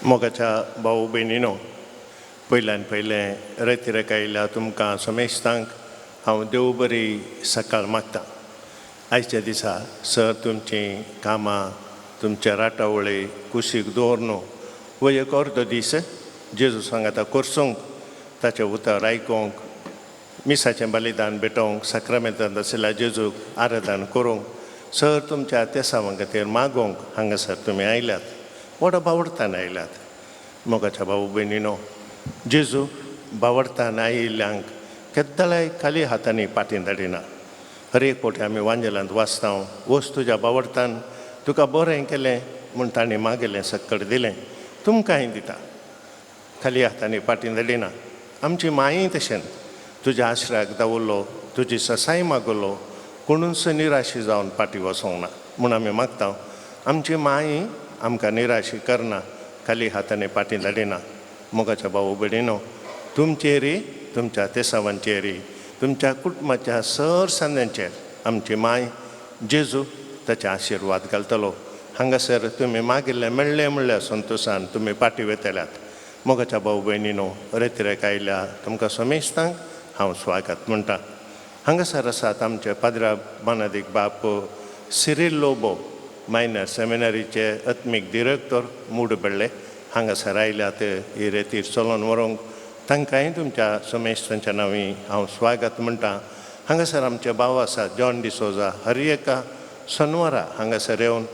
मोगाच्या भाऊ भयणीनो, पयल्यान पयलें रेतिरेक आयिल्ल्या तुमकां समेस्तांक हांव देव बरी सकाळ मागतां. आयच्या दिसा सर तुमचीं कामां, तुमचे राटावळी कुशीक दवरनू वो एक अर्दो दीस जेजू सांगाता कोर्सूंक, ताचें उतर आयकूंक, मिसाचें बलिदान भेटोवंक, साक्रामेंतांत आशिल्ल्या जेजूक आराधन करूंक, सर तुमच्या तेसावां खातीर मागोवंक हांगासर तुमी आयल्यात. व्हडा बावडतान आयल्यात. मोगाच्या भाऊ भयणीनो, जेजू बावडतान आयिल्ल्यांक केद्दाळाय खाली हातांनी पाटी धाडिना. हर एक फावटी आमी वांजेलांत वाचता, वच तुज्या बावडतान तुका बरें केलें म्हूण ताणें मागिल्लें सक्कड दिलें, तुमकांय दिता. खाली हातांनी पाटी धाडिना. आमची मांय तशेंच तुज्या आश्रयाक दावरलो, तुजी ससाय मागलो, कोणूच निराशी जावन पाटी वचोंक ना म्हूण आमी मागता. आमची मांय आमकां निराशी करना, खाली हातांनी पाटी धाडिना. मोगाच्या भाऊ भयणीनो, तुमचेरी, तुमच्या तेसावांचेरी, तुमच्या कुटुंबाच्या सर सांद्यांचेर आमची मांय जेजू ताचे आशिर्वाद घालतलो. हांगासर तुमी मागिल्लें मेळ्ळें म्हणल्यार संतोशान तुमी पाटी वेतल्यात. मोगाच्या भाऊ भयणीनो, रेतिरेक आयिल्ल्या तुमकां समेस्तांक हांव स्वागत म्हणटा. हांगासर आसात आमचे पाद्रा मानादीक बाप सिरील लोबो, मायनर सेमिनरीचे अत्मीक डिरेक्टर मूडबेळ्ळे हांगासर आयल्यात ही रेतीर चलोवन व्हरूंक. तांकांय तुमच्या समेस्तांच्या नांवी हांव स्वागत म्हणटा. हांगासर आमचे भाव आसात जॉन डिसोजा, हरिएका सोनवारा हांगासर येवन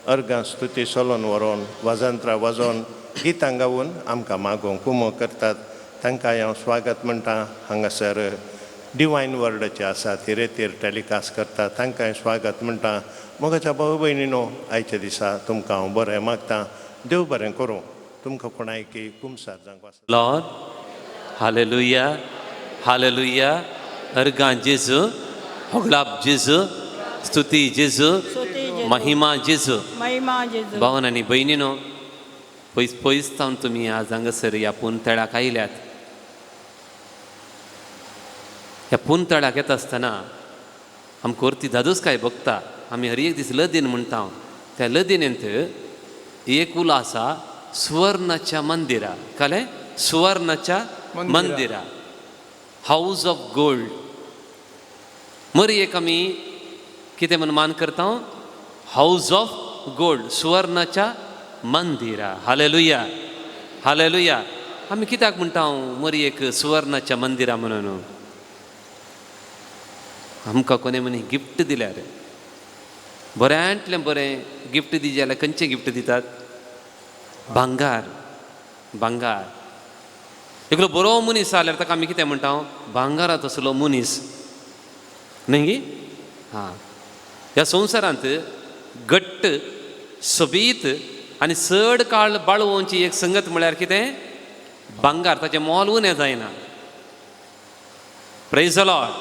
अर्गां स्तुती चलोवन व्हरोन, वाजंत्रां वाजोवन, गितां गावून आमकां मागोवंक उमो करतात. तांकांय हांव स्वागत म्हणटा. हांगासर डिवायन वर्डाचे आसात, ही रेतीर टॅलिकास्ट करतात, तांकांय स्वागत म्हणटा. मोगाच्या भाऊ भयणीनो, आयच्या दिसा तुमकां हांव बरें मागतां. देव बरें करूं. तुमकां कोणायकी कुमसार जावंक वास. Lord, hallelujah, hallelujah. अर्गां जेजू, होगलाप जेजू, स्तुती जेजू, महिमा जेजू. भावन आनी भयणीनो, पयस पयस जावन तुमी आज हांगासर ह्या पुंतळाक आयल्यात. ह्या पुंतळाक येता आसतना आमकां व्हरती धादोसकाय भोगता. आमी हर एक दीस लदीन म्हणटा. त्या लदिनेंत एक उलो आसा, सुवर्णाच्या मंदिरा. कळ्ळें? सुवर्णाच्या मंदिरा, हाऊस ऑफ गोल्ड. मरी एक आमी कितें म्हणून मान करता? हाऊस ऑफ गोल्ड, सुवर्णाच्या मंदिरा. Hallelujah, hallelujah. आमी कित्याक म्हणटा मरी एक सुवर्णाच्या मंदिरा म्हणून? आमकां कोणे म्हणी गिफ्ट दिल्यार, बऱ्यांतलें बरें गिफ्ट दी जाल्यार खंयचें गिफ्ट दितात? भांगार. भांगार. एकलो बरो मनीस जाल्यार ताका आमी कितें म्हणटा? भांगारात असलो मनीस. न्ही? हां. ह्या संवसारांत घट्ट, सोबीत आनी चड काळ बाळोवची एक संगत म्हळ्यार कितें? भांगार. ताचें मोल उणें जायना. Praise the Lord,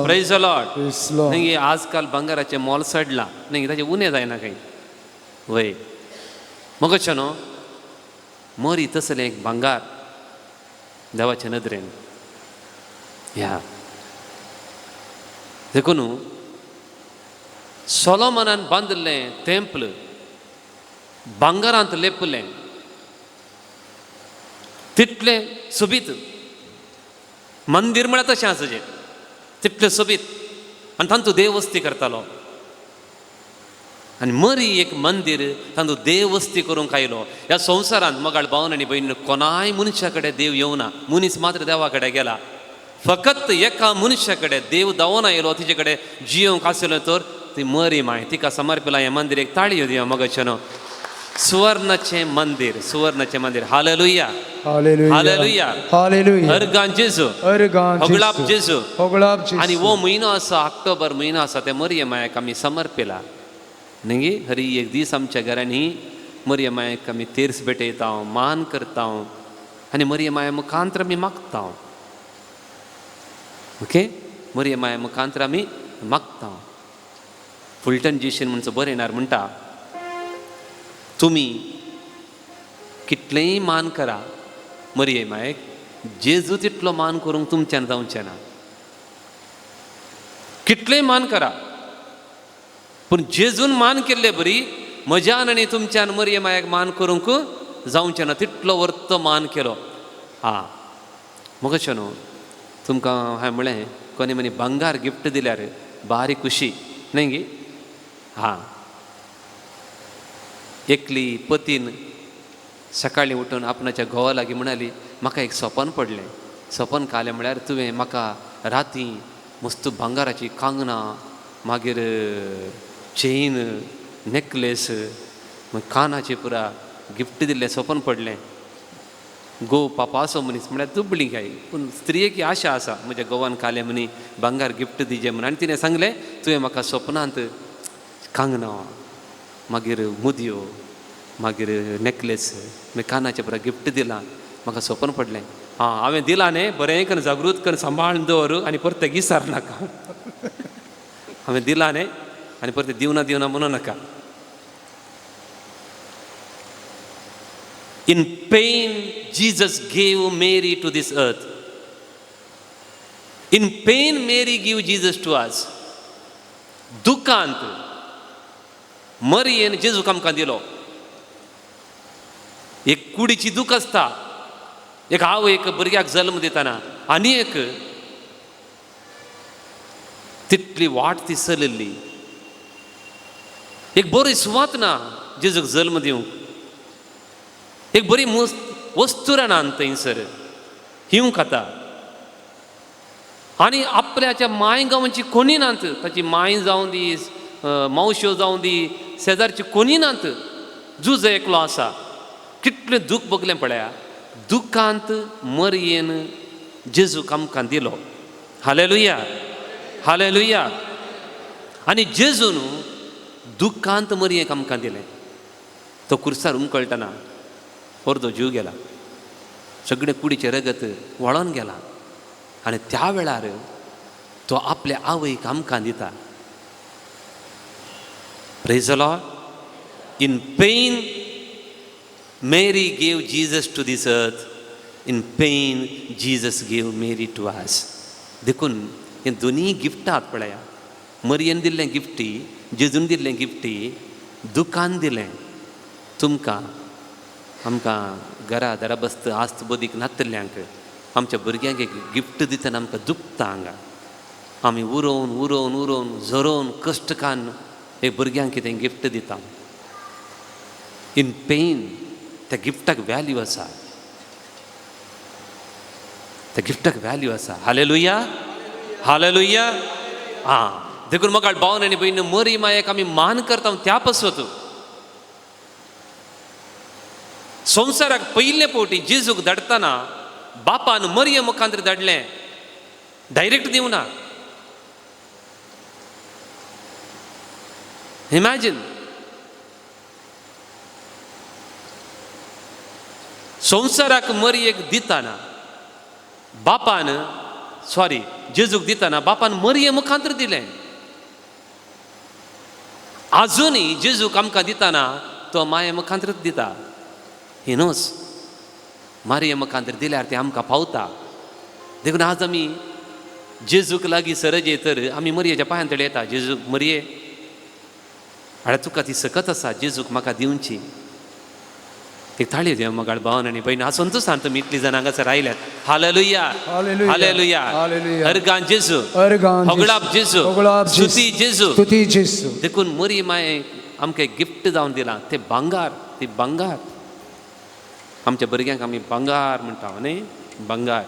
praise the Lord. न्ही? आजकाल भांगाराचें मोल चडलां, न्ही? ताचें उणें जायना खंय. वय मोगोचें न्हू? मरी तसलें एक भांगार देवाचे नदरेन. ह्या देखून सोलोमोनान बांदलें टेंपल भांगारांत लेपलें, तितलें सोबीत मंदीर म्हळ्यार तशें आसचें, तितलें सोबीत. आनी तांतूं देव वस्ती करतालो. आनी मरी एक मंदीर तांतूं देव वस्ती करूंक आयलो. ह्या संवसारांत मोगाळ भावन आनी भयण कोणाय मनशा कडेन देव येवना. मनीस मात्र देवा कडेन गेला. फकत एका मनशा कडेन देव दावून आयलो, तिचे कडेन जियोंक आसलो तर ती मरी माय. तिका समर्पिला हें मंदीर. एक ताळयो दिया मोगाचें. सुवर्णाचें मंदीर, सुवर्णाचें मंदीर. Hallelujah, hallelujah, hallelujah. अर्गां जेजू, होगलाप जेजू. आनी वो म्हयनो आसा, ऑक्टोबर म्हयनो आसा, ते मरये मायक आमी समर्पिला. न्ही? हर एक दीस आमच्या घरांनी मरये मायक आमी तेर्स भेटयता, मान करता आनी मरये माया मुखांतर आमी मागता. ओके? मरये माया मुखांतर आमी मागता. फुलटन जेशन म्हणचो बरें येणार म्हणटा, तुमी कितलेंय मान करा मरये मायक, जेजू तितलो मान करूंक तुमच्यान जावचें ना. कितलेंय मान करा, पूण जेजून मान केल्ले बरी म्हज्यान आनी तुमच्यान मरये मायक मान करूंक जावचें ना तितलो वर्त मान केलो. मुगोशे न्हू तुमकां हांवें म्हळें कोणी मनी बंगार गिफ्ट दिल्यार भारी खुशी न्हय गी. एकली पतीन सकाळीं उठून आपणाच्या घोवा लागीं म्हणाली म्हाका एक सपन पडलें. सपन कालें म्हळ्यार तुवें म्हाका रातीं मस्त भांगाराची कांगणां मागीर चेन नेकलेस कानाचे पुरा गिफ्ट दिल्लें सपन पडलें. घोव पापासो मनीस म्हळ्यार दुबळी गाय पूण स्त्रियेक ही आशा आसा म्हज्या घोवान काले मनी भांगार गिफ्ट दिजें म्हणून. आनी तिणें सांगलें तुवें म्हाका सपनांत कांगणां मागीर मुदयो मागीर नेकलेस मागीर कानाचें पुरा गिफ्ट दिलां म्हाका सपन पडलें. हांवें दिलां न्ही बरें करून जागृत करून सांबाळून दवर आनी परत तें विसर नाका. हांवें दिलां न्ही आनी परत दिवना म्हणूं नाका. In pain, Jesus gave Mary to this earth. In pain, Mary gave Jesus to us. दुखांत मरयेन जेजूक आमकां दिलो. एक कुडीची दूख आसता. एक आवय एक भुरग्याक जल्म दितना आनी एक तितली वाट ती चलिल्ली. एक बरी सुवात ना जेजूक जल्म दिवंक. एक बरी वस्तू रानात थंयसर हिंव खाता. आनी आपल्याच्या माय गांवांची कोणी नात. ताची माय जावं दी मावश्यो जावं दी शेजारची कोणी नात. झूज एकलो आसा. कितलें दूख भोगलें पळया. दुखांत मरयेन जेजूक आमकां दिलो. Hallelujah hallelujah. आनी जेजून दुखांत मरयेक आमकां दिलें. तो कुर्सार उमकळटना अर्दो जीव गेला. सगळें कुडीचें रगत वळोन गेला. आनी त्या वेळार तो आपल्या आवयक आमकां दिता. Praise the Lord. In pen Mary gave Jesus to this earth. In pain, Jesus gave Mary to us. देखून हे दोनी गिफ्ट आहात पळया. मरयेन दिल्लें गिफ्टी जेजून दिल्लें गिफ्टी दुखान दिलें तुमकां आमकां घरा दारा बस्त आस्त बदीक नातल्यांक आमच्या भुरग्यांक एक गिफ्ट दितना आमकां दुखता हांगा. आमी उरोवन उरोवन उरोवन झरोवन कश्टकान एक भुरग्यांक कितें गिफ्ट दिता. इन पेन त्या गिफ्टाक वॅल्यू आसा. त्या गिफ्टाक वॅल्यू आसा. Hallelujah hallelujah. देखून म्हाका भावन आनी भयण मरी मायेक आमी मान करता त्या पासत संवसाराक पयले फावटी जेजूक धाडटना बापान मरये मुखांतर धाडलें. डायरेक्ट दिवना. इमॅजिन. संवसाराक मरयेक दिताना बापान जेजूक दिताना बापान मरये मुखांतर दिलें. आजुनूय जेजूक आमकां दिताना तो माये मुखांतर दिता. ही नोस मारये मुखांतर दिल्यार तें आमकां पावता. देखून आज आमी जेजूक लागीं सरजे तर आमी मरयेच्या पांयां तळी येता. जेजूक मरये हाळ्या तुका ती सकत आसा जेजूक म्हाका दिवची. एक थाळी दिया मगाळ भावन आनी भयण. हांव संतोशान तुमी इतली जाणां हांगासर आयल्यात. Hallelujah hallelujah. अर्गां जेजू होगळाप जेजू स्तुती जेजू. देखून मरी माये आमकां एक गिफ्ट जावन दिलां. तें भांगार. ती भांगार आमच्या भुरग्यांक आमी भांगार म्हणटा न्ही. भांगार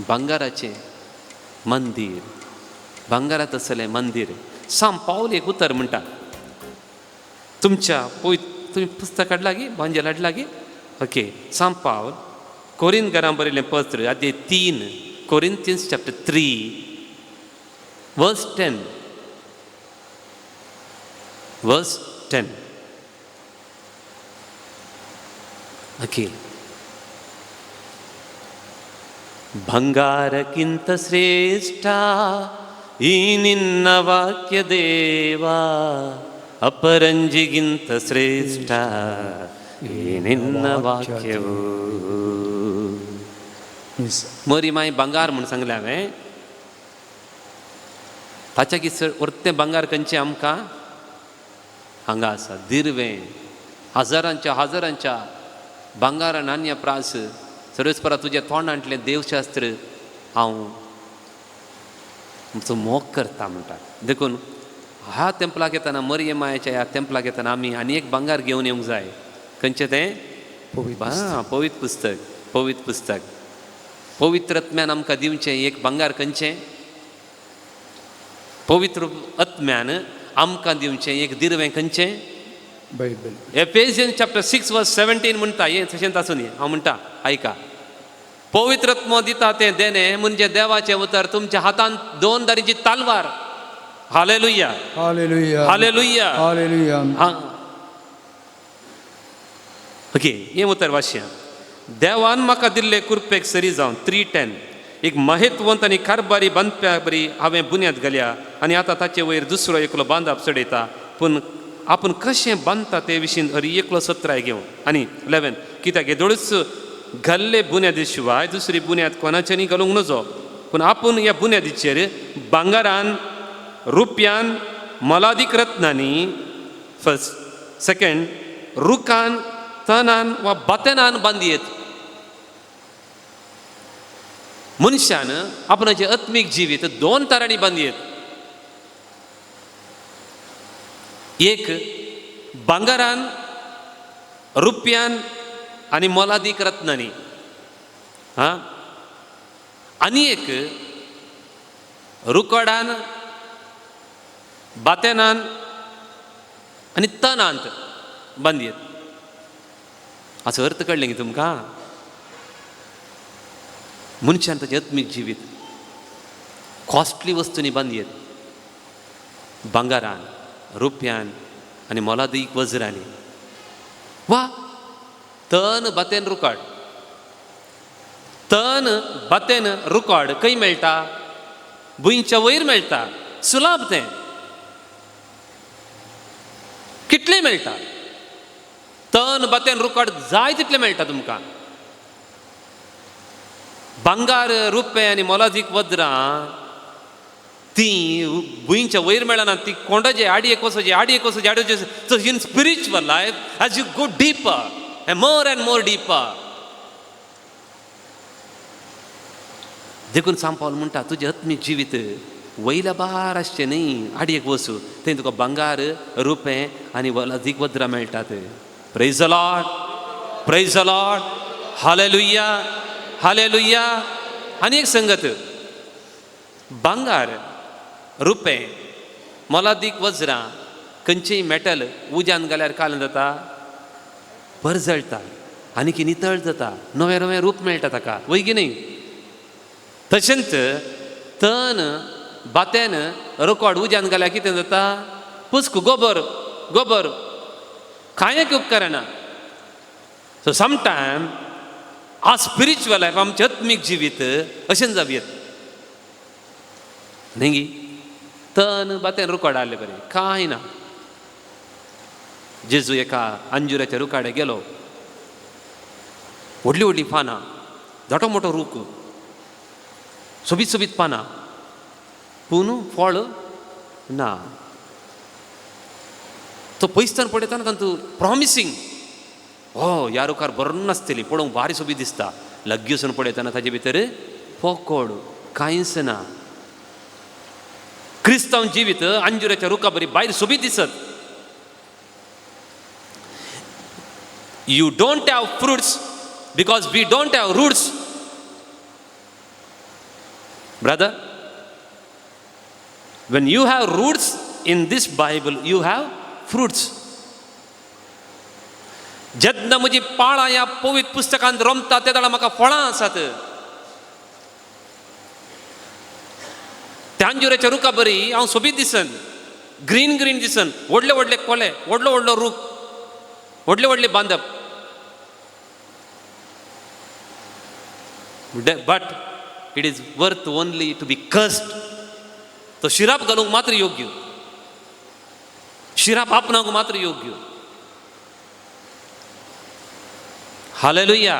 भांगाराचें मंदीर. भांगारांत आसलें मंदीर. साम पावल एक उतर म्हणटा. तुमच्या तुम्ही पुस्तक हाडला गी भांजेल हाडला गी. ओके. साम पावल कोरीन घरां बरयलें पत्र अध्याय 3 Corinthians chapter 3 verse 10. verse 10. Okay. ಬಂಗಾರಕ್ಕಿಂತ ಶ್ರೇಷ್ಠ ಈ ನಿನ್ನ ವಾಕ್ಯ ದೇವಾ, ಅಪರಂಜಿಗಿಂತ ಶ್ರೇಷ್ಠ ಈ ನಿನ್ನ ವಾಕ್ಯವು. मोरी माय बंगार म्हणून सांगलें हांवें. ताच्या की व्हरतें बंगार खंयचें आमकां हांगा आसा. दिरवें हजारांच्या भांगार नाण्या प्रास सर्वेस्परा तुज्या तोंडांतलें देवशास्त्र हांव तुमचो मोग करता म्हणटा. देखून ह्या तेंपलाक येताना मरियमायाच्या ह्या तेंपलाक येताना आमी आनी एक भांगार घेवन येवंक जाय. खंयचें तें? पवित्र पुस्तक. पवित्र आत्म्यान आमकां दिवचें एक भांगार. खंयचें? पवित्र आत्म्यान आमकां दिवचें एक दिरवें. खंयचें? बायबल. एफेसियन्स चॅप्टर 6:17 म्हणटा. हें तशेंच आसूं न्ही, हांव म्हणटा आयका. पवित्र आत्मो दिता तें देणे म्हणजे देवाचें उतर तुमच्या हातांत 2 धारीची तालवार. Hallelujah, hallelujah, hallelujah, hallelujah. हां ओके, हें उतर वाचया. देवान म्हाका दिल्ले कुरपेक सरी जावन 3:10 एक महत्ववंत आनी कारबारी बांदप्या बरी हांवें बुन्याद घाल्या आनी आतां ताचे वयर दुसरो एकलो बांदप चडयता. पूण आपूण कशें बांदता ते विशीं हरी एकलो 17 घेवं. आनी 11 कित्याक येदोळूच घाल्ले बुन्यादी शिवाय दुसरी बुन्याद कोणाच्यानी घालूंक नजो. पूण आपूण ह्या बुन्यादीचेर भांगारान, रुप्यान, मोलादीक रत्नांनी, फर्स्ट सेकंड रुखान, तनान वा बातेनान बांदयेत. मनशान आपणाचें आत्मीक जिवीत 2 तरांनी बांदयेत. एक भांगारान, रुप्यान आनी मोलादीक रत्नांनी, हां, आनी एक रुकोडान, बातेनान आनी तनांत बांदयेत. हाचो अर्थ कळ्ळें न्ही तुमकां? मनशान ताचें आत्मीक जिवीत कॉस्टली वस्तूंनी बांदयेत. भांगारान, रुप्यान आनी मोलादीक वज्रांनी. वा तन बातेन रुकोड. तन बातेन रुकोड खंय मेळटा? भुंयच्या वयर मेळटा. सुलाभ तें. कितलें मेळटा? तन बातेन रुकोड जाय तितलें मेळटा तुमकां. भांगार, रुपे आनी मोलादीक वज्रां ती भुंयच्या वयर मेळना. ती कोंडाचे आडयेक वचोचे so in spiritual life as you go deeper and more deeper. देखून सांग पावल म्हणटा तुजें आत्मीक जिवीत वयल्या बार आसचें न्ही, आडयेक वचूं. थंय तुका भांगार, रुपें आनी मोलादीक वज्रां मेळटात. Praise the Lord, praise the Lord, hallelujah, hallelujah. आनी एक संगत, भांगार, रुपें, मोलादीक वज्रां खंयचेय मेटल उज्यान घाल्यार काल जाता, भर जळटा आनी की नितळ जाता. नवें रूप मेळटा ताका, वय की न्ही? तशेंच तन बातेन रुकोड उज्यान घाल्यार कितें जाता? पुस्क, गोबर कांय उपकारना. सो समटायम आ स्पिरिच्युअल लायफ आमचें आत्मीक जिवीत अशें जावयेत न्ही. तन बातेन रुकोड आहलें बरें, कांय ना. जेजू एका अंजुराच्या रुखाडे गेलो. व्हडलीं पानां, धाटो मोठो रूख, सोबीत पानां, पूण फळ ना. तो पयसतान पळयताना तातूंत प्रॉमिसींग, ह्या रुखार बरोवन नासतली, पळोवंक भारी सोबीत दिसता. लागीं वचून पळयताना ताचे भितर फोकोड, कांयच ना. क्रिस्तांव जिवीत अंजुराच्या रुखा बरी भायर सोबीत दिसत. You don't have fruits because we don't have roots. Brother, when you have roots in this Bible, you have fruits. जेन्ना म्हजी पाळां ह्या पवित्र पुस्तकांत रमता त्या दाडा म्हाका फळां आसात. त्या अंजुराच्या रुखा बरी हांव सोबीत दिसन, ग्रीन दिसन, व्हडले कोले, व्हडलो रूख, व्हडले बांदप. But it is worth only to be cursed. तो शिराप घालूंक मात्र योग्य, शिराप आपणावंक मात्र योग्य. Hallelujah,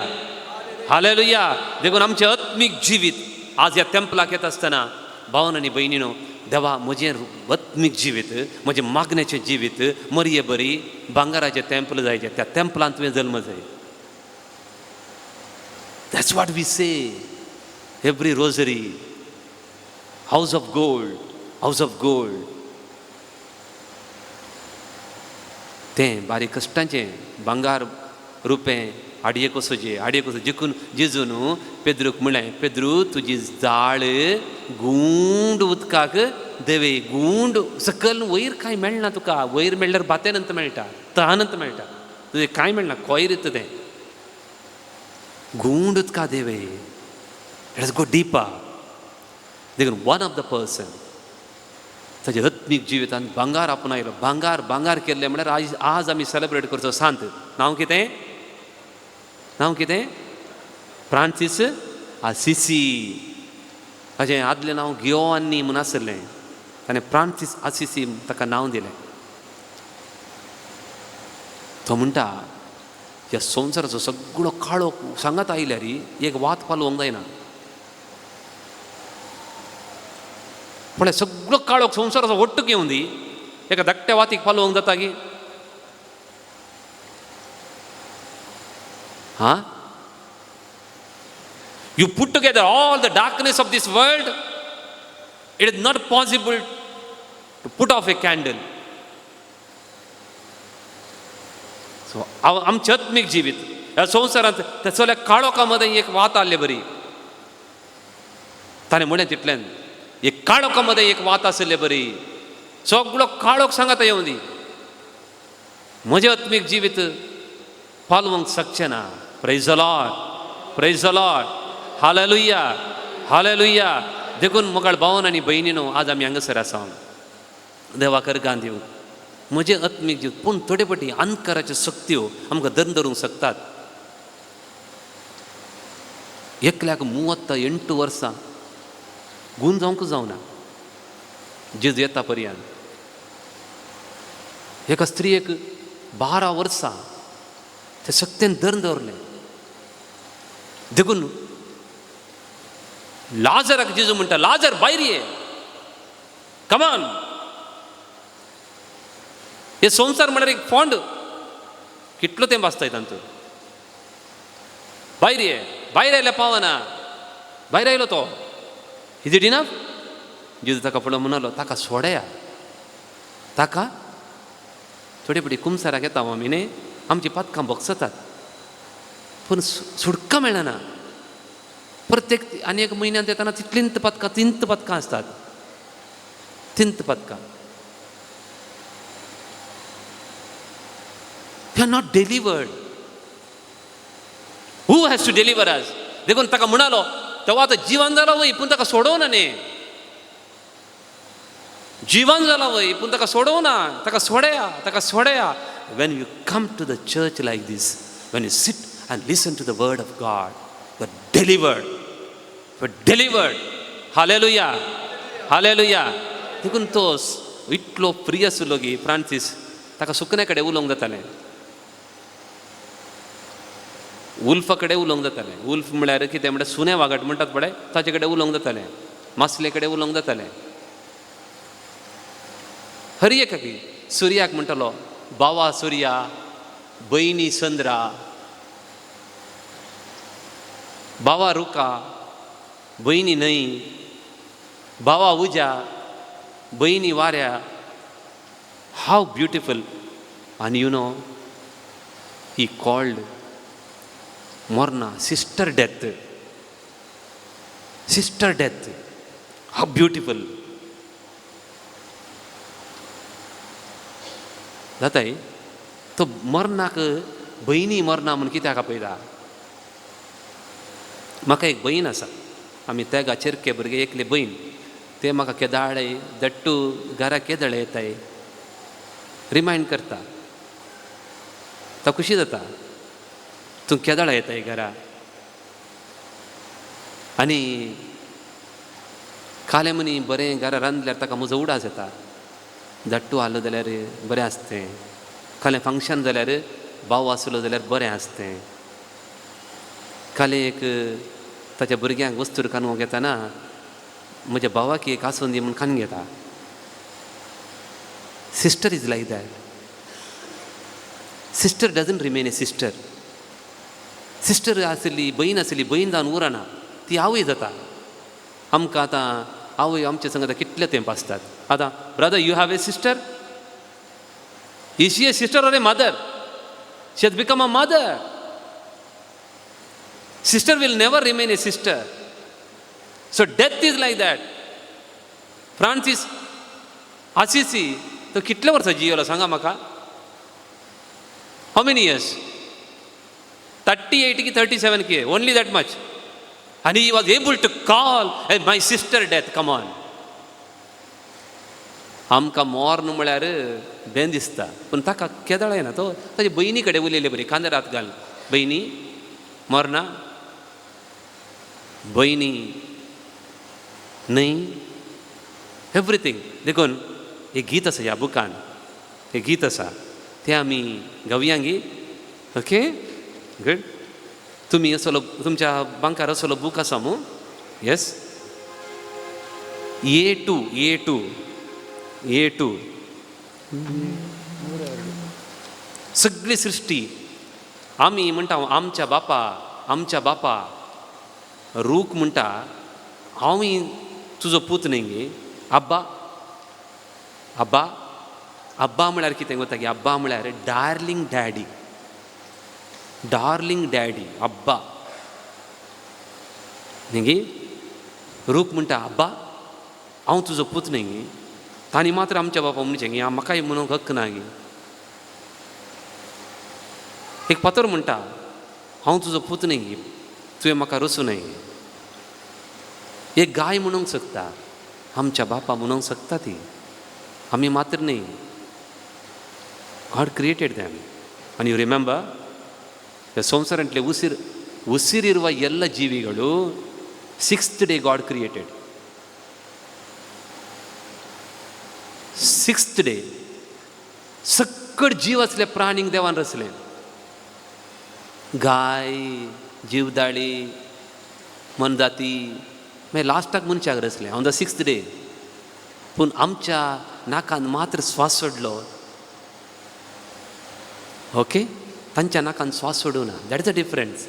hallelujah. देखून आमचें आत्मीक जिवीत आज ह्या तेंपलाक येता आसतना भावन आनी भयणीनो देवा म्हजें आत्मीक जिवीत, म्हजें मागण्याचें जिवीत मरये बरी भांगाराचें तेंपल जायचें, त्या तेंपलांत तुवें जल्म जाय. That's what we say every rosary. House of gold, house of gold. तें बारीक कश्टांचें भांगार रुपें आडयेक वचोचें जिखून जेजून पेद्रूक म्हळें, पेद्रू तुजी जाळ गूंड उदकाक देवे. गूंड सकयल वयर कांय मेळना तुका. वयर मेळ्ळ्यार बातेनंत मेळटा, तहानंत मेळटा. तुजें कांय मेळना, कोयर तें गूंड उदका देवे. Let's go deeper. देखून वन ऑफ द पर्सन ताच्या आत्मीक जिवितांत भांगार आपणायलो. भांगार केल्लें म्हळ्यार आज आमी सेलेब्रेट करचो सांत. नांव कितें? Francis Assisi. ताचें आदलें नांव गियोवान्नी म्हूण आसलें. ताणें फ्रांसीस असिसी ताका नांव दिलें. तो म्हणटा ह्या संवसाराचो सगळो काळोख सांगात आयल्यार एक वात पालोवंक जायना. म्हळ्यार सगळो काळोख संवसाराचो ओट्टूक येवं दी एका धाकट्या वातीक पालोवंक जाता गी. हा, you put together all the darkness of this world, it is not possible to put off a candle. So आमचें आत्मीक जिवीत ह्या संवसारांत त्या सगळ्या काळोखा मदें एक वात आसली बरी. ताणें म्हळें तितल्यान एक काळोखा मदें एक वात आसली बरी. सगळो काळोख सांगात येवं दी. म्हजें आत्मीक जिवीत पालोवंक शकचें ना. Praise the Lord, praise the Lord. Hallelujah, hallelujah. देखून मोगाळ भावन आनी भयणीनो, आज आमी हांगासर आसा देवाक अर्गां दिवंक. म्हजें आत्मीक जीव. पूण थोडे फावटी अंधकाराच्यो शक्त्यो आमकां धरून शकतात. एकल्याक 38 वर्सां गूण जावंक जावना जेजू येता पर्यंत. एका स्त्रियेक 12 वर्सां ते शक्तीन धरून दवरलें. देखून लाजराक जेजू म्हणटा, लाजर भायर ये, कमान. हे संवसार म्हळ्यार एक फोंड. कितलो तेंप आसता तांतूं. भायर ये. भायर आयल्या पावना. भायर आयलो तो. Is it enough? जेजू ताका पळोवन म्हणलो, ताका सोडया. ताका थोडे फावटी कुमसाराक येता आमी न्ही, आमची पदकां भोगसतात पूण सुटका मेळना. प्रत्येक आनी एक म्हयन्यांत येताना तितलींत पदकां आसतात. 3 पदकां. They are not delivered. Who has to deliver us? देखून ताका म्हणालो, तेव्हा आता जिवन जाला वय पूण ताका सोडोवना न्ही. जिवन जाला वय पूण ताका सोडोवना. ताका सोडया. When you come to the church like this, when you sit and listen to the word of God, you are delivered. You are delivered. Hallelujah. Hallelujah. देखून तो इतलो प्रिय आसलो गी फ्रांसीस, ताका सुकण्या कडेन उलोवंक जातालें. उल्फा कडेन उलोवंक जातालें. उल्फ म्हळ्यार कितें म्हळ्यार सुने वागट म्हणटात पळय, ताचे कडेन उलोवंक जातालें. मासले कडेन उलोवंक जातालें. हर एकाकी सुर्याक म्हणटालो, बावा सुर्या, भयणी चंद्रा, बावा रुका, भयणी न्हय, बावा उजा, भयणी वाऱ्या. How beautiful. आनी यू नो, ही कॉल्ड मोर्ना sister death. Sister death. How beautiful. जाताय तो मरनाक भयणी मरना म्हूण कित्याक आपयता? म्हाका एक भयण आसा. आमी तेगा चिरके भुरगे एकले भयण. ते म्हाका केदाळे दट्टू घरा केदळे येताय रिमायंड करता. तो खुशी जाता तूं केदाळे येताय घरा. आनी काले मनी बरें घरा रांदल्यार ताका म्हजो उडास येता. दट्टू आसलो जाल्यार बरें आसतें. कालें फंक्शन जाल्यार भाव आसलो जाल्यार बरें आसतें. काले एक ताच्या भुरग्यांक वस्तूर कांदूंक येताना म्हज्या भावाक एक आसून दी म्हूण खान घेता. Sister is like that. Sister doesn't remain a sister. Sister आसली, भयण जावन उरना, ती आवय जाता. आमकां आतां आवय आमचे संग आतां कितले तेंप आसतात. आतां brother, you have a sister? Is she a sister or a mother? She has become a mother. Sister will never remain a sister. So death is like that. Francis Assisi तो कितल्या वर्सां जियेलो सांगा म्हाका? How many years? 38 की 37 की, only that much. And he was able to call my sister death. Come on. आमकां मोर्न म्हळ्यार बेन दिसता, पूण ताका केदळ येना. तो ताचे भयणी कडेन उलयले बरी, कांदरात घाल. भयणी मोरना, भयणी न्हय, एवरीथींग. देखून एक गीत आसा ह्या बुकान, एक गीत आसा तें आमी गावयांगी. Okay, good. तुमी असलो तुमच्या बांकार असलो बूक आसा मू? येस. A2 सगळी सृश्टी आमी म्हणटा. आमच्या बापा रूख म्हणटा, हांव तुजो पूत न्ही गे. अब्बा म्हळ्यार कितें गोता गे? अब्बा म्हळ्यार डार्लिंग डॅडी. डार्लिंग डॅडी, अब्बा न्ही गे. रूख म्हणटा, अब्बा हांव तुजो पूत न्ही गे. तांणी मात्र आमच्या बापा म्हणचें गे, म्हाकाय म्हणूंक हक्क ना गे. एक पातर म्हणटा, हांव तुजो पूत न्ही गे, तुवें म्हाका रसूं न्हय गे. एक गाय म्हणूंक शकता, आमच्या बापा म्हणूंक शकता ती, आमी मात्र न्ही. God created them. And you remember, ಸಂಸಾರಂಟ್ಲೆ ಉಸಿರಿರುವ ಎಲ್ಲ ಜೀವಿಗಳು 6th day God created. 6th day सकट जीव असले प्राणींक देवान रचले. गाय, जीवदाळी, मनजाती, मागीर लास्टाक मनशाक रचले ऑन द 6th day. पूण आमच्या नाकान मात्र स्वास सोडलो. ओके, तांच्या नाकान स्वास सोडूं ना. That is a difference.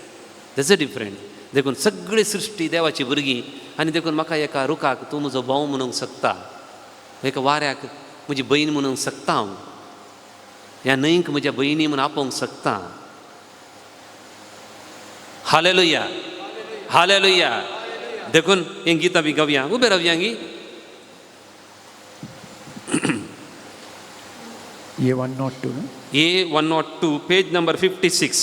देखून सगळी सृश्टी देवाची भुरगीं. आनी देखून म्हाका एका रुखाक तूं म्हजो भाव म्हणूंक शकता, एका वाऱ्याक म्हजी भयण म्हणूंक शकता, हांव ह्या न्हंयक म्हज्या भयणी म्हणून आपोवंक शकता. Hallelujah, hallelujah. देखून हें गीत आमी गावया. उबे रावया गी. A102, no? A102, page number 56.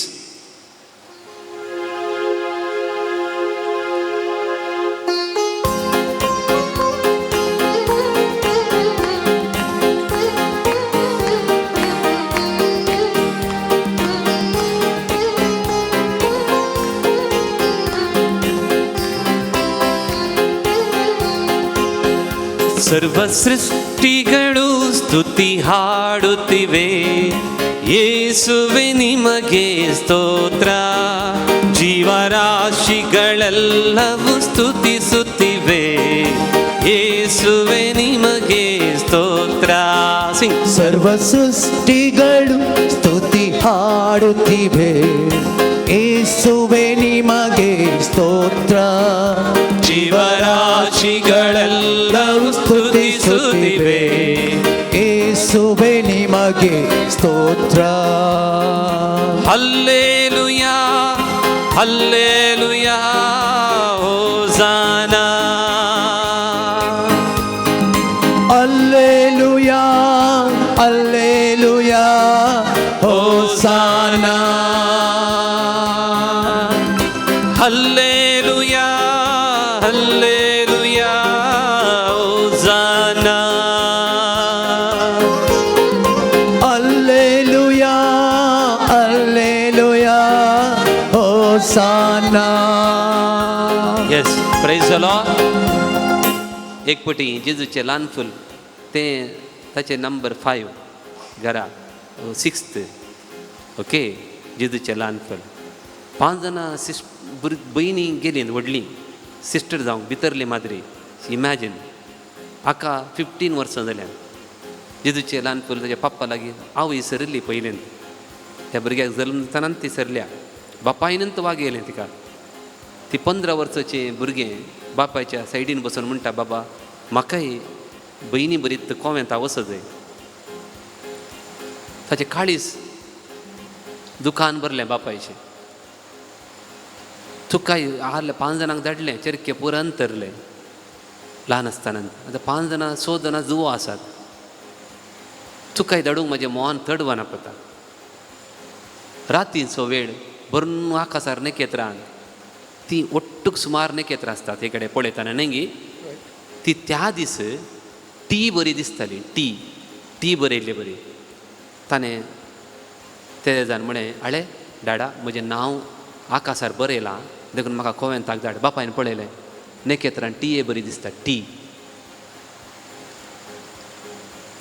ಸರ್ವ ಸೃಷ್ಟಿಗಳು ಸ್ತುತಿ ಹಾಡುತ್ತಿವೆ, ಯೇಸುವೆ ನಿಮಗೆ ಸ್ತೋತ್ರ. ಜೀವರಾಶಿಗಳೆಲ್ಲವೂ ಸ್ತುತಿಸುತ್ತಿವೆ, ಯೇಸುವೆ ನಿಮಗೆ ಸ್ತೋತ್ರ. ಸಿಂಗ್. ಸರ್ವ ಸೃಷ್ಟಿಗಳು ಸ್ತುತಿ ಹಾಡುತ್ತಿವೆ, ಯೇಸುವೆ ನಿಮಗೆ ಸ್ತೋತ್ರ. ಜೀವರಾಶಿಗಳೆಲ್ಲವೂ ಸ್ತುತಿಸುತ್ತಿವೆ, ಯೇಸುವೆ ನಿಮಗೆ ಸ್ತೋತ್ರ. Hallelujah, hallelujah, hosanna. Alleluia, alleluia, hosanna. Hallelujah, hallelujah, hosanna. Alleluia, alleluia, hosanna. Yes, praise the Lord. एक पटी जेजूचे ल्हान फूल तें ताचे नंबर 5 घरा 6th. ओके, जेजूचे ल्हान फूल. 5 जाणां भयणी गेली व्हडली सिस्टर जावंक भितरली माद्री. इमॅजिन हाका 15 वर्सां जाल्यार जेजूचे ल्हानपण ताच्या पप्पा लागीं हांव विसरली पयलीं त्या भुरग्याक जल्म दिसताना ती सरल्या बापायनंत वाग येयलें तिका ती 15 वर्साचें भुरगें बापायच्या सायडीन बसून म्हणटा बाबा म्हाकाय बहिणी बरीत कोव्यांत हांव वचत जाय ताचें काळीस दुकान भरलें बापायचें तुकाय आहले 5 जाणांक धाडलें चरके पुरो अंतरलें ल्हान आसतना आतां 5 जाणां 6 जाणां जुवो आसात तुकाय धाडूंक म्हाजें मोहन चडवना पडटा रातीचो वेळ भरून आकाशार नखेत्रां ती ಒಟ್ಟುक सुमार नखेत्रां आसतात हे कडेन पळयतना न्ही ती त्या दीस टी बरी दिसताली टी बरयल्ली बरी ताणें ते जाण म्हणें आळे डाडा म्हजें नांव आकाशार बरयलां देखून म्हाका कोव्यांताक धाड बापायन पळयलें नखेत्रां टी बरी दिसता टी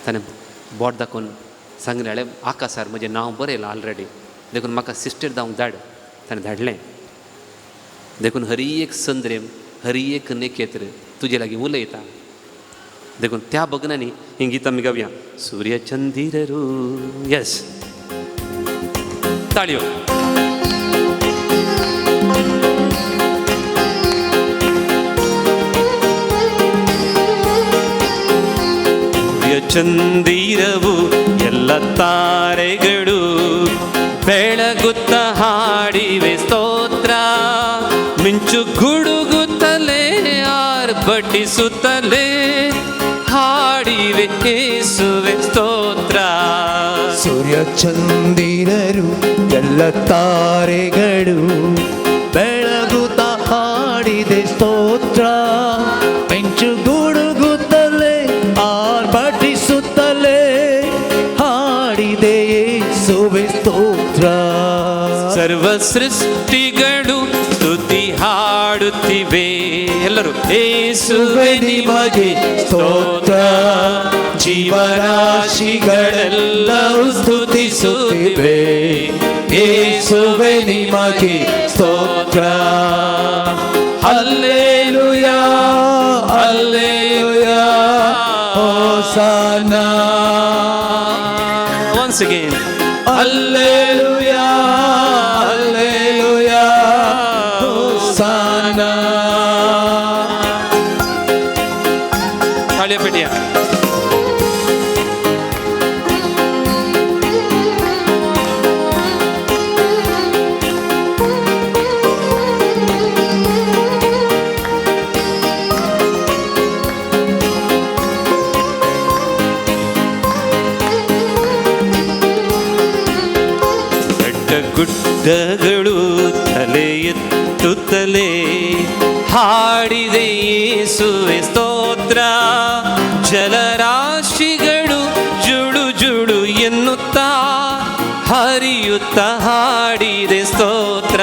ताणें बोट दाखोवन सांगलें आळे आकाशार म्हजें नांव बरयलां ऑलरेडी देखून म्हाका सिस्टर जावंक धाड ताणें धाडलें देखून हरी एक संद्रेम हरी एक नखेत्र तुजे लागीं उलयता देखून त्या बगनांनी ही गीत आमी गावया सूर्य चंदिररू यस ताळयो ಚಂದಿರವು ಎಲ್ಲ ತಾರೆಗಳು ಬೆಳಗುತ್ತ ಹಾಡಿವೆ ಸ್ತೋತ್ರ ಮಿಂಚು ಗುಡುಗುತ್ತಲೇ ಆರ್ಭಟಿಸುತ್ತಲೇ ಹಾಡಿವೆ ಯೇಸುವೆ ಸ್ತೋತ್ರ ಸೂರ್ಯ ಚಂದಿರರು ಎಲ್ಲ ತಾರೆಗಳು ಬೆಳಗುತ್ತ ಹಾಡಿದೆ ಸ್ತೋತ್ರ ಮಿಂಚು ಗುಡುಗುತ್ತಲೇ ಆರ್ಭಟಿಸುತ್ತಲೇ ಹಾಡಿದೆ ಯೇಸುವೆ ಸ್ತೋತ್ರ ಸರ್ವ ಸೃಷ್ಟಿಗಳು ಸ್ತುತಿ ಹಾಡುತ್ತಿವೆ ಎಲ್ಲರೂ ಯೇಸುವೆ ನಿಮಗೆ ಸ್ತೋತ್ರ ಜೀವರಾಶಿಗಳೆಲ್ಲವೂ ಸ್ತುತಿಸುತ್ತಿವೆ ಯೇಸುವೆ ನಿಮಗೆ ಸ್ತೋತ್ರ hallelujah hallelujah hosanna once again hallelujah hallelujah hosanna ತಾಳಿಯ ಪೆಟ್ಟಿಯ ಗುಡ್ಡಗಳು ತಲೆ ಎತ್ತುತ್ತಲೇ ಹಾಡಿದೆ ಯೇಸುವೆ ಸ್ತೋತ್ರ ಜಲರಾಶಿಗಳು ಜುಡು ಜುಡು ಎನ್ನುತ್ತಾ ಹರಿಯುತ್ತಾ ಹಾಡಿದೆ ಸ್ತೋತ್ರ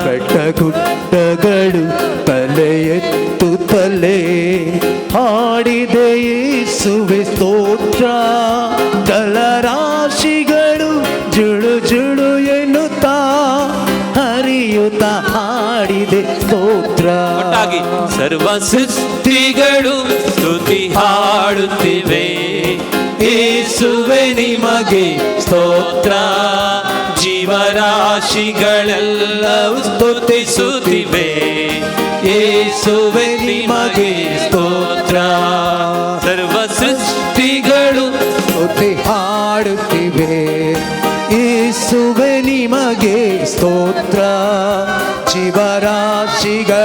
ಬೆಟ್ಟ ಗುಡ್ಡಗಳು ತಲೆ ಎತ್ತುತ್ತಲೇ ಹಾಡಿದೆ ಯೇಸುವೆ ಸ್ತೋತ್ರ ಜಲರಾಶಿಗಳು ಜುಳು ಜುಳು ಎನ್ನುತ್ತಾ ಹರಿಯುತ್ತಾ ಹಾಡಿದೆ ಸ್ತೋತ್ರ ಒಟ್ಟಾಗಿ ಸರ್ವ ಸೃಷ್ಟಿಗಳು ಸ್ತುತಿ ಹಾಡುತ್ತಿವೆ ಯೇಸುವೆ ನಿಮಗೆ ಸ್ತೋತ್ರ ಜೀವರಾಶಿಗಳೆಲ್ಲವೂ ಸ್ತುತಿಸುತ್ತಿವೆ ಯೇಸುವೆ ನಿಮಗೆ ಸ್ತೋತ್ರ ಸರ್ವ ಸೃಷ್ಟಿಗಳು ಸ್ತುತಿ ಹಾಡುತ್ತಿವೆ ಯೇಸುವೆ ನಿಮಗೆ ಸ್ತೋತ್ರ ಜೀವರಾಶಿಗಳೆಲ್ಲವೂ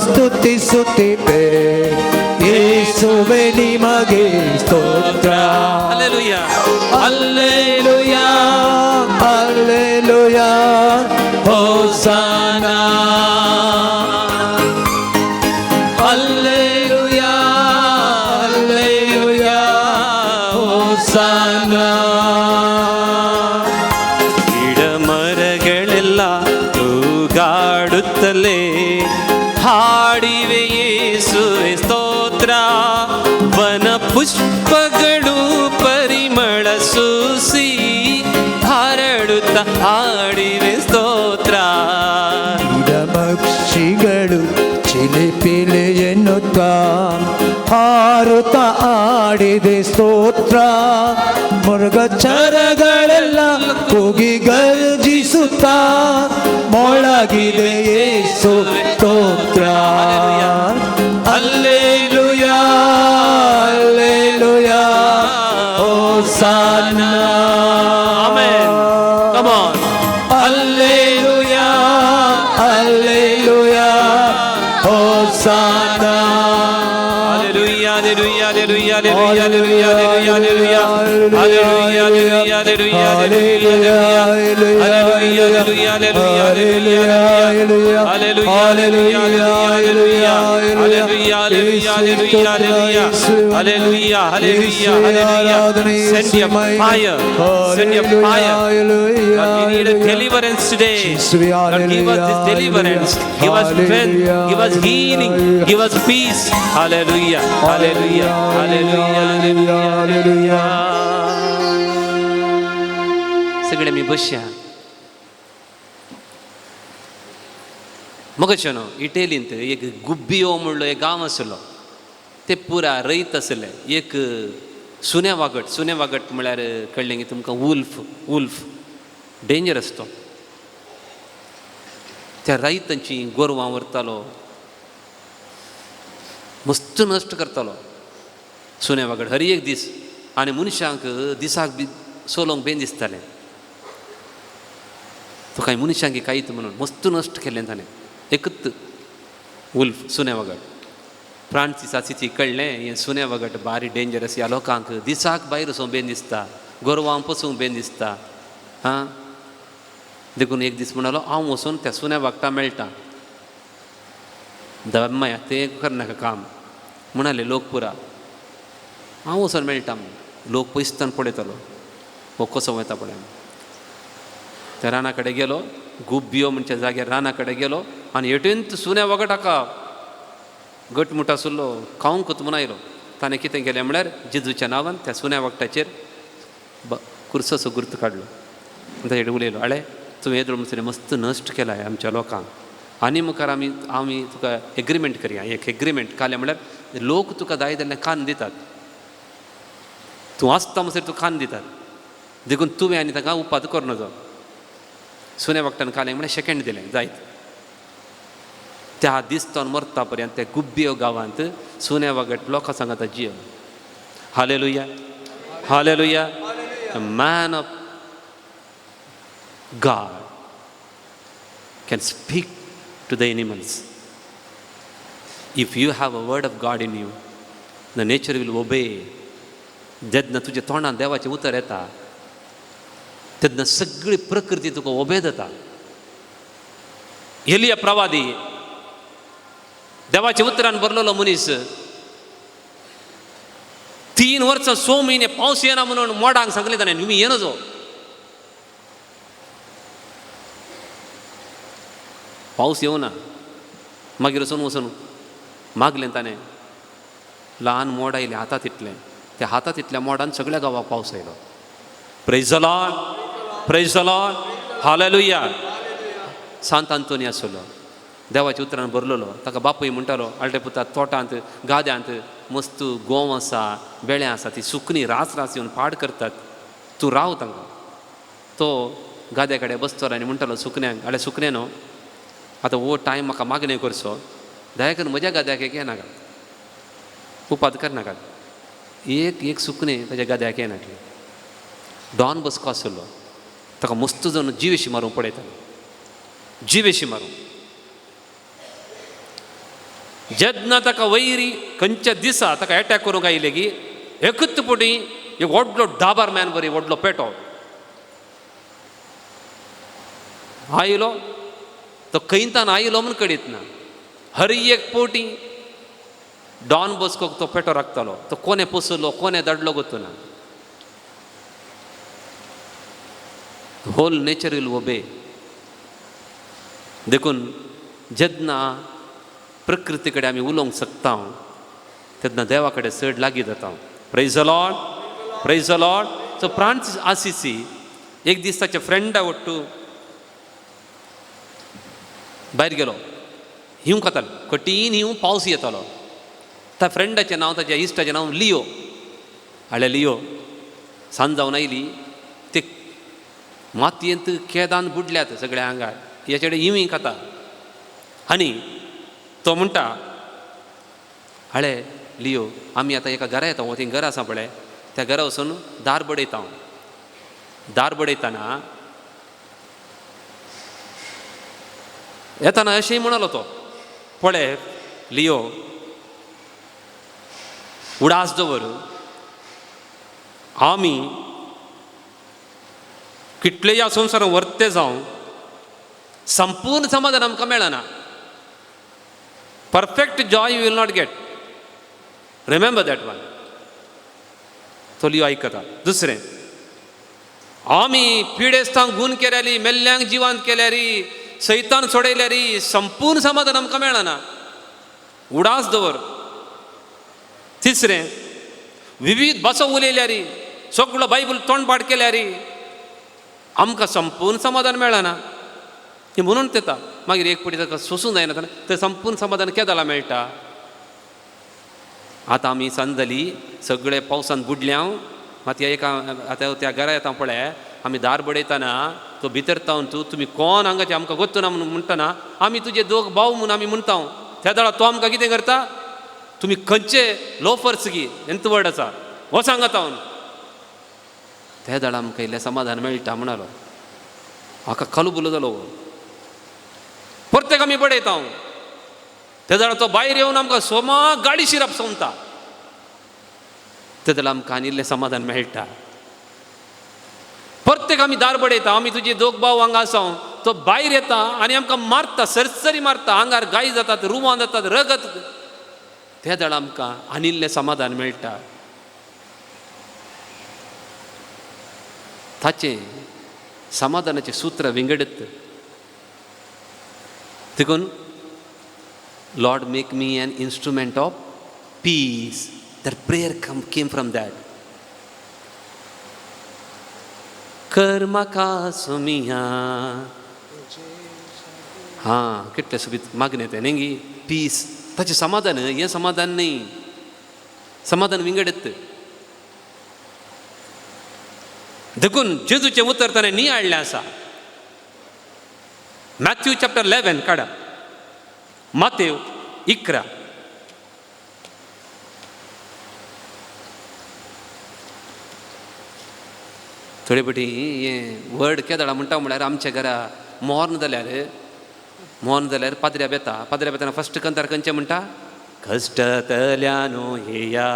ಸ್ತುತಿಸುತ್ತಿವೆ ಯೇಸುವೆ ನಿಮಗೆ ಸ್ತೋತ್ರ hallelujah hallelujah hallelujah hosanna hallelujah hallelujah hosanna ಗಿಡ ಮರಗಳೆಲ್ಲ ತೂಗಾಡುತ್ತಲೇ ಹಾಡಿವೆ ಯೇಸುವೆ ಸ್ತೋತ್ರ ವನ ಪುಷ್ಪಗಳು ಪರಿಮಳ ಸೂಸಿ ಹರಡುತ್ತ ಹಾಡಿವೆ ಸ್ತೋತ್ರ ಗಿಡ ಪಕ್ಷಿಗಳು ಚಿಲಿಪಿಲಿ ಎನ್ನುತ್ತಾ ಹಾರುತ್ತ ಆಡಿದೆ ಸ್ತೋತ್ರ ಮೃಗಚರಗಳೆಲ್ಲ ಕೂಗಿ ಗರ್ಜಿಸುತ್ತ ಮೊಳಗಿದೆ ಯೇಸು ಸ್ತೋತ್ರ hallelujah hallelujah hosanna amen come on hallelujah hallelujah hosanna Hallelujah, hallelujah, hallelujah, hallelujah, hallelujah, hallelujah, Send your fire, send your fire. God, we need a deliverance today. God, give us this deliverance, give us strength, give us healing, give us peace. Hallelujah, hallelujah, hallelujah, hallelujah. सगळे मी बसया मगच्यानो इटेलींत एक गुब्बियो म्हणलो एक गांव आसलो ते पुरा रयत आसले एक सुन्या वागट म्हळ्यार कळ्ळें की तुमकां वुल्फ डेंजरस तो त्या रयतांची गोरवां व्हरतालो मस्त नश्ट करतालो सुन्या वागड हर एक दीस आनी मनशांक दिसाक बी सोलोंक बेन दिसतालें तो कांय मनशांक कांयत म्हणून मस्त नश्ट केलें ताणें एकच वुल्फ सुन्या वागड फ्रांसीस आसी कळ्ळें हें सुन्या वागड बारी डेंजरस ह्या लोकांक दिसाक भायर वचूंक बेन दिसता गोरवां पसूंक बेन दिसता हां देखून एक दीस म्हणलो हांव वचून त्या सुन्या वागटा मेळटा दम्माया तें करनाका काम म्हणाले लोक पुरा हांव वचून मेळटा लोक पयसतान पळयतालो हो कसो वता पळय त्या राना कडेन गेलो गुब्बियो म्हणच्या जाग्यार राना कडेन गेलो आनी हेटींत सुन्या वागड हाका घटमूट आसलो खावंकूच म्हूण आयलो ताणें कितें केलें म्हळ्यार जेजूच्या नांवान त्या सुन्या वागटाचेर कुर्सोचो गुर्त काडलो ताचेर उलयलो आळे तुवें येदो म्हणसर मस्त नश्ट केला आमच्या लोकांक आनी मुखार आमी तुका एग्रीमेंट करया एक एग्रीमेंट काले म्हळ्यार लोक तुका जाय जाल्यार खान दितात तूं आसता म्हणसर तूं खान दितात देखून तुवें आनी ताका उपाद करनजो सुन्या वागटान काले म्हळ्यार सेकेंड दिलें जायत त्या दीस तो मरता पर्यंत त्या गुब्बियो गांवांत सुन्या वागट लोकां सांगाता Jio hallelujah hallelujah man of God can speak to the animals. If you have a word of God in you, the nature will obey. जेन्ना तुज्या तोंडान देवाचें उतर येता तेन्ना सगळी प्रकृती तुका ओबे जाता एलिया प्रवादी देवाच्या उतरान बरलेलो मनीस 3 वर्सां 6 म्हयने पावस येना म्हणून मोडांक सांगलें ताणें तुमी ये नजो पावस येवना मागीर वचून मागलें ताणें ल्हान मोड आयलें हातात इतलें त्या हातात इतल्या मोडान सगळ्या गांवाक पावस आयलो प्रेज द लॉर्ड हालेलुया सांत आंतोनी आसलो देवाच्या उतरान बरलेलो ताका बापूय म्हणटालो आलटे पुता तोटांत गाद्यांत मस्त गोव आसा बेळ्यां आसा ती सुकणी रास येवन पाड करतात तूं राव तांकां तो गाद्या कडेन बसतलो आनी म्हणटालो सुकण्यांक आले सुकण्यानो आतां हो टायम म्हाका मागणें करचो दया करून म्हज्या गाद्याक एक येनाका उपाद करनाकात एक सुकणें ताज्या गाद्याक येनाटलें डॉन बसको आसलो ताका मस्त जावन जिवेशी मारूंक पळयतालो जिवेशी मारूंक जेन्ना ताका वैरी खंयच्या दिसा ताका एटॅक करूंक आयले की एकच पुटी एक व्हडलो डाबार मॅन बरी व्हडलो पेटो आयलो तो खंयतान आयलो म्हूण कळीत ना हर एक पोटी डॉन बसकोक तो पेटो राखतालो तो कोणे पसलो कोणे दडलो गोतू ना होल नेचर विल ओबे देखून जेन्ना प्रकृती कडेन आमी उलोवंक शकता तेन्ना देवा कडेन चड लागीं जाता praise the Lord so Francis Assisi एक दीस ताच्या फ्रेंडा वट्टू भायर गेलो हिंव खातालो कठीण हिंव पावस येतालो त्या फ्रेंडाचें नांव ताच्या इश्टाचें नांव लियो. हाळे लियो सांज जावन आयली, ते मातयेंत केदान बुडल्यात सगळ्या आंगार, हेचे कडेन इवी खाता. आनी तो म्हणटा, हाळे लियो आमी आतां एका घरा येता, थंय घर आसा पळय, त्या घरा वचून दार बडयता हांव. दार बडयतना येताना अशेंय म्हणलो तो, पळय लियो उडास दवर, आमी कितलेय ह्या संवसारांत वर्ते जावं संपूर्ण समाधान आमकां मेळना. Perfect joy you will not get. Remember that one. तो लियो आयकता. दुसरें, आमी पिडेस्तांक गूण केल्यारी, मेल्ल्यांक जिवांत केल्यारी, सैतान सोडयल्यारी संपूर्ण समाधान आमकां मेळना. उडास दवर. तिसरें, विविध भासो उलयल्यारी, सगळो बायबल तोंडपाट केल्यारी आमकां संपूर्ण समाधान मेळना. हे म्हणून तेता मागीर एक पटी ताका सोसूंक जायना, तें संपूर्ण समाधान केदाला मेळटा. आतां आमी सांज जाली, सगळे पावसान बुडल्या, मात एका आतां त्या घरा येता पळय, आमी दार बडयतना तो भितर तावन तुमी कोण हांगाचे आमकां गोत्तू ना म्हणून म्हणटना आमी तुजे दोग भाव म्हणून आमी म्हणटा. त्या दाळा तो आमकां कितें करता, तुमी खंयचे लोफर्स गी, एंत वर्ड आसा हो सांगात हांव. त्या दाळा आमकां इल्लें समाधान मेळटा म्हणालो. म्हाका कलबुलो जालो. परतेक आमी बडयता. त्या दाळा तो भायर येवन आमकां सोमा गाडी शिरप सोमता. त्या दाळा आमकां आनी इल्लें समाधान मेळटा. परतेक आमी दार बडयता, आमी तुजे दोग भाव हांगा आसा, तो भायर येता आनी आमकां मारता, सरसरी मारता, आंगार गाय जातात, रुवां जातात, रगत. त्या दाळा आमकां आनी इल्लें समाधान मेळटा. ताचें समाधानाचें सूत्र विंगडत. देखून Lord make me an instrument of peace. That prayer came from that. कर म्हाका सोमिया. हां, कितले सुबीत मागणे ते न्ही. पीस, ताचें समाधान. हें समाधान न्ही, समाधान विंगडत. देखून जेजूचें उतर ताणें न्ही हाडलें आसा. मॅथ्यू चॅप्टर 11 काडा. मातेव 11. थोडे पटी हें वर्ड केदाळा म्हणटा म्हळ्यार आमच्या घरा मोर्न जाल्यार पाद्र्या बेताना फस्ट कंतार खंयचें म्हणटा, कश्टतल्यानो येया,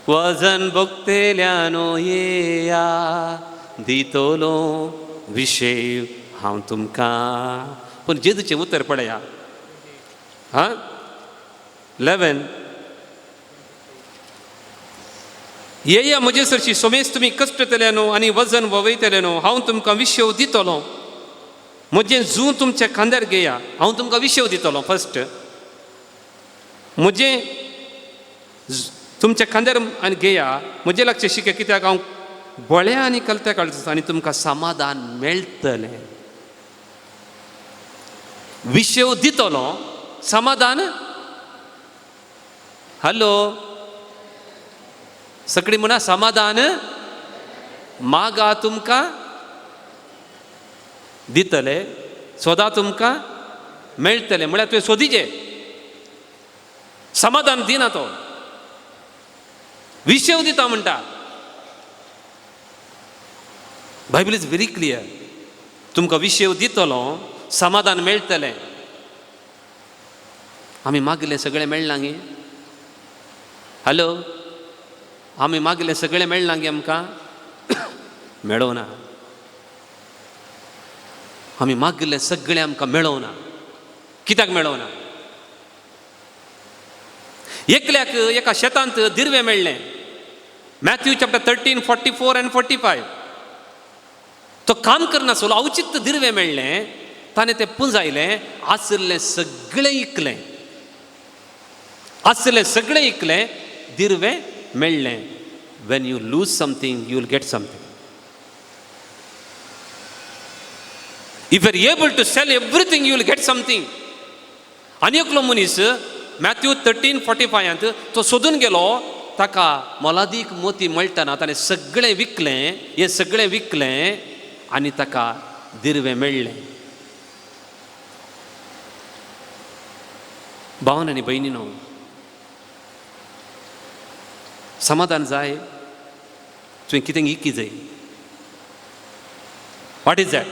वजन भोगतेल्यानो येया, दितोलो विशय हांव तुमकां. पूण जेजूचें उतर पळया. हां, 11. येया म्हजे सरशी सोमेस तुमी कश्टतल्यानो आनी वजन ववयतल्यानो, हांव तुमकां विशेव दितलो. म्हजें जूं तुमच्या खांद्यार घेया, हांव तुमकां विशेव दितलो. फस्ट म्हजें तुमच्या खांद्यार आनी घेया, म्हजें लक्ष शिके, कित्याक हांव बळ्या आनी कलत्या काळजाचो आनी तुमकां समाधान मेळटलें. विशेव दितलो, समाधान. हॅलो, सगळीं म्हणा समाधान. मागा तुमकां दितले, सोदा तुमकां मेळटलें. म्हळ्यार तुवें सोदीचें, समाधान दिना तो, विशेव दिता म्हणटा. Bible is very clear. तुमकां विशेव दितलो, समाधान मेळटलें. आमी मागलें सगळें मेळना गे. हॅलो, आमी मागलें सगळें मेळना गे आमकां. मेळोना. आमी मागलें सगळें आमकां मेळोना. कित्याक मेळोना? एकल्याक एका शेतांत दिरवें मेळ्ळें. Matthew chapter 13, 44 and 45. तो काम करनासलो, अवचित्त दिरवें मेळ्ळें. ताणें तें पुंजायलें, आसलें सगळें इकलें. आसलें सगळें इकलें, दिरवें मेळ्ळें. When you lose something you will get something. If you are able to sell everything you will get something. आनी एकलो मनीस मॅथ्यू 13:45 तो सोदून गेलो, ताका मोलादीक मोती मेळटना ताणें सगळें विकलें, हें सगळें विकलें आनी ताका दिर्वें मेळ्ळें. भावन आनी भयणीनो, समाधान जाय, तुवें कितें इकी जाय. What is that?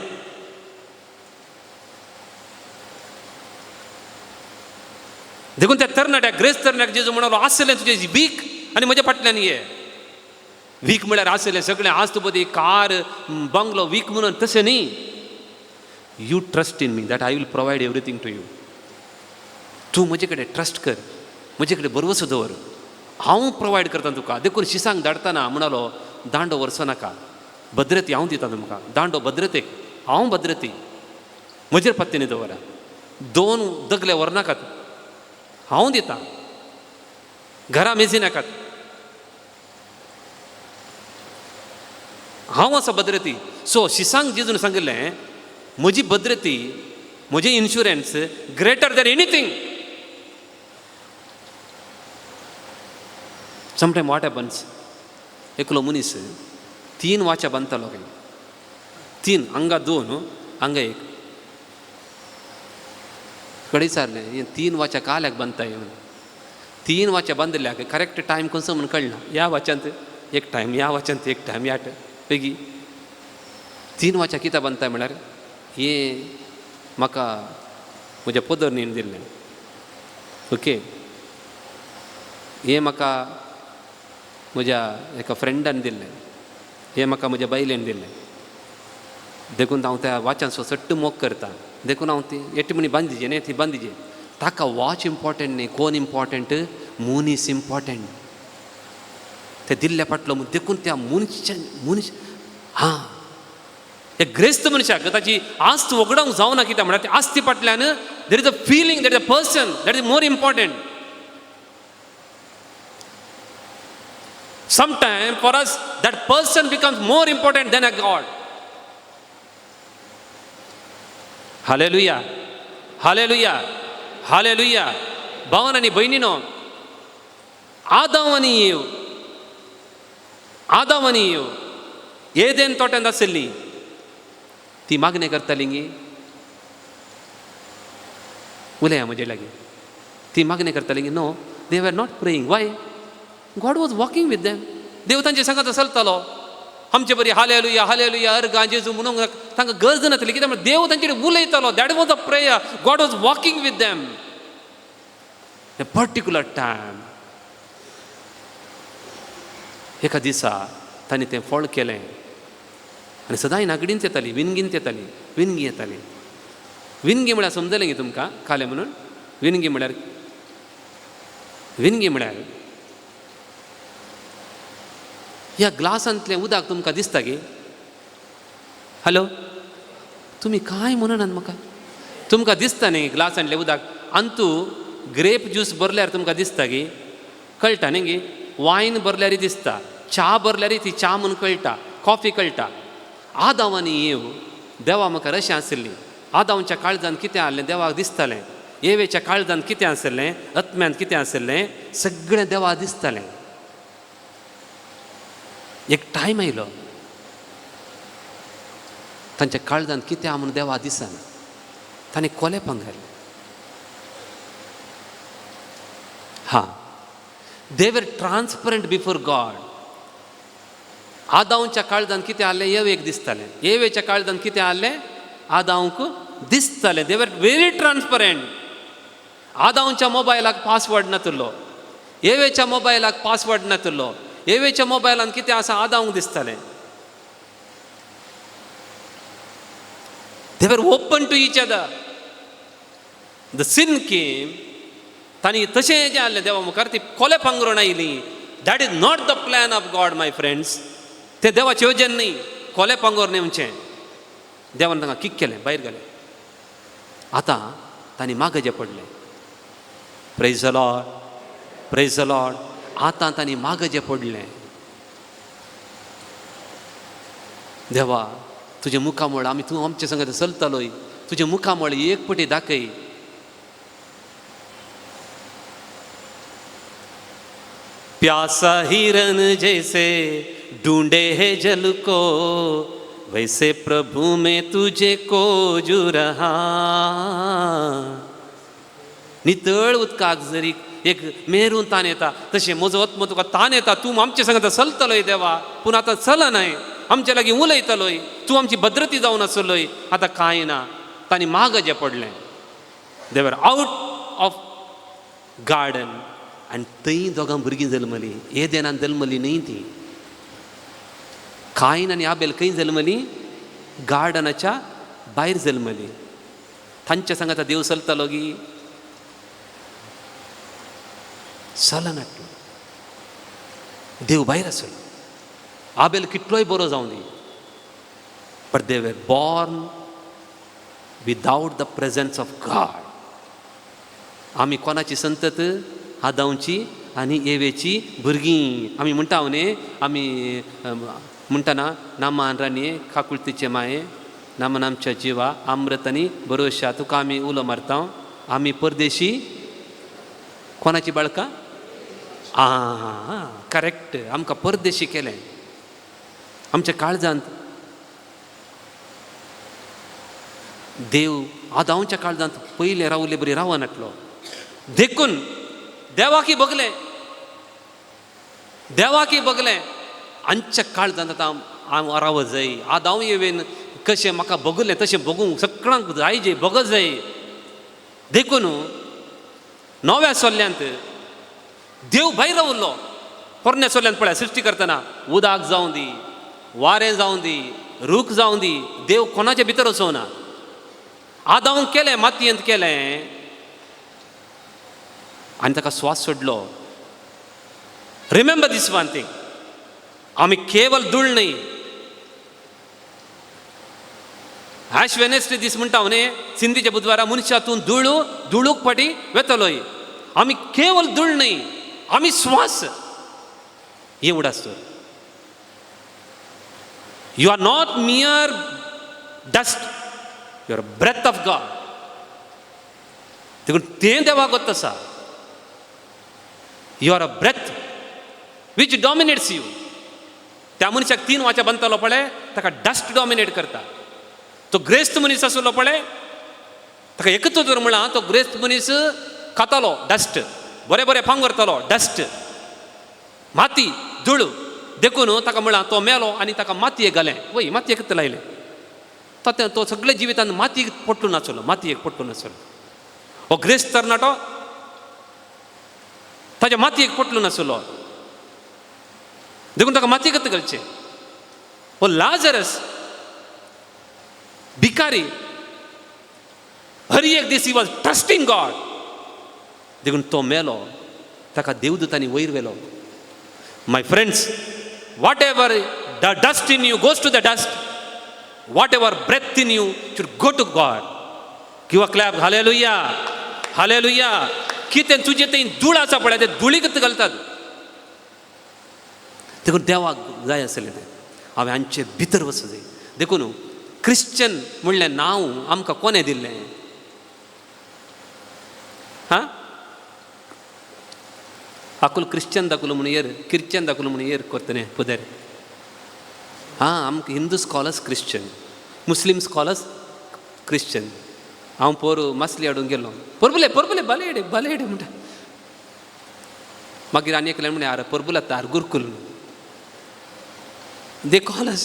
देखून त्या तरणाट्याक, ग्रेस तरणाट्याक जेजू म्हणलो, आसलें तुजें वीक आनी म्हज्या फाटल्यान ये. वीक म्हळ्यार आसलें सगळें आस्तपदी, कार, बंगलो वीक म्हणून, तशें न्ही. You trust in me that I will provide everything to you. तूं म्हजे कडेन ट्रस्ट कर, म्हजे कडेन भरवसो दवर, हांव प्रोवायड करता तुका. देखून शिसांक धाडटना म्हणलो, दांडो व्हरचो नाका, भद्रती हांव दिता तुमकां. दांडो भद्रतेक, हांव भद्रती, म्हजेर पत्तेनी दवरा. 2 दगले व्हरनाकात, हांव दितां. घरा मेजी नाकात, हांव आसा भद्रती. सो शिसांक जेजून सांगिल्लें, म्हजी भद्रती, म्हजें insurance greater than anything. Sometime what happens, एकलो मनीस 3 वाच्या बांदतालो काय, 3 हांगा 2 हांगा 1. कडे विचारलें, हे 3 वाच्या काल्याक बांदताय म्हणून. 3 वाच्या बांदल्याक करेक्ट टायम कसो म्हणून कळना. ह्या वाच्यांत एक टायम, ह्या वाच्यांत एक टायम, ह्या पैकी 3 वाच्या कित्याक बांदताय म्हळ्यार, हें म्हाका म्हज्या पोदरनीन दिल्लें, ओके. हें म्हाका म्हज्या एका फ्रेंडान दिल्लें, हें म्हाका म्हज्या बायलेन दिल्लें. देखून हांव त्या वाच्यान सट्ट मोग करता. देखून हांव ती एटी म्हणी बांदिजे न्ही, ती बांदिजे. ताका वॉच इम्पॉर्टंट न्ही, कोण इम्पॉर्टंट, मनीस इम्पॉर्टंट. ते दिल्ल्या फाटलो देखून त्या मनीस हां, त्या ग्रेस्त मनशाक ताची आस्त वगडावंक जावना. कित्याक म्हळ्यार त्या आस्ती फाटल्यान there is a feeling that is a person that is more important. Sometimes for us that person becomes more important than a God. Hallelujah, hallelujah, hallelujah. भावन आनी भयणीनो, आदाम आनी येव एदेन तोट्यांत आसली, ती मागणी करताली गी. उलया म्हजे लागीं. ती मागणी करताली गी. No, they were not praying. Why? God was walking with them. देव तांचे सांगात चलतालो. आमचे बरी हालेलुया हालेलुया अर्गा जेजू म्हणूंक तांकां गरज नासली. कित्याक म्हळ्यार देव तांचे कडेन उलयतालो. That was a prayer. God was walking with them A particular time. एका दिसा तांणी तें फळ केलें आनी सदांच नागडींच येताली, विनगींत येताली, विनगी येताली. विनगी म्हळ्यार समजलें गे तुमकां काले म्हणून? विनगी म्हळ्यार ह्या ग्लासांतलें उदक तुमकां दिसता गे? हॅलो, तुमी कांय म्हणनात म्हाका. तुमकां दिसता न्ही ग्लासांतलें उदक? अंतू ग्रेप ज्यूस भरल्यार तुमकां दिसता गे? कळटा न्ही गे? वायन भरल्यारय दिसता, च्या भरल्यारय ती च्या म्हणून कळटा, कॉफी कळटा. आदाम आनी येव देवा म्हाका अशें आसली. आदामच्या काळजांत कितें आहलें देवाक दिसतालें. येवेच्या काळजांत कितें आसलें, आत्म्यांत कितें आसलें, सगळें देवाक दिसतालें. एक टायम आयलो तांच्या काळजांत कितें आहा म्हणून देवाक दिसना. ताणें कोलेपांक घालें. हां, दे वर ट्रान्सपरंट बिफोर गॉड. आदामच्या काळजांत कितें आहलें येवेक दिसतालें. येवेच्या काळजांत कितें आहलें आदामक दिसतालें. दे वर व्हेरी ट्रान्सपरंट. आदामच्या मोबायलाक पासवर्ड नासलो, येवेच्या मोबायलाक पासवर्ड नासलो. येवेच्या मोबायलान कितें आसा आदामक दिसतालें. They were open to each other. The scene came. तांणी तशें जें आहलें देवा मुखार ती कोले पांगरून आयली. That is not the plan of God my friends. तें देवाचें येवजन न्ही कोले पांगोर येवचें. देवान तांकां किक केलें, भायर घालें. आतां तांणी मागजें पडलें. Praise the Lord, praise the Lord. आतां तांणी मागजें पडलें. देवा तुजे मुखामळ आमी तूं आमचे संगत चलतलोय. तुजे मुखामळ एक पटी दाखय. प्यासा हिरन जैसे ढूंढे है जल को, वैसे प्रभु में तुझे खोजू रहा. नितळ उदकाक जरी एक मेरून ताण येता तशें म्हजो आत्मो तुका ताण येता. तूं आमचे सांगता चलतलोय देवा, पूण आतां चलनाय. आमच्या लागीं उलयतलोय, तूं आमची भद्रती जावन आसलोय. आतां कांय ना. तांणी मागजें पडलें. दे वर आवट ऑफ गार्डन. आनी थंय दोगां भुरगीं जल्मलीं. एदेनान जल्मलीं न्हय तीं. कायन आनी आबेल खंय जल्मलीं? गार्डनाच्या भायर जल्मलीं. तांच्या सांगाता देव चलतलो गी? चलनाटलो. देव भायर आसलो. आबेल कितलोय बरो जावं दी, but they were born without the presence of God. आमी कोणाची संतत? आदावची आनी एवेची भुरगीं. आमी म्हणटा न्ही, आमी म्हणटाना नामान राणये काकुळतीचे माये, नामन आमच्या जिवा अमृत आनी भरोशा, तुका आमी उलो मारता. आमी परदेशी कोणाची बाळकां? करेक्ट. आमकां परदेशी केलें. आमच्या काळजांत देव आदांच्या काळजांत पयले रावले बरी रावनाटलो. देखून देवाकी बगलें, देवाकी बगलें. आमच्या काळजांत आतां हांव राव जाय. आदांव येवेन कशें म्हाका बगलें तशें बगूंक सगळ्यांक जाय जे बग जाय. देखून नव्या सोल्ल्यांत देव भायर रावल्लो. पोरण्या सोल्ल्यांत पळय सृश्टी करतना उदक जावं दी, वारें जावं दी, रूख जावं दी, देव कोणाच्या भितर वचोना. आदांक केलें, मातयेंत केलें आनी ताका स्वास सोडलो. रिमेंबर दीस वन थिंग. आमी केवल धूळ न्हय. ॲश वेनेस्डे दीस म्हणटा न्ही, सिंधीच्या बुधवारा मनशातून धुळूक फाटी वेतलोय. आमी केवल धूळ न्हय, आमी स्वास. एवढाच तर. You are not mere dust, you are breath of God. देखून तें देवाक गोत आसा. You are a breath which dominates you. त्या मनशाक 3 वाच्या बांदतालो पळय, ताका डस्ट डॉमिनेट करता. तो ग्रेस्त मनीस आसलो पळय, ताका एकच जर म्हणला, तो ग्रेस्त मनीस खातालो डस्ट, बरें बरें फांग व्हरतालो डस्ट, माती, धूळ. देखून ताका म्हणला तो मेलो आनी ताका मातयेक घालें. वय मातयेक लायलें. तो सगळे जिवितांत मातयेक पडटून नासलो, मातयेक पडटून नासलो. हो ग्रेस्त तरणाटो ताच्या मातयेक पडटलो नासलो. देखून ताका मातयेकच घालचें. हो लाजरस भिकारी, हर एक दीस ही वॉज ट्रस्टिंग गॉड. देखून तो मेलो, ताका देवदूतांनी वयर व्हेलो. My friends, whatever the dust in you goes to the dust. Whatever breath in you should go to God. किंवा क्लॅप. Hallelujah, hallelujah. कितें तुजें तें धूळ आसा पळय, ते धुळीकच घालतात. देखून देवाक जाय आसलें तें हांवें हांचे भितर वचूं जाय. देखून क्रिश्चन म्हणलें नांव आमकां कोणें दिल्लें? आकुल क्रिश्चन दाखलो म्हणून येर, क्रिश्चन दाखलो म्हणून येर करतलें पुदेर. आमकां हिंदू स्कॉलर्स क्रिश्चन, मुस्लीम स्कॉलर्स क्रिश्चन. हांव पोरू मासली हाडूंक गेलो. परबुले परबुले बालेडे बालेडे म्हणटा. मागीर आनी एकल्यान म्हणे, आरे परबुला तार गुरुकुल. दे कॉल अस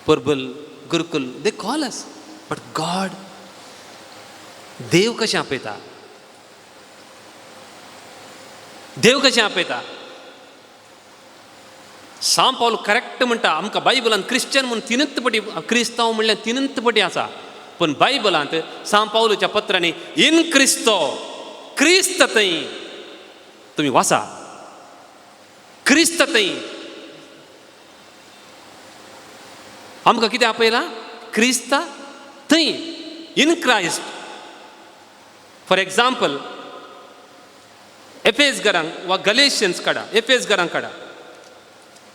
परबुल, gurukul, they call us. But God, देव कशें आपयता, देव कशें आपयता. सांत पावल करेक्ट म्हणटा. आमकां बायबलांत क्रिश्चन म्हणून 3च पटी, क्रिस्तांव म्हणल्यार 3च पटी आसा. पण बायबलांत सांत पावलाच्या पत्रांनी इन क्रिस्तो, क्रिस्त थंय. तुमी वाचा, क्रिस्त थंय. आमकां कितें आपयलां? क्रिस्त थंय, इन क्रायस्ट. फॉर एग्जाम्पल, एफेस घरांक वा गलेशियन्स काडा, एफेस घरांक काडा.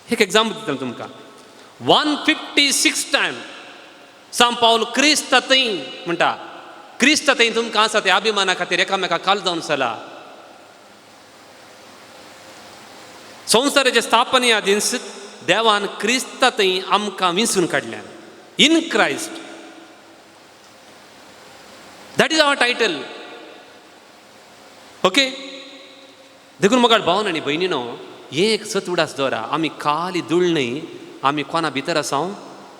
एक एग्जाम्पल दिता तुमकां. 156 टायम सांत पावल क्रिस्त थंय म्हणटा. क्रिस्त थंय तुमकां आसा ते अभिमाना खातीर एकामेकाक काल जावन चला. संवसाराचे स्थापने या दिस देवान क्रिस्तांतय आमकां विंचून काडल्या. In Christ. That is our title. Okay. देखून म्हाका भावन आनी भयणीनो, हे एक सत उडास दवरा. आमी खाली धूळ न्हय, आमी कोणा भितर आसां?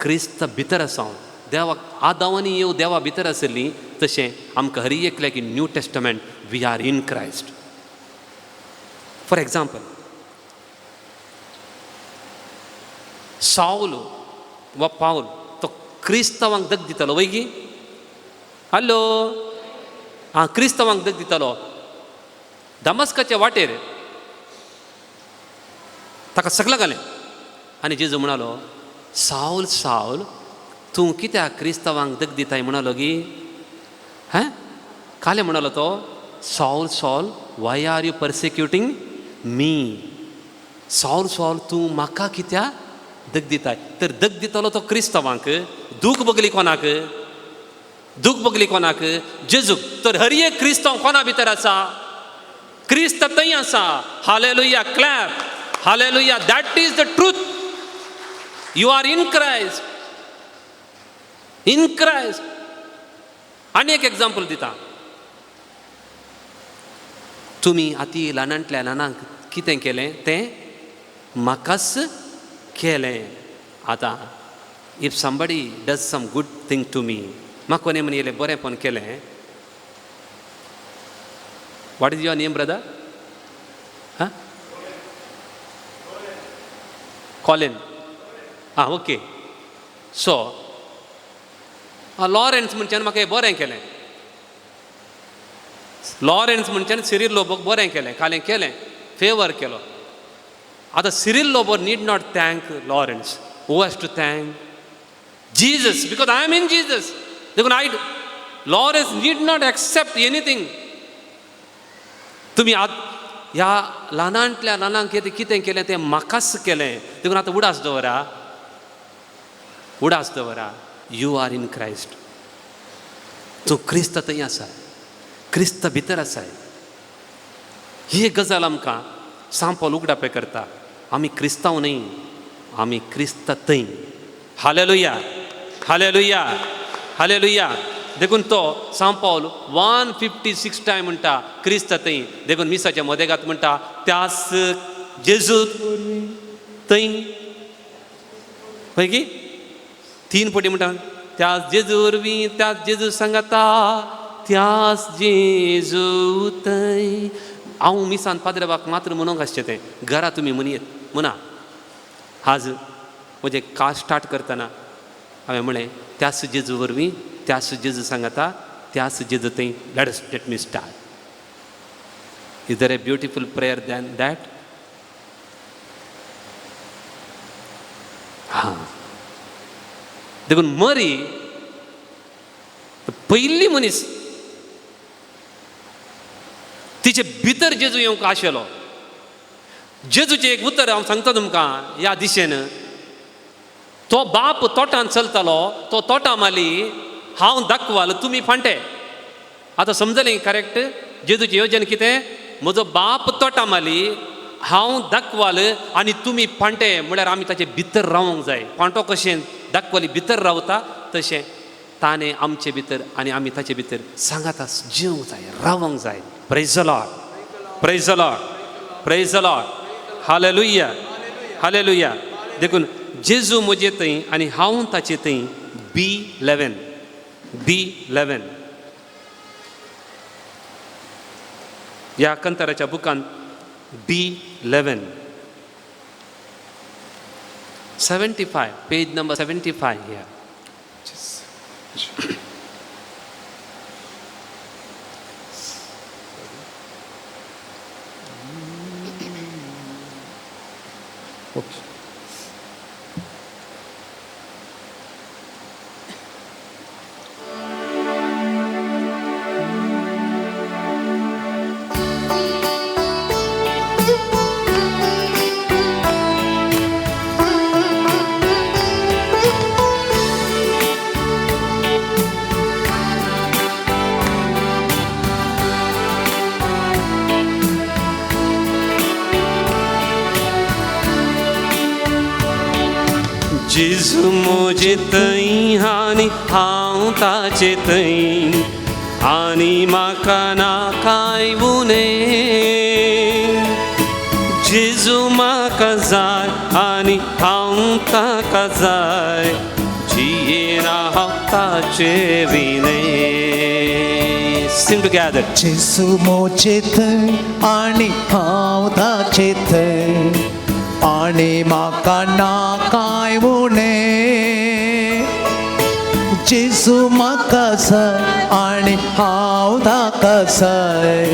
क्रिस्त भितर आसां. देवा आदावानी येव देवा भितर आसली तशें आमकां हर एकल्याक in new testament we are in Christ. For example, Saul वा पाऊल तो क्रिस्तांवांक दग दितालो वैगी. हॅलो. क्रिस्तांवांक दग दितालो. दमस्काच्या वाटेर ताका सगळं घालें. आनी जेजू म्हणालो, साऊल साऊल तूं कित्याक क्रिस्तांवांक दग दिताय म्हणालो गी. काले म्हणालो तो, Saul Saul why are you persecuting me. Saul Saul तूं म्हाका कित्याक दग दिताय. तर दग दितालो तो क्रिस्तांवांक. दूख बगली कोणाक? दूख बगली कोणाक? जेजूक. तर हर एक क्रिस्तांव कोणा भितर आसा? क्रिस्त थंय आसा. Hallelujah. Clap. Hallelujah. That is the truth. You R in Christ. In Christ. आनी एक एग्जाम्पल दिता. तुमी अती ल्हानांतल्या ल्हानांक कितें केलें तें म्हाकाच केलें. आतां if somebody does some good thing to me, म्हाका कोणें म्हणलें बरेंपण केलें. What is your name brother? Colin. Okay. So Lawrence म्हणच्यान म्हाका हें बरें केलें. लॉरेन्स म्हणच्यान सिरील लोबोक बरें केलें. कालें केलें. फेवर केलो. आतां Cyril Lobo need not thank Lawrence. Who has to thank? Jesus. Because I am in Jesus. देखून Lawrence need not accept anything. तुमी ह्या ल्हानांतल्या ल्हानांक कितें केलें तें म्हाकाच केलें. देखून आतां उडास दवरा. उडास दवरा. You R in Christ. तूं क्रिस्त थंय आसा. क्रिस्त भितर आसाय. ही गजाल आमकां सांपोल उगडापे करता. आमी क्रिस्तांव न्हय, आमी क्रिस्त थंय. हालेलुया. हालेलुया. हालेलुया. देखून तो सांपोल 156 टायम म्हणटा क्रिस्त थंय. देखून मिसाच्या मोदेगात म्हणटा त्यास जेजू थंय. पळय की 3 पटी म्हणटा त्यास जेजू वरवीं, त्यास जेजू सांगाता, त्यास जेजू थंय. हांव मिसान पाद्रेबाक मात्र म्हणूंक आसचें तें. घरा तुमी म्हणा. आज म्हजें काळ स्टार्ट करतना हांवें म्हळें त्यास जेजू वरवीं, त्यास जेजू सांगाता, त्यास जेजू थंय. Let me start. Is there A beautiful prayer than that? देखून मरी पयली मनीस तिचे भितर जेजू येवंक आशिल्लो. जेजूचें एक उतर हांव सांगता तुमकां ह्या दिशेन. तो बाप तोटान चलतालो. तो तोटा माली हांव दाखवाल, तुमी फांटे. आतां समजलें करेक्ट? जेजूचें येवजन कितें? म्हजो बाप तोटा माली, हांव दाखवाल आनी तुमी फांटे. म्हळ्यार आमी ताचे भितर रावंक जाय. फांटो कशें दाखवाली भितर रावता तशें ताणें आमचे भितर आनी आमी ताचे भितर सांगाता जिवंक जाय, रावंक जाय. Praise the Lord. Praise the Lord. Praise the Lord. Hallelujah. Hallelujah. देखून जेजू म्हजे थंय आनी हांव ताचे थंय. B11. B11 ह्या कंताराच्या बुकान B11 75 page number 75 here. Oops. जेजू म्हजे थंय आनी हांव ताचे थंय आनी म्हाका ना कांय उणें जेजू म्हाका जाय आनी हांव ताका जाय जियेना हांव ताचे विणें Sing together. जेजू मोचे थंय आनी हांव ताचे थंय आनी म्हाका ना कांय उणें जेजू म्हाका जाय आनी हांव ताका जाय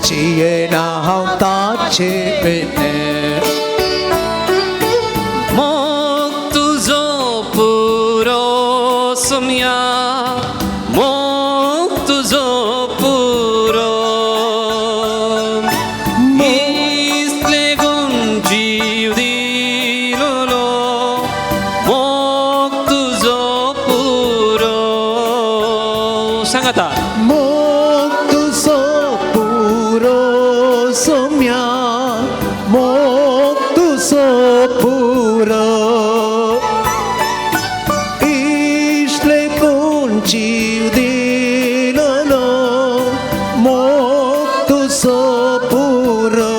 जियेना हांव ताचे विणें मोग तुजो पुरो सोम्या मोग तुजो पुरो इतले गुण जीव दिलोलो मोग तुजो पुरो सांगाता मोग तुजो पुरो सोम्या मोग तुजो पुरो इश्ले कोण जीव दिलोलो मोग तुजो पुरो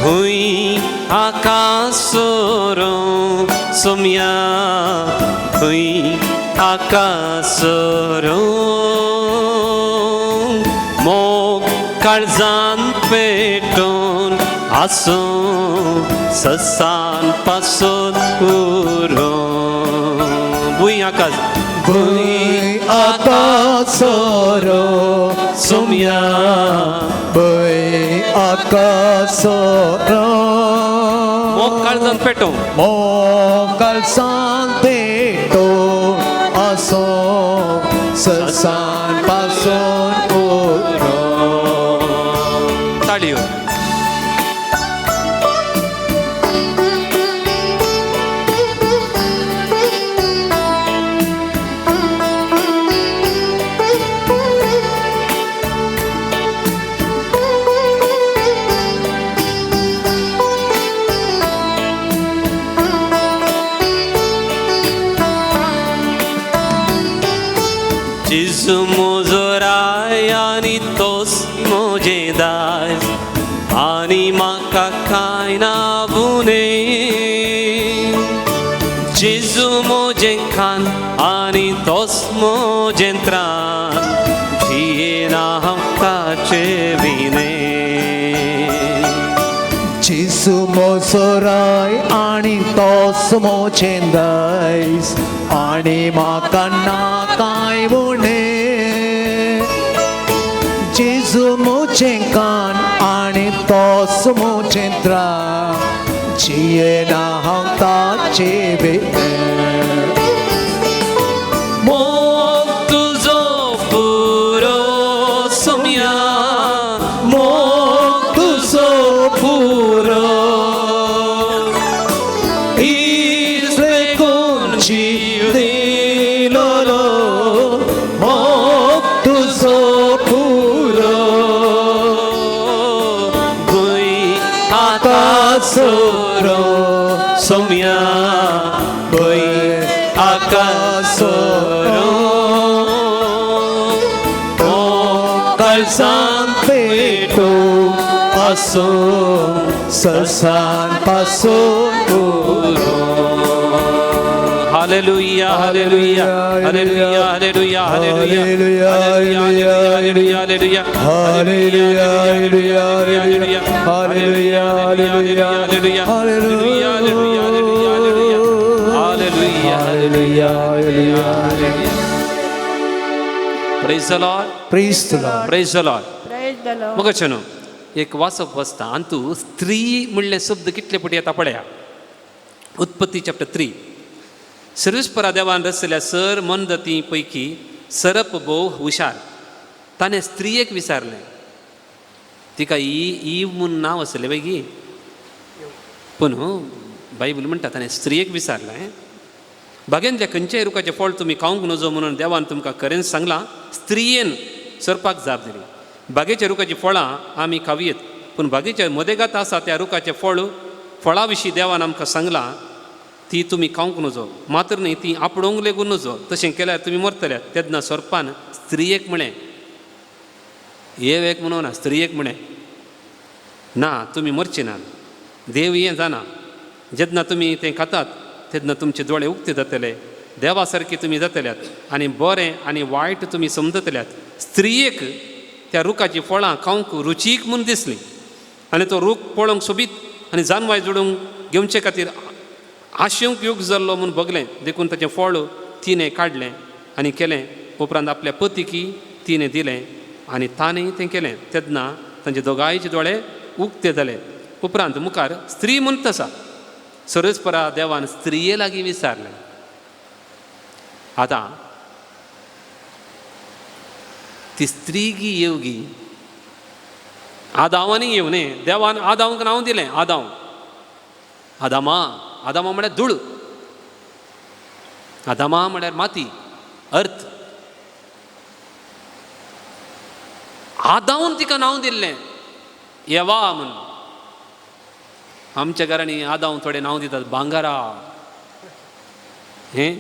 हुई आकाशोरो सोम्या हुई आकाशोरो मोग काळजान पेटोन आसो ससान पासून पुरो भुई आकाश भुई आकाशोरो सोम्या भुई आकाशोरो मोग काळजान पेटोन मोगल सांपेटो असो ससान पासून पुरो ताळयो जेजू म्हजो राय आनी तोच म्हजें दाय आनी म्हाका कांय ना उणें जेजू म्हजें कान आनी तोच म्हजें त्राण जियेना हांव ताचे विणें जेजू म्हजो राय आनी तोच मोचें दायज आनी म्हाका ना कांय उणें जेजू मोचें कान आनी तोच मोचें त्राण जियेना हांव ताचे विणें मोग तुजो पुरो सोम्या मोग तुजो पुरो इतले कोण जीव दिलोलो मोग तुजो पुरो भुई आकाशोरो सोम्या भुई आकाशोरो काळजान पेटो असो ससान पासून पुरो Hallelujah, hallelujah, hallelujah, hallelujah, hallelujah, hallelujah, hallelujah, hallelujah, hallelujah, hallelujah, hallelujah, hallelujah, hallelujah, hallelujah. Praise the Lord. Praise the Lord. Praise the Lord. Praise the Lord. मग चनो एक वाचप वाचता आणि तू स्त्री म्हणले शब्द कितले पटी येता पळया उत्पत्ती चॅप्टर 3 सर्वेस्परा देवान रचलेल्या सर मनदती पैकी सरप भोव हुशार ताणें स्त्रियेक विचारलें तिका ईव म्हूण नांव आसलें वैगी पूण बायबल म्हणटा ताणें स्त्रियेक विचारलें बागेंतल्या खंयच्याय रुखाचें फळ तुमी खावंक नजो म्हणून देवान तुमकां खरेंच सांगलां स्त्रियेन सरपाक जाप दिली बागेच्या रुखाचीं फळां आमी खावयेत पूण बागेच्या मदेगात आसा त्या रुखाचें फळां विशीं देवान आमकां सांगलां ती तुमी खावंक नजो, मात्र न्ही ती आपणोंक लेगून नजो, तशें केल्यार तुमी मरतल्यात. तेन्ना सर्पान स्त्रियेक म्हळें, एक म्हणून ना, स्त्रियेक म्हळें, ना तुमी मरचे नात, देव हें जाना. जेन्ना तुमी तें खातात तेन्ना तुमचे दोळे उक्ते जातले, देवा सारके तुमी जातल्यात आनी बरें आनी वायट तुमी समजतल्यात. स्त्रियेक त्या रुखाची फळां खावंक रुचीक म्हूण दिसलीं आनी तो रूख पळोवंक सोबीत आनी जानवाय जोडूंक घेवचे खातीर आशेवंक योग्य जाल्लो म्हूण बगलें. देखून ताचें फळ तिणें काडलें आनी केलें. उपरांत आपल्या पतीकी तिणें दिलें आनी ताणें तें केलें. तेन्ना तांचे दोगांयचे दोळे उक्ते जाले. उपरांत मुखार स्त्री म्हणत आसा, सरस्परा देवान स्त्रिये लागीं विचारलें. आतां ती स्त्री गी येवगी आदावानी येवने. देवान आदावांक नांव दिलें आदाव. आदामा, आदामा म्हळ्यार धूळ, आदामा म्हळ्यार माती, अर्थ. आदावन तिका नांव दिल्लें येवा म्हूण. आमच्या घरांनी आदाव थोडे नांव दितात, भांगारा, हें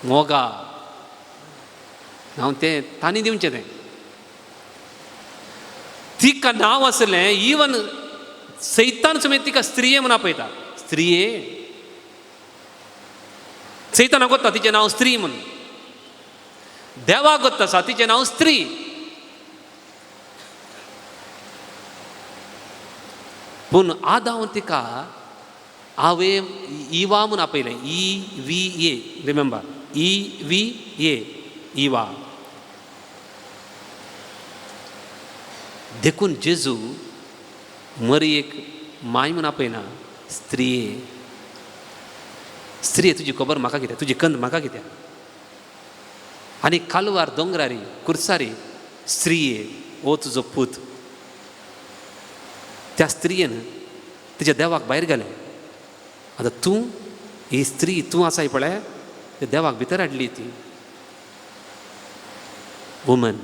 मोगा, नांव तें तांणी दिवचें. तें तिका नांव आसलें, इवन सैतान समेत तिका स्त्रिये म्हूण आपयता. स्त्रिये, सैतानाक गोत्ता तिचें नांव स्त्री म्हणून, देवाक गोत्ता आसा तिचें नांव स्त्री. पूण आदाव तिका आवे इवा म्हूण आपयलें. EVA, remember, EVA, Eva. देखून जेजू मरयेक माय म्हूण आपयना, स्त्रिये. स्त्रिये तुजी खबर म्हाका कित्याक, तुजी कंद म्हाका कित्याक. आनी कालवार दोंगरारी कुर्सारी स्त्रिये ओ तुजो पूत. त्या स्त्रियेन तिच्या देवाक भायर गेलें. आतां तूं ही स्त्री तूं आसाय पळय, त्या देवाक भितर हाडली ती. वुमन,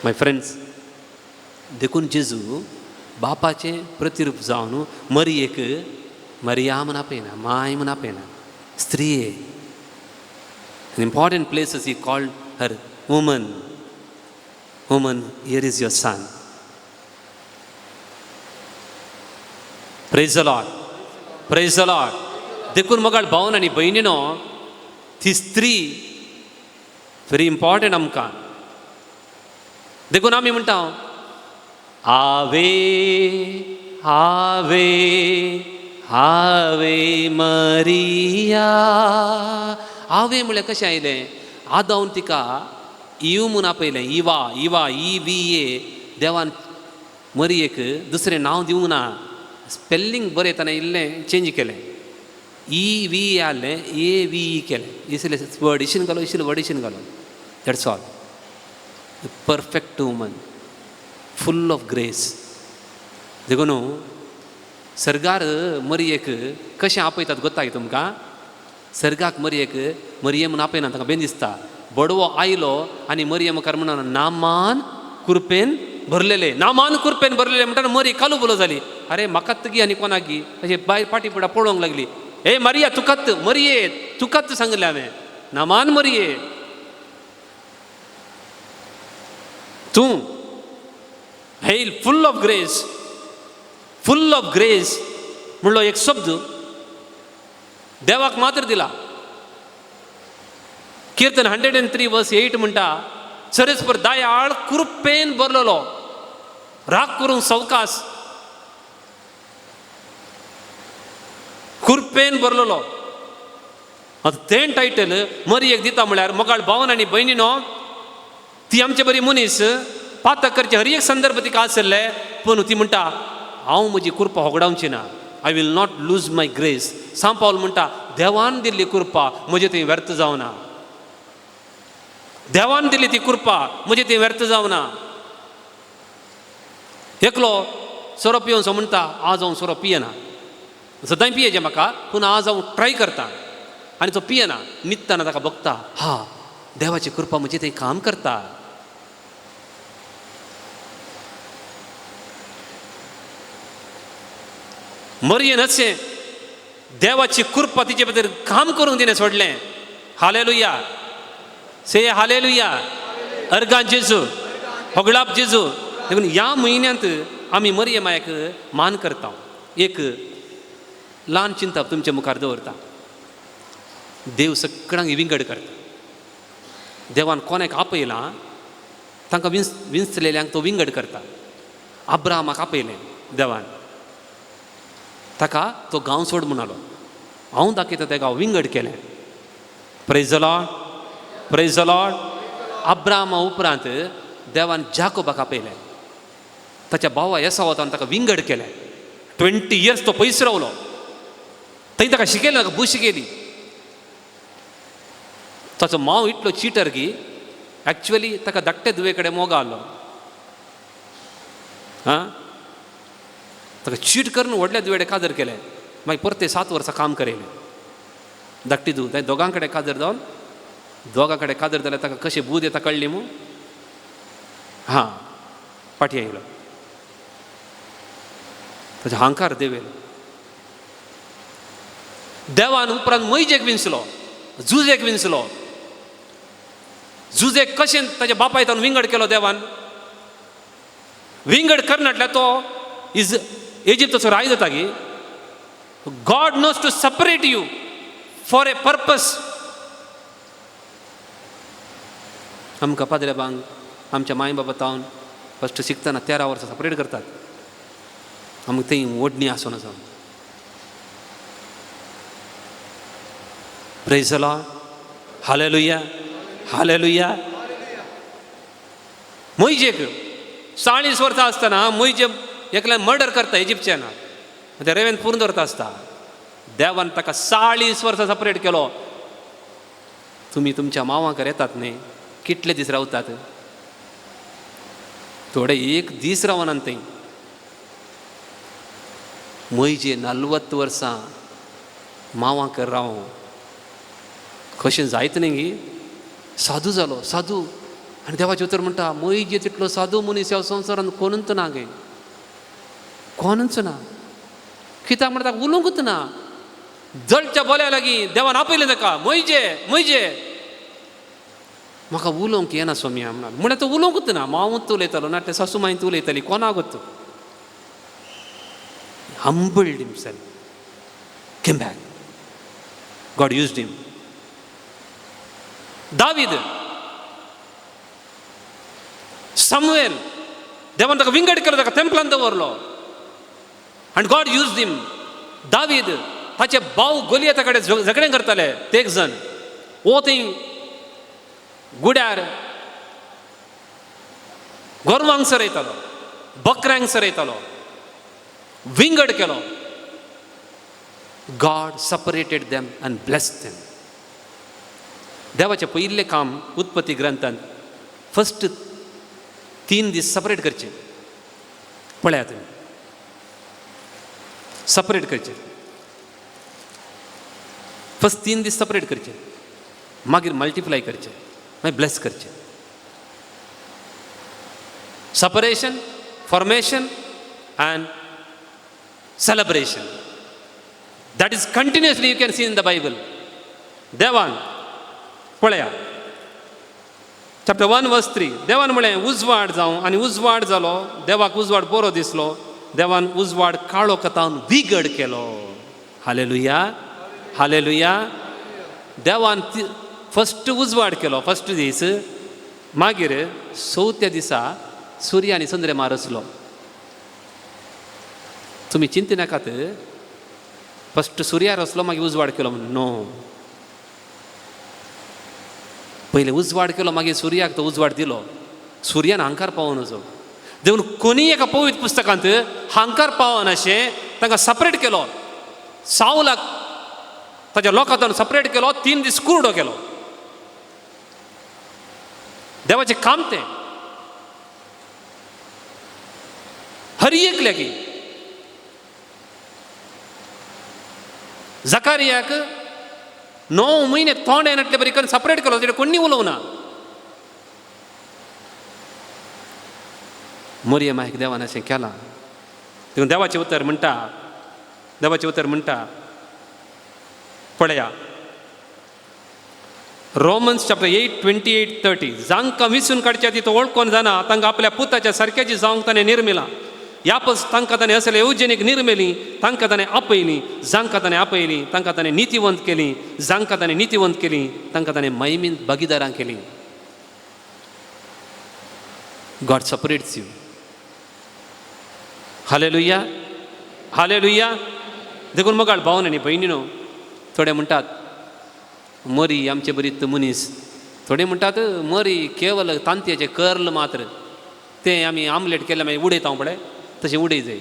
माय फ्रेंड्स, देखून जेजू बापाचें प्रतिरूप जावन मरयेक मरिया म्हूण आपयना, माय म्हूण आपयना, स्त्रिये. An important places he called her woman. Woman, here is your son. Praise the Lord. Praise the Lord. देखून मोगाळ भावन आनी भयणीनो, ती स्त्री व्हेरी इम्पॉर्टंट आमकां. देखून आमी म्हणटा आवे आवे आवे मरिया. आवे म्हळ्यार कशें आयलें, आदावन तिका इव म्हूण आपयलें. इवा, इवा, EVA. देवान मरयेक दुसरें नांव दिवंक ना, स्पेलिंग बरयतना इल्लें चेंज केलें. EVA आहलें AVE केलें. इसलें वर्ड इशीन घालो, इशील वर्ड इशीन घालो. That's all. Perfect woman, full of grace. देखून सर्गार मरयेक कशें आपयतात गोत्ताय तुमकां. सर्गाक मरयेक मरये म्हूण आपयना, ताका बेन दिसता. बडवो आयलो आनी मरये मुखार म्हणना नामान कुरपेन भरलेले, नामान कुरपेन भरलेले म्हणटा मरी कालू बोलो जाली. अरे म्हाकाच तगी आनी कोणाक गी अशें भायर पाटी फुडां पळोवंक लागली. ए मारिया तुकात, मरये तुकात सांगलें हांवें, नामान मरये. तूं hail full of grace, full of grace म्हणलो एक शब्द देवाक मात्र दिला. कीर्तन 103:8 म्हणटा, सरस्पर दयाळ कृपेन बरलेलो, राग करूंक सवकास, कृपेन बरलेलो. आतां तें टायटल मरयेक दिता म्हळ्यार मोगाळ भावन आनी भयणीनो, ती आमचे बरी मनीस, पातक करचे हर एक संदर्भ तिका आसले. पूण ती म्हणटा हांव म्हजी कृपा होगडावची ना, I will not lose my grace. सांत पावल म्हणटा देवान दिल्ली कृपा म्हजे थंय व्यर्थ जावना. देवान दिली ती कृपा म्हजे थंय व्यर्थ जावना. एकलो सोरो पियोन म्हणटा आज हांव सोरो पियेना, सदांय पियेचें म्हाका, पूण आज हांव ट्राय करता. आनी तो पियेना, न्हिदतना ताका बगता, हा देवाची कृपा म्हजे थंय काम करता. मरयेन अशें देवाची कृपा तिचे भितर काम करूंक तिणें सोडलें. हालेलुया, से हालेलुया, अर्गांत जेजू, होगळाप जेजू. देखून ह्या म्हयन्यांत आमी मरये मायक मान करता. एक ल्हान चिंता तुमच्या मुखार दवरता. देव सगळ्यांक विंगड करता. देवान कोणाक आपयलां तांकां विंचलेल्यांक तो विंगड करता. अब्राहमाक आपयलें देवान, ताका तो गांव सोड म्हणलो. हांव दाखयता ते गांव विंगड केलें. Praise the Lord, praise the Lord. अब्राहमा उपरांत देवान जाकोबाक आपयलें. ताच्या भावा येसावान ताका विंगड केलें. 20 years तो पयस रावलो. थंय ताका शिकयलें, ताका बुश केली. ताचो मांव इतलो चिटर की एक्चुअली ताका धाकटे दुवे कडेन मोगा आसलो. हां, ताका चीट करून व्हडल्या दुवेडे काजर केलें. मागीर परते 7 वर्सां काम करयलें. धाकटी धूव थंय दोगां कडेन काजर जावन, दोगां कडेन काजर जाल्यार ताका कशें बूद येता कळ्ळी मू. हां, फाटी आयलो. ताचो हांकार देवेलो. देवान उपरांत मैजेक विंचलो, जुजेक विंचलो. जुजेक कशें ताच्या बापायतान विंगड केलो देवान. विंगड करनाटल्यार तो इजिप्ताचो राय जाता की. God knows to separate you for a purpose. आमकां पाद्रेबांक आमच्या माय बापातावन फस्ट शिकतना 13 वर्सां सेपरेट करतात. आमकां थंय ओडणी आसूं नजो. Praise the Lord, hallelujah, hallelujah. मैजेक 40 वर्सां आसतना मैजे एकल्यान मर्डर करता इजिप्तच्याना. ते रेवेन पूर्ण धरता आसता. देवान ताका 40 वर्सां सेपरेट केलो. तुमी तुमच्या मांवांकर येतात न्ही, कितले दीस रावतात? थोडे एक दीस रावनात थंय. मैजे 40 वर्सां मांवांकर राव कशें जायत न्ही गी. साधू जालो, साधू. आनी देवाचें उतर म्हणटा, मैजे तितलो साधू मनीस ह्या संवसारांत कोणूच ना गे, कोणूच ना. कित्याक म्हणटा ताका उलोवंकूच ना. जळच्या बोल्या लागीं देवान आपयलें ताका, मैजे मैजे. म्हाका उलोवंक येना स्वामी म्हणून. म्हळ्यार तो उलोवंकूच ना. मांवूच उलयतालो ना, ते सासू मांयत उलयताली, कोणाक गोत. humbled himself, came back. God used him. दावीद, सामुएल, देवान ताका विंगड केलो, ताका टेंपलांत दवरलो. आनी गॉड यूज्ड हिम. दावीद ताचे भाव गोलियता कडेन झगडें करताले. ते एक जण ओ थंय गुड्यार गोरवांक सरयतालो, बकऱ्यांक सरयतालो, विंगड केलो. God separated them and blessed them. देवाचें पयिल्लें काम उत्पत्ती ग्रंथांत फस्ट 3 दीस सेपरेट करचे. पळयात, सेपरेट करचे. फस्ट 3 दीस सेपरेट करचे, मागीर मल्टिप्लाय करचे, मागीर ब्लेस करचे. Separation, formation and celebration. That is continuously you can see in the Bible. देवान पळया chapter 1 verse 3. देवान म्हळें उजवाड जावं, आनी उजवाड जालो. देवाक उजवाड बरो दिसलो. देवान उजवाड काळो कतावन विगड केलो. Hallelujah, hallelujah. देवान फस्ट उजवाड केलो फस्ट दीस. मागीर 4थ्या दिसा सूर्य आनी चंद्र मारसलो. तुम्ही चिंते नाकात फस्ट सुर्यार असलो मागीर उजवाड केलो म्हणून. नो, पयले उजवाड केलो मागीर सुर्याक तो उजवाड दिलो. सुर्यान हांकार पावोन नजो. देखून कोणी एका पवित्र पुस्तकांत हांकार पावन अशें तांकां सेपरेट केलो. सावलाक ताच्या लोकांतून सेपरेट केलो. 3 दीस कुरडो केलो. देवाचें काम तें. हर एक लेगी झकारियाक 9 महिने तोंड येनातले बरी करून सेपरेट केलो. तेणें कोणी उलोवना. मरियमाक देवान अशें केलां. देखून देवाचें उतर म्हणटा देवाचें उतर म्हणटा पळया रोमन्स चॅप्टर 8:28-30 जांकां विसून काडच्या ती तो वळखोन जाणा तांकां आपल्या पुताच्या सारक्याची जावंक ताणें निर्मिलां यापस तांकां ताणें असले येवजणेक निर्मेली तांकां ताणें आपयलीं जांकां ताणें आपयलीं तांकां ताणें नितीवंत केलीं जांकां ताणें नितीवंत केलीं तांकां ताणें महिमीन भागीदारां केलीं. God separates you. Hallelujah hallelujah. देखून मगाळ भावन आनी भयणीनो थोडे म्हणटात मरी आमचे बरीत मनीस, थोडे म्हणटात मरी केवल तांतयाचे कर्ल मात्र ते आमी आमलेट केले मागीर उडयता पळय तशें उडय जाय.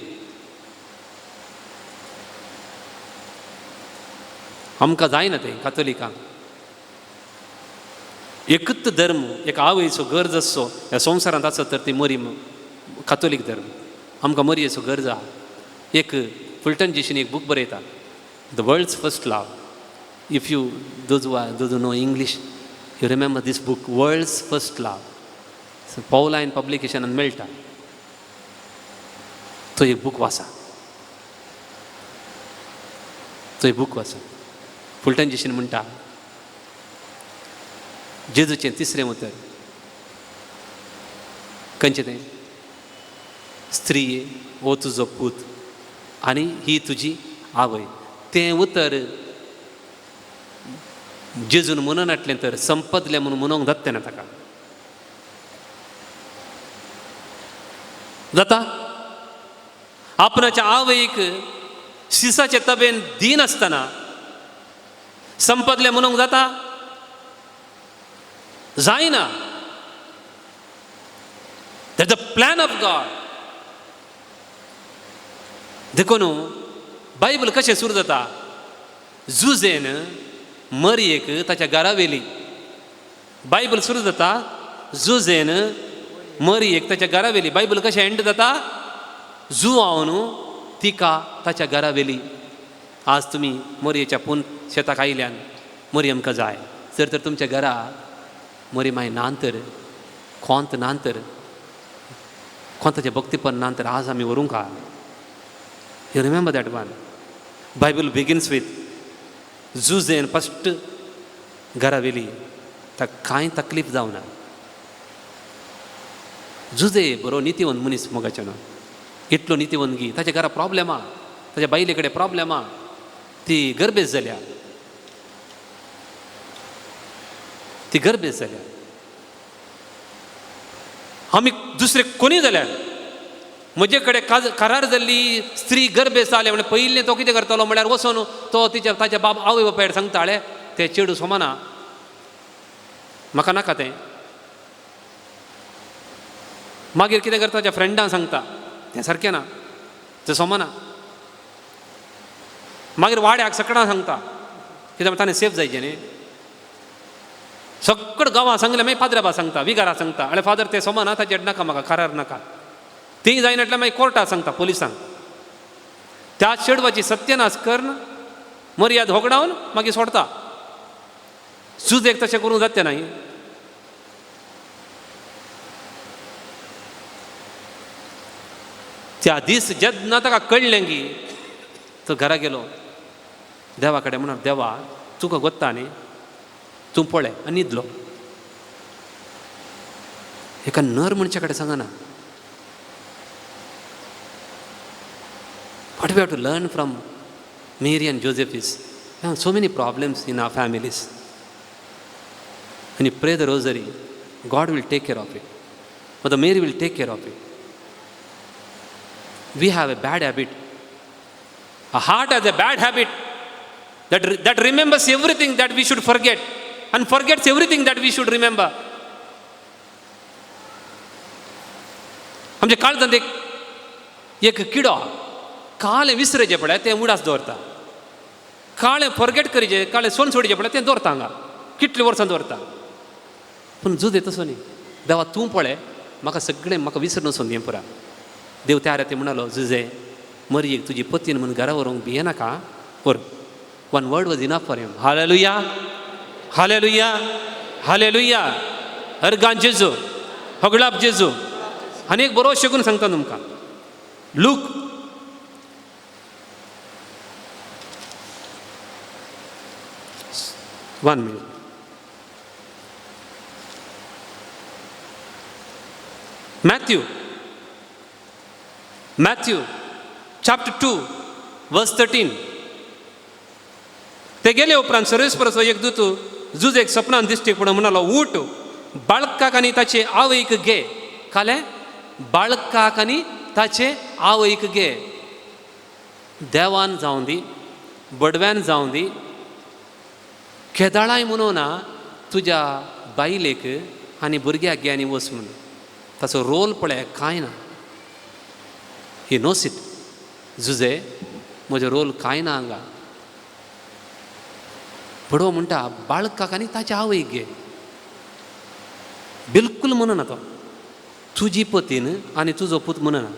आमकां जायना तें कातोलिकांक. एकच धर्म एक आवयचो गरज आसचो ह्या संवसारांत आसत तर ती मरी कातोलीक धर्म. आमकां मरयेचो गरज आहा. एक फुलटन जेशीन एक बूक बरयता the world's first love. If you those know English you remember this book world's first love. पौलायन पब्लिकेशनान मेळटा. तो एक बूक वाचा. तो एक बूक वाचा. फुलटन जेशीन म्हणटा जेजूचें तिसरें उतर खंयचें तें स्त्रिये हो तुजो पूत आनी ही तुजी आवय. तें उतर जेजून म्हणून हाडलें तर संपतलें म्हणून म्हणूंक जाता ना ताका. जाता आपणाच्या आवयक शिसाचे तबेन दीन आसतना संपतलें म्हणूंक जाता? जायना. That's the plan of God. देखून बायबल कशें सुरू जाता जुजेन मरयेक ताच्या घरा व्हेली. बायबल सुरू जाता जुजेन मरयेक ताच्या घरा व्हेली. बायबल कशें एंड जाता जुआवन तिका ताच्या घरा व्हेली. आज तुमी मरयेच्या पून शेताक आयल्यान मरी आमकां जाय. जर तर तुमच्या घरा मरी माय नांतर खोंत नांतर खोंताचें भक्तीपण नांतर आज आमी व्हरूंक हा. You remember that one. Bible begins with जुजेन फस्ट घरा व्हेली. ताका कांय तकलीफ जावना. जुजे बरो नितीवंत मनीस मोगाचें ना. इतलो नितीवंतगी ताच्या घरा प्रॉब्लेम आहा. ताच्या बायले कडेन प्रॉब्लेम आहा. ती गर्भेस जाल्या. ती गर्भेस जाल्या. आमी दुसरे कोणी जाल्यार म्हजे कडेन करार जाल्ली स्त्री गर्भेस जाले म्हणजे पयलीं तो कितें करतालो म्हळ्यार वचोन तो तिच्या ताच्या बाब आवय बापायड सांगताले तें चेडूं सोमाना म्हाका नाका तें. मागीर कितें करता ताच्या फ्रेंडांक सांगता तें सारकें ना तें सोमाना. मागीर वाड्याक सकडां सांगता कित्याक ताणें सेफ जायचें न्ही. सकड गांवां सांगलें मागीर फादराबा सांगता विगारा सांगता अरे फादर तें सोमाना ताचेर नाका म्हाका करार नाका. तीं जायनाटल्यार मागीर कोर्टाक सांगता पुलिसांक. त्या चेडवाची सत्यनाश कर्ण मर्याद होगडावन मागीर सोडता. जुजेक तशें करूंक जाता न्ही. त्या दीस जेन्ना ताका कळ्ळें की तो घरा गेलो देवा कडेन म्हणून देवा तुका गोत्ता न्ही तूं पळय आनी न्हिदलो. एका नर मनशा कडेन सांगना. What we have to learn from Mary and Joseph is so many problems in our families. When you pray the rosary, God will take care of it. Mother Mary will take care of it. We have a bad habit. A heart has a bad habit that remembers everything that we should forget and forgets everything that we should remember. आमच्या काळजांत एक किडो काळें विसरचें पळय तें उडास दवरता. काळें फॉरगेट करीचें काळें सोन सोडचें पळय तें दवरता हांगा कितल्या वर्सां दवरता. पूण जुदे तसो न्ही. देवा तूं पळय म्हाका सगळें म्हाका विसरून वचून हें पुरा. देव त्या राती म्हणलो जुजे मरयेक तुजी पतीन म्हणून घरा व्हरूंक भिये नाका व्हर. One word was enough for him. Hallelujah hallelujah hallelujah. Organ जेजू हगळाप जेजू. आनी एक बरो शेगून सांगता तुमकां. Look 1 minute. Matthew chapter 2 verse 13. ते गेले उपरांत सर्वेस्पराचो एक दूत जुज एक सपनान दिश्टी पडून म्हणालो, उठ, बाळकाक आनी ताचे आवयक घे. काले बाळकाक आनी ताचे आवयक घे. देवान जावं दी, बडव्यान जावं दी, केदाळाय म्हणून ना तुज्या बायलेक आनी भुरग्याक घे आनी वच म्हणून. ताचो रोल पळय कांय ना. He knows it. जुजे म्हजो रोल कांय ना हांगा. बडवो म्हणटा बाळकाक आनी ताच्या आवयक घे. बिलकूल म्हणना तो तुजी पतीन आनी तुजो पूत म्हणना.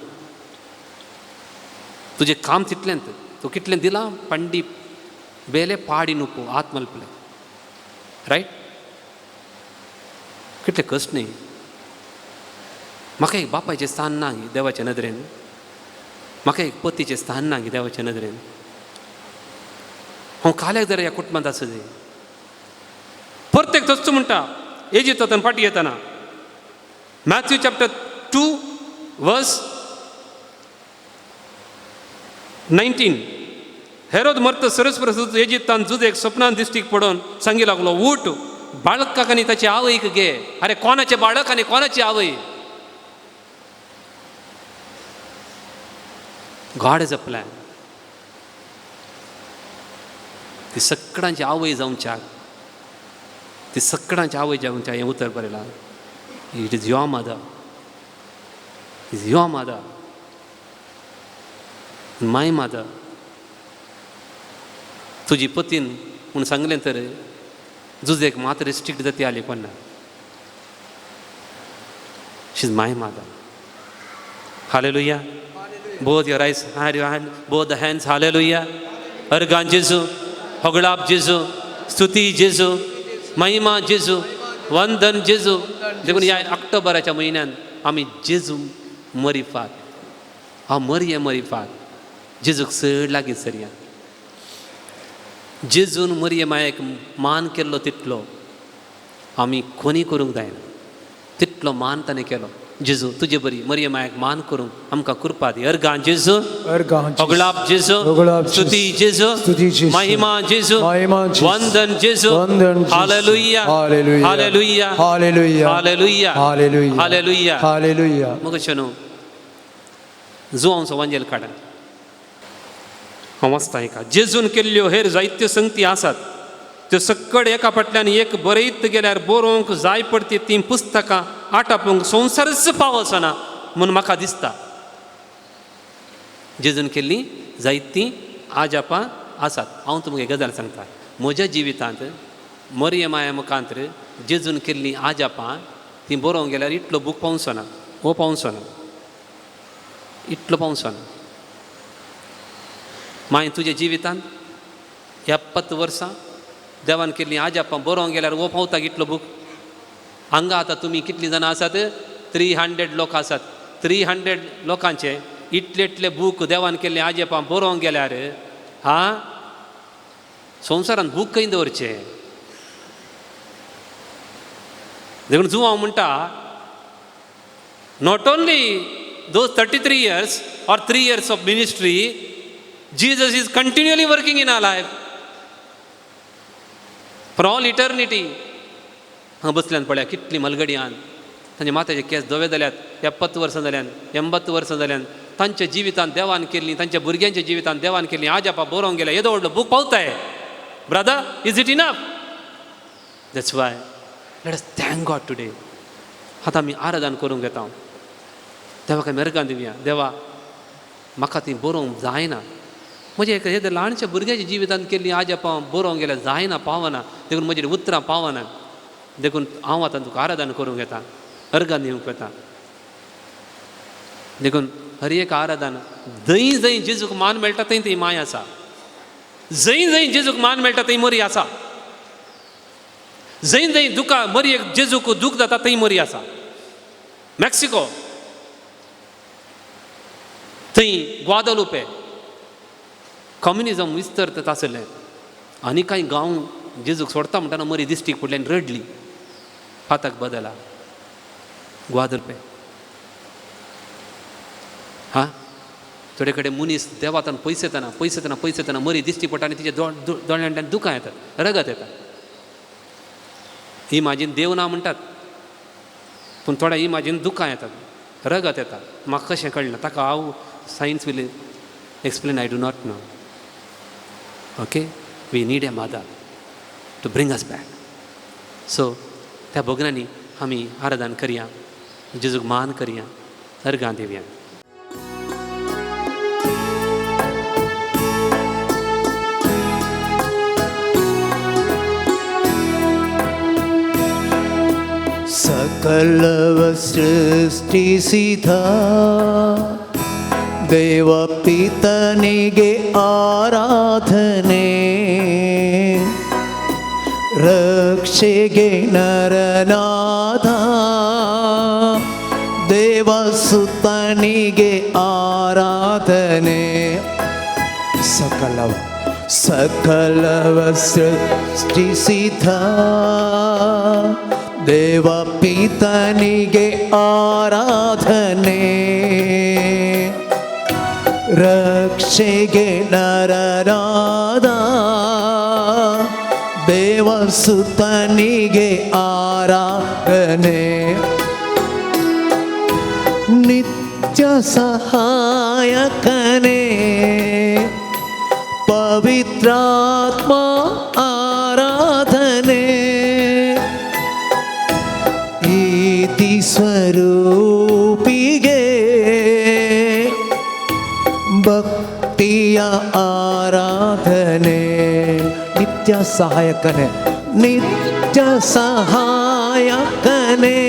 तुजें काम तितलेंत. तूं कितलें दिलां पंडी बेले पाडी नुपो आत्मल्पले. रायट? कितलें कश्ट न्ही. म्हाका एक बापायचें स्थान ना गी देवाच्या नदरेन. म्हाका एक पतीचें स्थान ना गी देवाच्या नदरेन. हांव काल्याक जर ह्या कुटुंबांत आसूं जाय. परतेक तसो म्हणटा इजिप्तांतल्यान फाटी येताना. मॅथ्यू चॅप्टर 2 वर्स 19. हेरोद मर्त सरस्वत इजिप्तांत जुज एक सपनान दिश्टीक पडोवन सांगी लागलो, उठ, बाळकाक आनी ताचे आवयक घे. अरे कोणाचे बाळक आनी कोणाची आवय? God is a plan. ती सगळ्यांची आवय जावच्याक, ती सगळ्यांची आवय जावच्या हें उतर बरयलां. It is your mother. Is your mother. My mother. तुजी पतीन म्हूण सांगलें तर जुजेक मात्र स्ट्रिक्ट जाती आली कोन्ना. She is my mother. Hallelujah. both your eyes, both the hands, hallelujah. अर्गान जेजू, होगळाप जेजू, स्तुती जेजू, महिमा जेजू, वंदन जेजू. देखून ह्या ऑक्टोबराच्या म्हयन्यान आमी जेजू मरिफात, हांव मरये मरिफात जेजूक चड लागीं सरया. जेजून मरये मायेक मान केल्लो तितलो आमी कोणी करूंक जायना. तितलो मान ताणें केलो. जेजू तुजे बरी मरये मायेक मान करूंक आमकां कृपा दी. अर्गान जेजू, होगळाप जेजू, स्तुती जेजू, महिमा जेजू, वंदन जेजू. Hallelujah, hallelujah, hallelujah, hallelujah, hallelujah, hallelujah. मग शनो जुवांचो वांजेल काडा. हांव वाचतां एका. जेजून केल्ल्यो हेर जायत्यो संगती आसात, त्यो सक्कड एका फाटल्यान एक बरयत गेल्यार बरोवंक जाय पडटी तीं पुस्तकां आटापूंक संवसारच पावसना म्हूण म्हाका दिसता. जेजून केल्लीं जायतीं आजापां आसात. हांव तुमकां एक गजाल सांगता. म्हज्या जिवितांत मरये माया मुखांतर जेजून केल्लीं आजापां तीं बरोवंक गेल्यार इतलो बूक पावसना. हो पावसना. इतलो पावसना. मागीर तुज्या जिवितांत 70 वर्सां देवान केल्लीं आजापां बरोवंक गेल्यार वो पावता इतलो बूक. हांगा आतां तुमी कितलीं जाणां आसात? 300 लोक आसात. 300 लोकांचे इतले इतले बूक देवान केल्ले आजापां बरोवंक गेल्यार संवसारांत बूक खंय दवरचे? देखून जुवांव म्हणटा not only those 33 years or 3 years of ministry, Jesus is continually working in our life for all eternity. हांगा बसल्यान पळया कितली मलगडयान तांचे माथ्याचे केस धवे जाल्यात. 70 वर्सां जाल्यान, 80 वर्सां जाल्यान. तांच्या जिवितांत देवान केल्लीं, तांच्या भुरग्यांच्या जिवितांत देवान केल्लीं आजापां बरोवंक गेल्या. येदो व्हडलो बूक पावताय. Brother, is it enough? That's why let us thank God today. आतां आमी आराधन करूंक येता. देवाक आमी अर्गां दिवया. देवा म्हाका ती बरोवंक जायना. म्हणजे हे ल्हानशा भुरग्याच्या जिवितांत केल्लीं आजापां बरोवंक गेल्यार जायना, पावना. देखून म्हजेर उतरां पावना. देखून हांव आतां तुका आराधन करूंक येता, अर्गां दिवंक येता. देखून हर एक आराधन जंय जंय जेजूक मान मेळटा थंय थंय माय आसा. जंय जंय जेजूक मान मेळटा थंय मरी आसा. जंय जंय दुका मरयेक जेजूक दूख जाता थंय मरी आसा. मॅक्सिको थंय ग्वादालुपे कम्युनिजम विस्तरत आसलें. आनी कांय गांव जेजूक सोडता म्हणटाना मरी दिश्टीक पडली आनी रडली. हाताक बदला ग्वादर पे हा थोडे कडेन मनीस देवातान पयस येताना मरी दिश्टी पडटा आनी तिच्या दोळ्यांतल्यान दुकां येतात, रगत येता. इमाजीन देव ना म्हणटात, पूण थोड्या इमाजीन दुकां येतात, रगत येता. म्हाका कशें कळना, ताका हांव science will explain, I do not know. Okay, we need a mother to bring us back. So त्या भोगनांनी आमी आराधन करया, जेजूक मान करया, अर्गां दिवया. सकल ಸೃಷ್ಟಿಸಿದ ದೇವ ಪಿತನಿಗೆ ಆರಾಧನೆ, ರಕ್ಷೆಗೆ ನರನಾದ ದೇವಸುತನಿಗೆ ಆರಾಧನೆ. ಸಕಲವ ಸೃಷ್ಟಿಸಿದ ದೇವ ಪಿತನಿಗೆ ಆರಾಧನೆ, ರಕ್ಷೆಗೆ ನರನಾದ ದೇವಸುತನಿಗೆ ಆರಾಧನೆ. ನಿತ್ಯ ಸಹಾಯಕನೇ ಪವಿತ್ರಾತ್ಮ ಆರಾಧನೆ, ಈತಿ ಸ್ವರೂಪಿಗೆ ಭಕ್ತಿಯ ಆರಾಧನೆ. ನಿತ್ಯ ಸಹಾಯಕನೇ, ನಿತ್ಯ ಸಹಾಯಕನೇ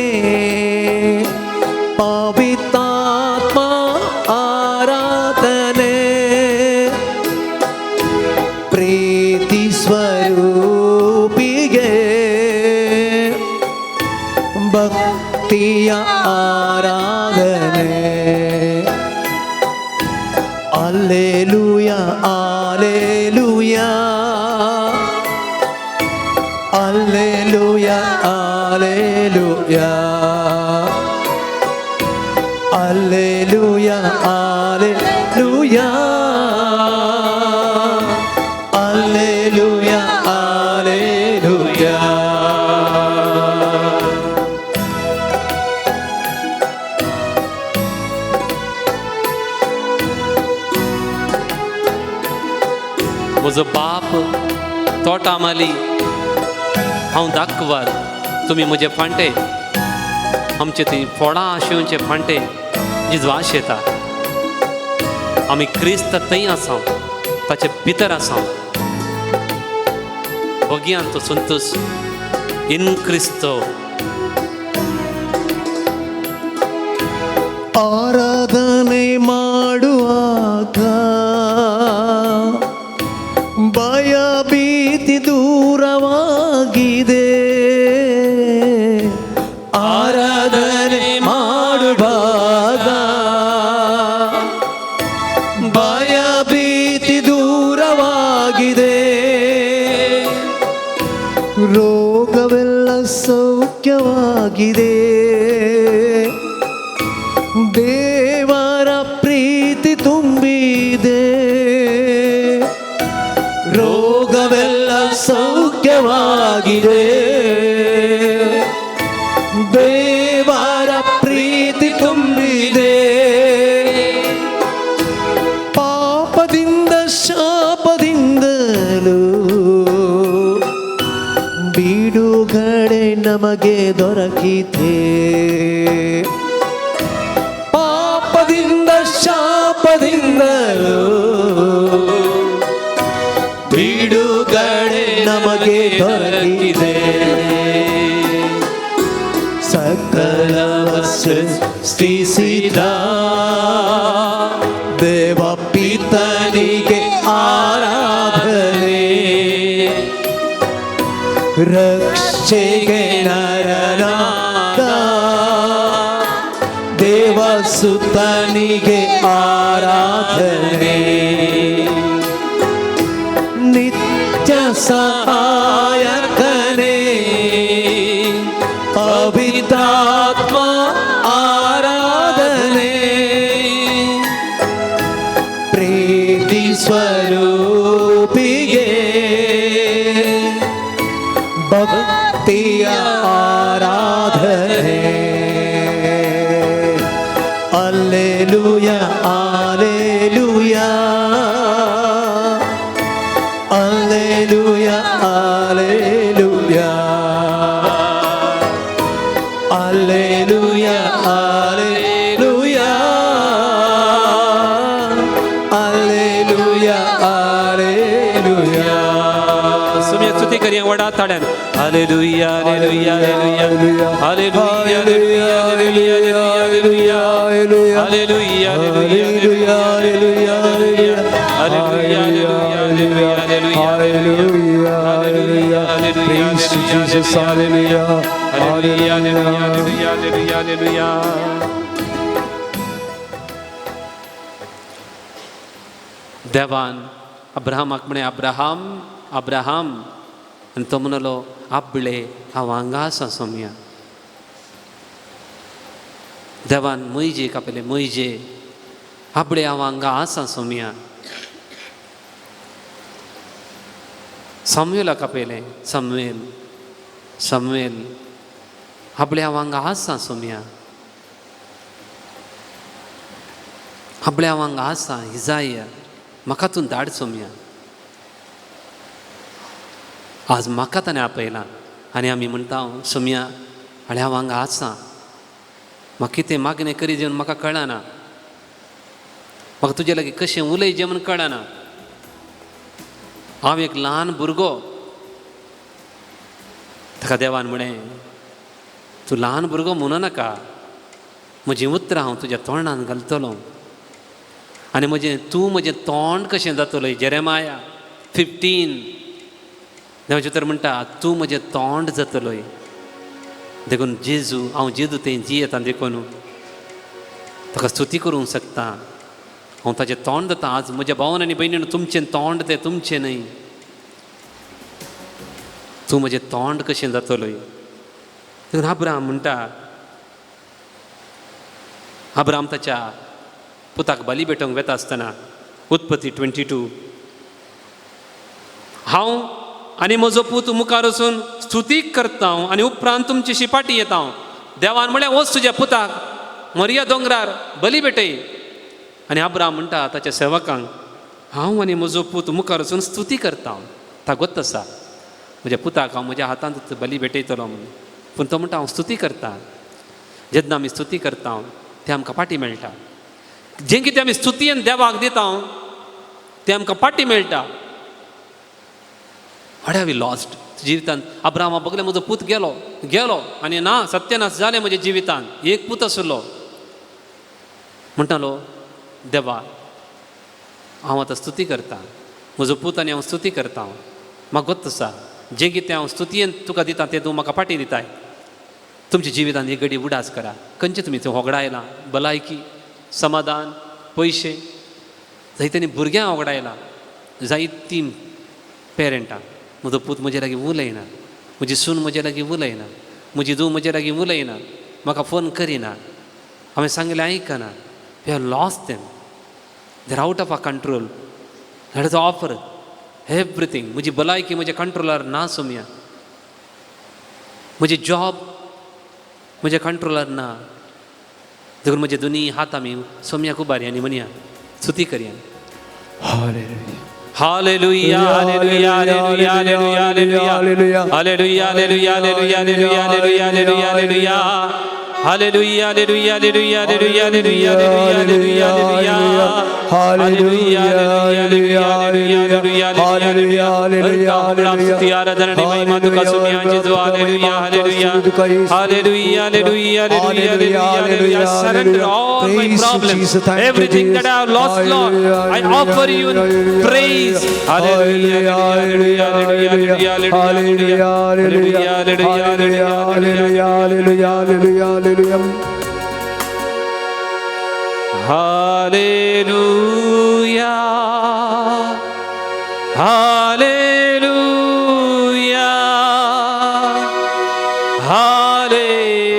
ಪವಿತ್ರಾತ್ಮ ಆರಾಧನೆ, ಪ್ರೀತಿ ಸ್ವರೂಪಿಗೆ ಭಕ್ತಿಯ ಆರಾಧನೆ. Alleluia alleluia alleluia alleluia alleluia alleluia alleluia alleluia. म्हजो बाप तोटा माली, हांव दाखवार, तुमी म्हजे फांटे, आमचे थंय फोडां शिवचे फांटे जिजवास येता. आमी क्रिस्त थंय आसां, ताचे भितर आसां. भोगयान तो संतोष इन क्रिस्तो. ಆರಾಧನೆ ಮಾಡುವಾಗ ಭಯ ಭೀತಿ ದೂರವಾಗಿದೆ. ಆರಾಧನೆ ಮಾಡುವಾಗ ಭಯ ಭೀತಿ ದೂರವಾಗಿದೆ. ರೋಗವೆಲ್ಲ ಸೌಖ್ಯವಾಗಿದೆ. ದೇವರ ಪ್ರೀತಿ ತುಂಬಿದೆ. ರೋಗವೆಲ್ಲ ಸೌಖ್ಯವಾಗಿದೆ. ದೇವರ ಪ್ರೀತಿ ತುಂಬಿದೆ. ಪಾಪದಿಂದ ಶಾಪದಿಂದಲೂ ಬಿಡುಗಡೆ ನಮಗೆ ದೊರಕಿದೆ. ಪಾಪದಿಂದ ಶಾಪದಿಂದಲೂ ಬಿಡುಗಡೆ ನಮಗೆ ದೊರಕಿದೆ. ಸಕಲವ ಸೃಷ್ಟಿಸಿದ ದೇವ ಪಿತನಿಗೆ ಆರಾಧನೆ, ರಕ್ಷೆಗೆ ನರನಾದ ದೇವಸುತನಿಗೆ ಆರಾಧನೆ. ನಿತ್ಯ ಸಹಾಯ ಪರಿಶುದ್ಧಾತ್ಮ ಆರಾಧನೆ ಪ್ರೀತಿ ಸ್ವರೂಪಿಗೆ ಭಕ್ತಿಯ ಆರಾಧನೆ alleluia alleluia alleluia alleluia alleluia alleluia alleluia alleluia सुमिया स्तुति करिए वडा ताड़न hallelujah hallelujah hallelujah hallelujah hallelujah hallelujah hallelujah hallelujah hallelujah Praise to Jesus, hallelujah, hallelujah hallelujah hallelujah देवान अब्राहमाक म्हणे अब्राहम अब्राहम आनी तो म्हणलो आपले हांव हांगा आसा सोम्या देवान मैजेक आपले मैजे आपले हांव हांगा आसा सोम्या सामुएलाक आपयलें सामुएल सामुएल आपले हांव हांगा आसा सोम्या आपले हांव हांगा आसा इजाया म्हाका तूं धाड सोम्या आज म्हाका ताणें आपयलां आनी आमी म्हणटा सोम्या हाडे हांव हांगा आसा म्हाका कितें मागणें करी जेवन म्हाका कळना म्हाका तुजे लागीं कशें उलय जें म्हूण कळना हांव एक ल्हान भुरगो ताका देवान म्हळें तूं ल्हान भुरगो म्हणूं नाका म्हजीं उतरां हांव तुज्या तोंडान घालतलो आनी तूं म्हजें तोंड कशें जातलो जेरेमाया 15 देवाचें उतर म्हणटा तूं म्हजें तोंड जातलोय देखून जेजू हांव जेजू तें जियेता देखून ताका स्तुती करूंक शकता हांव ताचें तोंड जाता आज म्हज्या भावान आनी भयणीन तुमचें तोंड तें तुमचें न्हय तूं म्हजें तोंड कशें जातलोय देखून अब्राहम म्हणटा अब्राहम ताच्या पुताक बली भेटोवंक वेता आसतना उत्पत्ती 22 हांव आनी म्हजो पूत मुखार वचून स्तुतीक करता आनी उपरांत तुमची शिपाटी येता देवान म्हळें वच तुज्या पुताक मोरिया दोंगरार बली भेटय आनी अब्राहम म्हणटा ताच्या सेवकांक हांव आनी म्हजो पूत मुखार वचून स्तुती करता ताका गोत आसा म्हज्या पुताक हांव म्हज्या हातांत बली भेटयतलो म्हणून पूण तो म्हणटा हांव स्तुती करता जेन्ना आमी स्तुती करता तें आमकां पाटी मेळटा जें कितें आमी स्तुतीन देवाक दिता तें आमकां पाटी मेळटा व्हॉट हॅव वी लॉस्ट जिवितांत अब्राहमा बगलें म्हजो पूत गेलो गेलो आनी ना सत्यनाश जालें म्हज्या जिवितांत एक पूत आसलो म्हणटालो देवा हांव आतां स्तुती करता म्हजो पूत आनी हांव स्तुती करता म्हाका गोत आसा जें कितें हांव स्तुतीन तुका दिता तें तूं म्हाका पाटी दिताय तुमच्या जिवितांत एक घडी उडास करा खंयचें तुमी वगडायलां भलायकी समाधान पयशे जायत्यांनी भुरग्यांक वगडायलां जायतीं पेरंटां म्हजो पूत म्हजे लागीं उलयना म्हजी सून म्हजे लागीं उलयना म्हजी धूव म्हजे लागीं उलयना म्हाका फोन करिना हांवें सांगलें आयकना we have lost them they are out of our control that is offer everything म्हजी भलायकी म्हज्या कंट्रोलार ना सोम्या म्हजें जॉब म्हज्या कंट्रोलार ना देखून म्हजे दोनी हात आमी सोम्याक उबारया आनी म्हणया स्तुती करया hallelujah hallelujah hallelujah hallelujah hallelujah hallelujah hallelujah hallelujah hallelujah hallelujah hallelujah hallelujah hallelujah hallelujah hallelujah hallelujah hallelujah hallelujah hallelujah स्तुति आराधना आणि महिमा तुका सोम्या जेजू hallelujah hallelujah hallelujah hallelujah hallelujah hallelujah surrender all my problems everything that I have lost Lord I offer you praise hallelujah hallelujah hallelujah hallelujah hallelujah hallelujah hallelujah hallelujah Hallelujah. Hallelujah. Hallelujah. Hallelujah.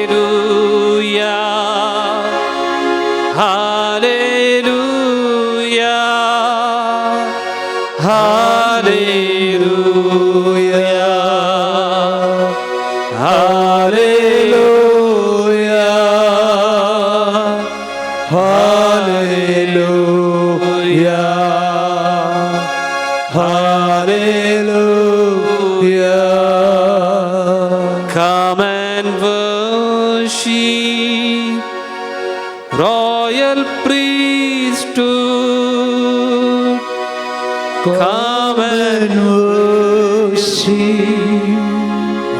Come and worship, royal priesthood. Come and worship,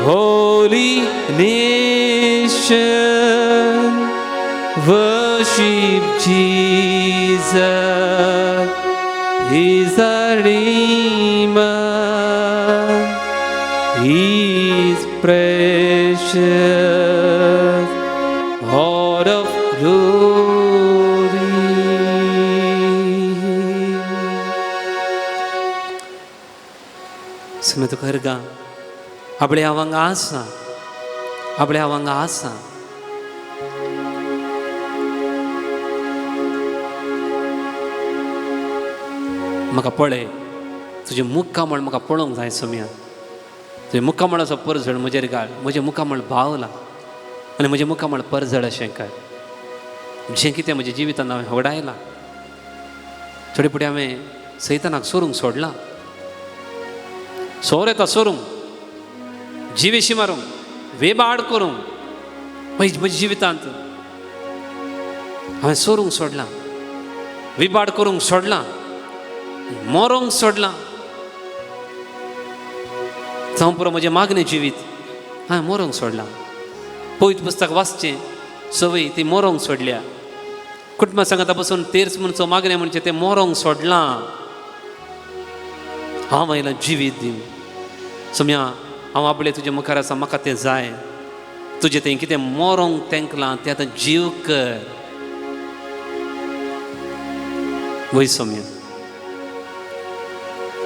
holy nation, worship Jesus, He's the Redeemer, He's precious, Lord of glory. Sumit karga, abale awang asa, abale awang asa. म्हाका पळय तुजे मुक्कामळ म्हाका पळोवंक जाय सोम्या. तुजे मुक्कामळाचो परजड म्हजेर घाल. म्हजें मुक्कामळ भावला आनी म्हजें मुक्कामळ परजड अशें कर. जें कितें म्हज्या जिवितांत हांवें होगडायलां, थोडे फुडें हांवें सैतानाक सोरूंक सोडलां. सोर येता सोरूंक, जिवेशी मारूंक, वेबाड करूंक म्हज्या जिवितांत हांवें सोरूंक सोडलां, विबाड करूंक सोडलां, मोरोंक सोडलां. जावं पुरो म्हजें मागणें जिवीत हांवें मोरोंक सोडलां. पवित्र पुस्तक वाचचें सवय ती मोरोंक सोडल्या. कुटुंबा सांगाता पासून तेर्स म्हणचो मागणें म्हणचें तें मोरोंक सोडलां. हांव आयलां जिवीत दिवं. सोम्या हांव आपले तुजे मुखार आसा, म्हाका तें जाय. तुजें तें कितें मोरोंक तेंकलां तें आतां जीव कर. वय सोम्या,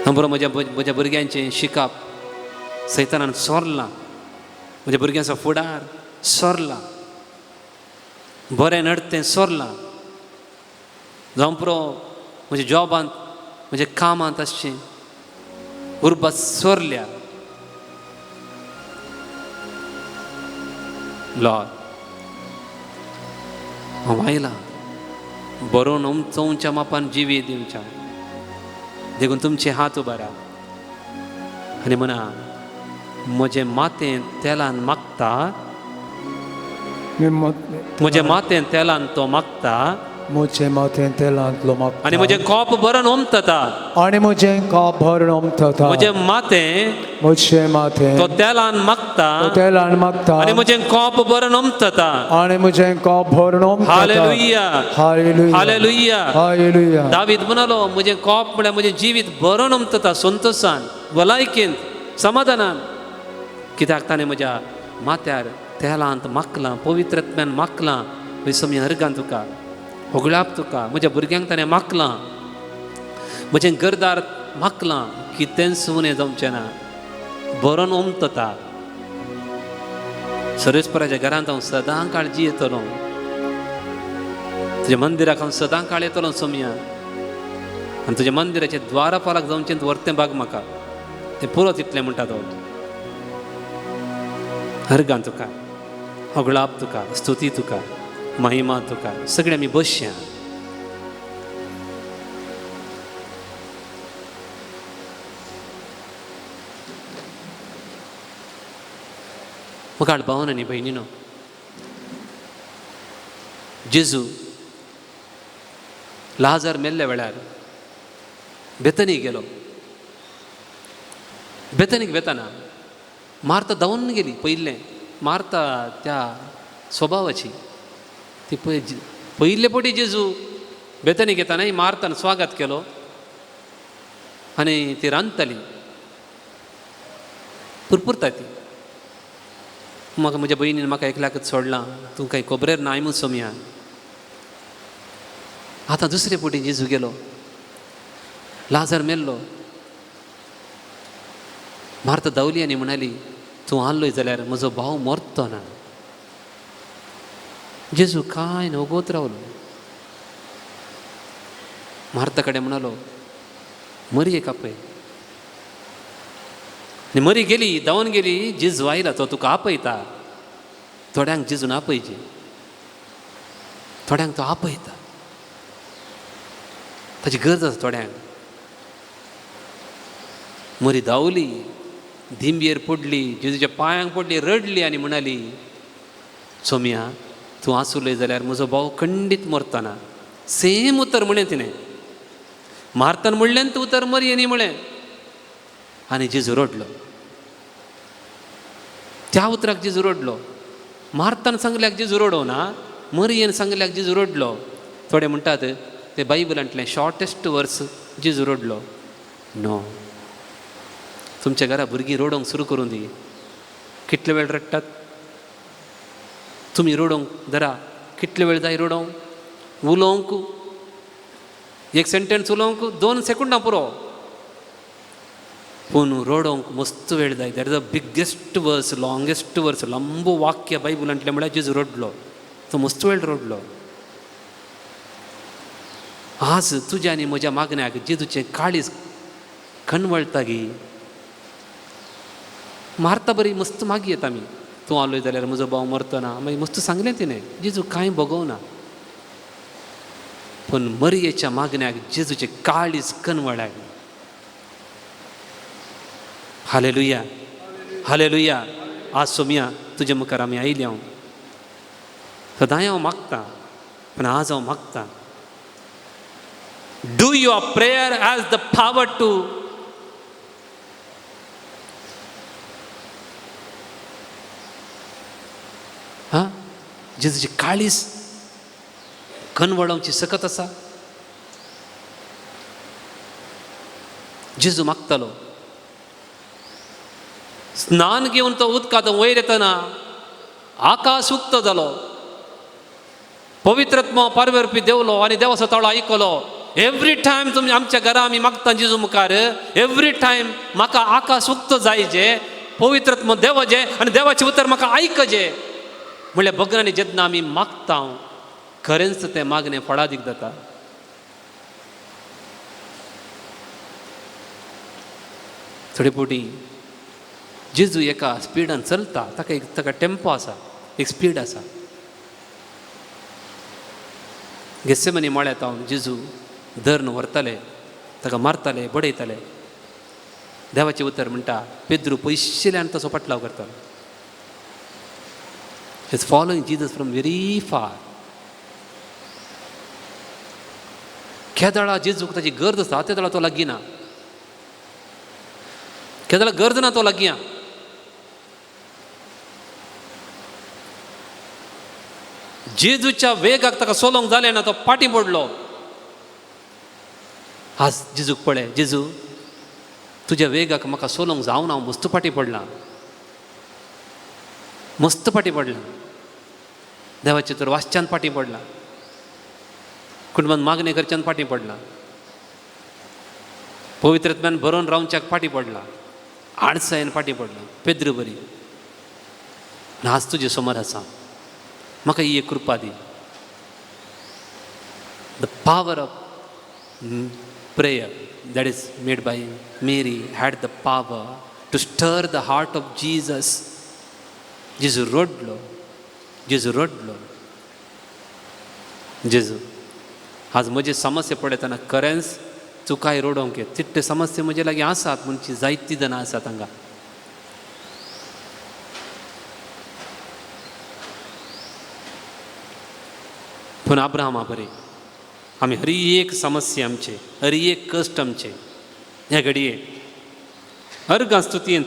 हांव बरो म्हज्या भुरग्यांचें शिकप सैतानान सोरलां. म्हज्या भुरग्यांचो फुडार सोरला, बरें नडतें सोरलां. जावं पुरो म्हज्या जॉबांत, म्हज्या कामांत आसचें उर्बा सोरल्या. लॉर्ड, हांव आयलां बरोवन उंच मापान जिवीत दिवच्या. देखून तुमचे हात उबारा आनी म्हणा, म्हजें मातें तेलान मागता, म्हजें मातें तेलान तो मागता, म्हजें माथें तेलांतलो मागता, आनी म्हजें कोप भरून ओमतता. आनी म्हजें कोप भरून ओमतता. म्हजें मातें म्हजें माथें तो तेलान मागता, तो तेलान मागता, आनी म्हजें कोप भरून ओमतता. आनी म्हजें कोप भरून ओमतता. Hallelujah, hallelujah, hallelujah. हालेलुया. दावीद म्हणालो, म्हजें कोप म्हळ्यार म्हजें जिवीत भरून ओमतता, संतोशान, भलायकेंत, समाधानान. कित्याक ताणें म्हज्या माथ्यार तेलांत मागलां, पवित्रत्म्यान मागलां. विसमी अर्गान तुका होगळाप तुका. म्हज्या भुरग्यांक ताणें मागलां, म्हजें घरदार मागलां, कितें सुवणें जावचें ना, बरोवन ओमतता. सर्वेस्पराच्या घरांत हांव सदां काळजी येतलो. तुज्या मंदिराक हांव सदां काळ येतलो सोम्या. आनी तुज्या मंदिराचें द्वारपालाक जावचें व्हरतें बाग म्हाका. तें पुरो तितलें म्हणटा तो. अर्गान तुका होगळाप तुका, स्तुती तुका, महिमा तुका. सगळे आमी बसया. मुखार भावन आनी भयणीनो, जेजू लाजार मेल्ल्या वेळार बेतनी गेलो. बेतनीक वेताना मार्ता धांवन गेली. मार्ता त्या स्वभावाची ती पयले पोटी जेजू बेतनीक येताना मार्तान स्वागत केलो आनी ती रांदताली, पुरपुरता ती. म्हाका म्हज्या भयणीन म्हाका एकल्याकच सोडलां, तूं काही खबरेर नाय म्हूण सोम्या. आतां दुसरे पोटी जेजू गेलो, लाजार मेल्लो. मार्ता धांवली आनी म्हणाली, तूं आल्लोय जाल्यार म्हजो भाव मरतो ना. जेजू काय नवगोत रावलो. मार्ता कडेन म्हणालो मरी एक आपय. आनी मरी गेली धांवन गेली. जेजू आयला तो तुका आपयता. थोड्यांक जेजून आपयचे, थोड्यांक तो आपयता. ताची गरज आसा थोड्यांक. मरी धांवली, धिंबयेर पडली, जेजूच्या पांयांक पडली, रडली आनी म्हणाली सोम्या तूं आसुलय जाल्यार म्हजो भाव खंडीत मरतना. सेम उतर म्हणें तिणें. मार्तान म्हणलें तें उतर मरयेनी म्हळें. आनी जेजू रडलो. त्या उतराक जेजू रडलो. मार्तान सांगल्याक जेजू रडोना, मरयेन सांगल्याक जेजू रडलो. थोडे म्हणटात ते बायबलांतलें शॉर्टेस्ट वर्स जेजू रडलो. नो. तुमच्या घरा भुरगीं रडोंक सुरू करूं दी. कितले वेळ रडटात तुमी? रडोंक धरा. कितले वेळ जाय रडोंक? उलोवंक एक सेंटेन्स उलोवंक 2 सेकंडां पुरो. पूण रडोंक मस्त वेळ जाय. दॅट इज द बिगेस्ट वर्स, लॉंगेस्ट वर्स, लांब वाक्य बायबलांतलें म्हळ्यार जेजू रडलो. तो मस्त वेळ रडलो. आज तुज्या आनी म्हज्या मागण्याक जेजूचें काळीज कणवळटा गी. मारता बरी मस्त मागी येता आमी. तूं आलोय जाल्यार म्हजो भाव मरतना. मागीर मस्त सांगलें तिणें. जेजू कांय बगोवना. पूण मरयेच्या मागण्याक जेजूचें काळीज कणवळ्याक. Hallelujah, hallelujah. आज सोम्या तुजे मुखार आमी आयली. हांव सदांय हांव मागतां, पूण आज हांव मागतां do your prayer has the power to जेजूची काळीज कणवळोवची सकत आसा. जेजू मागतालो. स्नान घेवन तो उदकांत वयर येतना आकाश उक्तो जालो. पवित्रत्मा पारवेरपी देवलो आनी देवाचो ताळो आयकलो. एवरी टायम तुमी आमच्या घरा आमी मागता जेजू मुखार, एवरी टायम म्हाका आकाश उक्तो जायचे, पवित्रत्मा देवाचे आनी देवाचें उतर म्हाका आयकचे. म्हणल्यार भगवानी जेन्ना आमी मागता खरेंच तें मागणें फळादीक जाता. थोडे फावटी जेजू एका स्पिडान चलता. ताका टेम्पो आसा, एक स्पीड आसा. गेसेमनी मळ्यात हांव जेजू धरून व्हरताले, ताका मारताले, बडयताले. देवाचें उतर म्हणटा पेद्रू पयशेल्यान तसो पटलाव करतालो. Is following Jesus from very फार. केदळा जेजूक ताची गरज आसा त्या दळा तो लागीं ना. केदळा गरज ना तो लागीं. जेजूच्या वेगाक ताका सोलोंक जालें ना, तो फाटीं पडलो. आज जेजूक पळय, जेजू तुज्या वेगाक म्हाका सोलोंक जावना, हांव मस्त फाटीं पडलां, मस्त फाटीं पडलां. देवाचे तर वासच्यान फाटीं पडलां, कुटुंबान मागणी करच्यान फाटीं पडलां, पवित्रत्म्यान भरोवन रावच्याक फाटीं पडलां, आळसायेन फाटीं पडलां. पेद्रू बरी आज तुजे समोर आसा. म्हाका ही एक कृपा दी. The power of prayer that is made by Mary had the power to stir the heart of Jesus. जेजू रडलो, जेजू रडलो. जेजू आज म्हजे समस्या पळयतना खरेंच चुकाय रडोंक येत. तिट्टे समस्या म्हजे लागीं आसात, म्हणची जायतीं जाणां आसात हांगा. पूण अब्राहमा बरी आमी हर एक समस्या आमचे, हर एक कश्ट आमचे ह्या घडये अर्गां स्तुतींत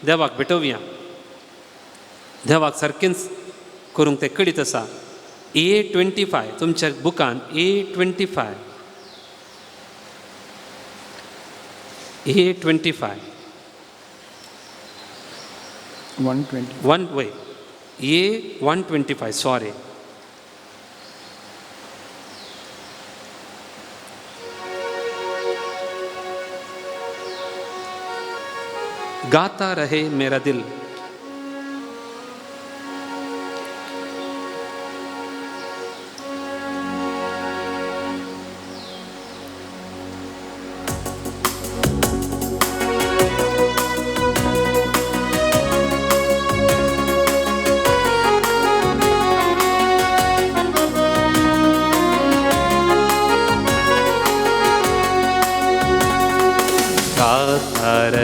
देवाक भेटोवया. देवाक सारकेंच करूंक तें कळीत आसा. A25 तुमच्या बुकान A25 120 A125 सॉरी. गाता रहे मेरा दिल.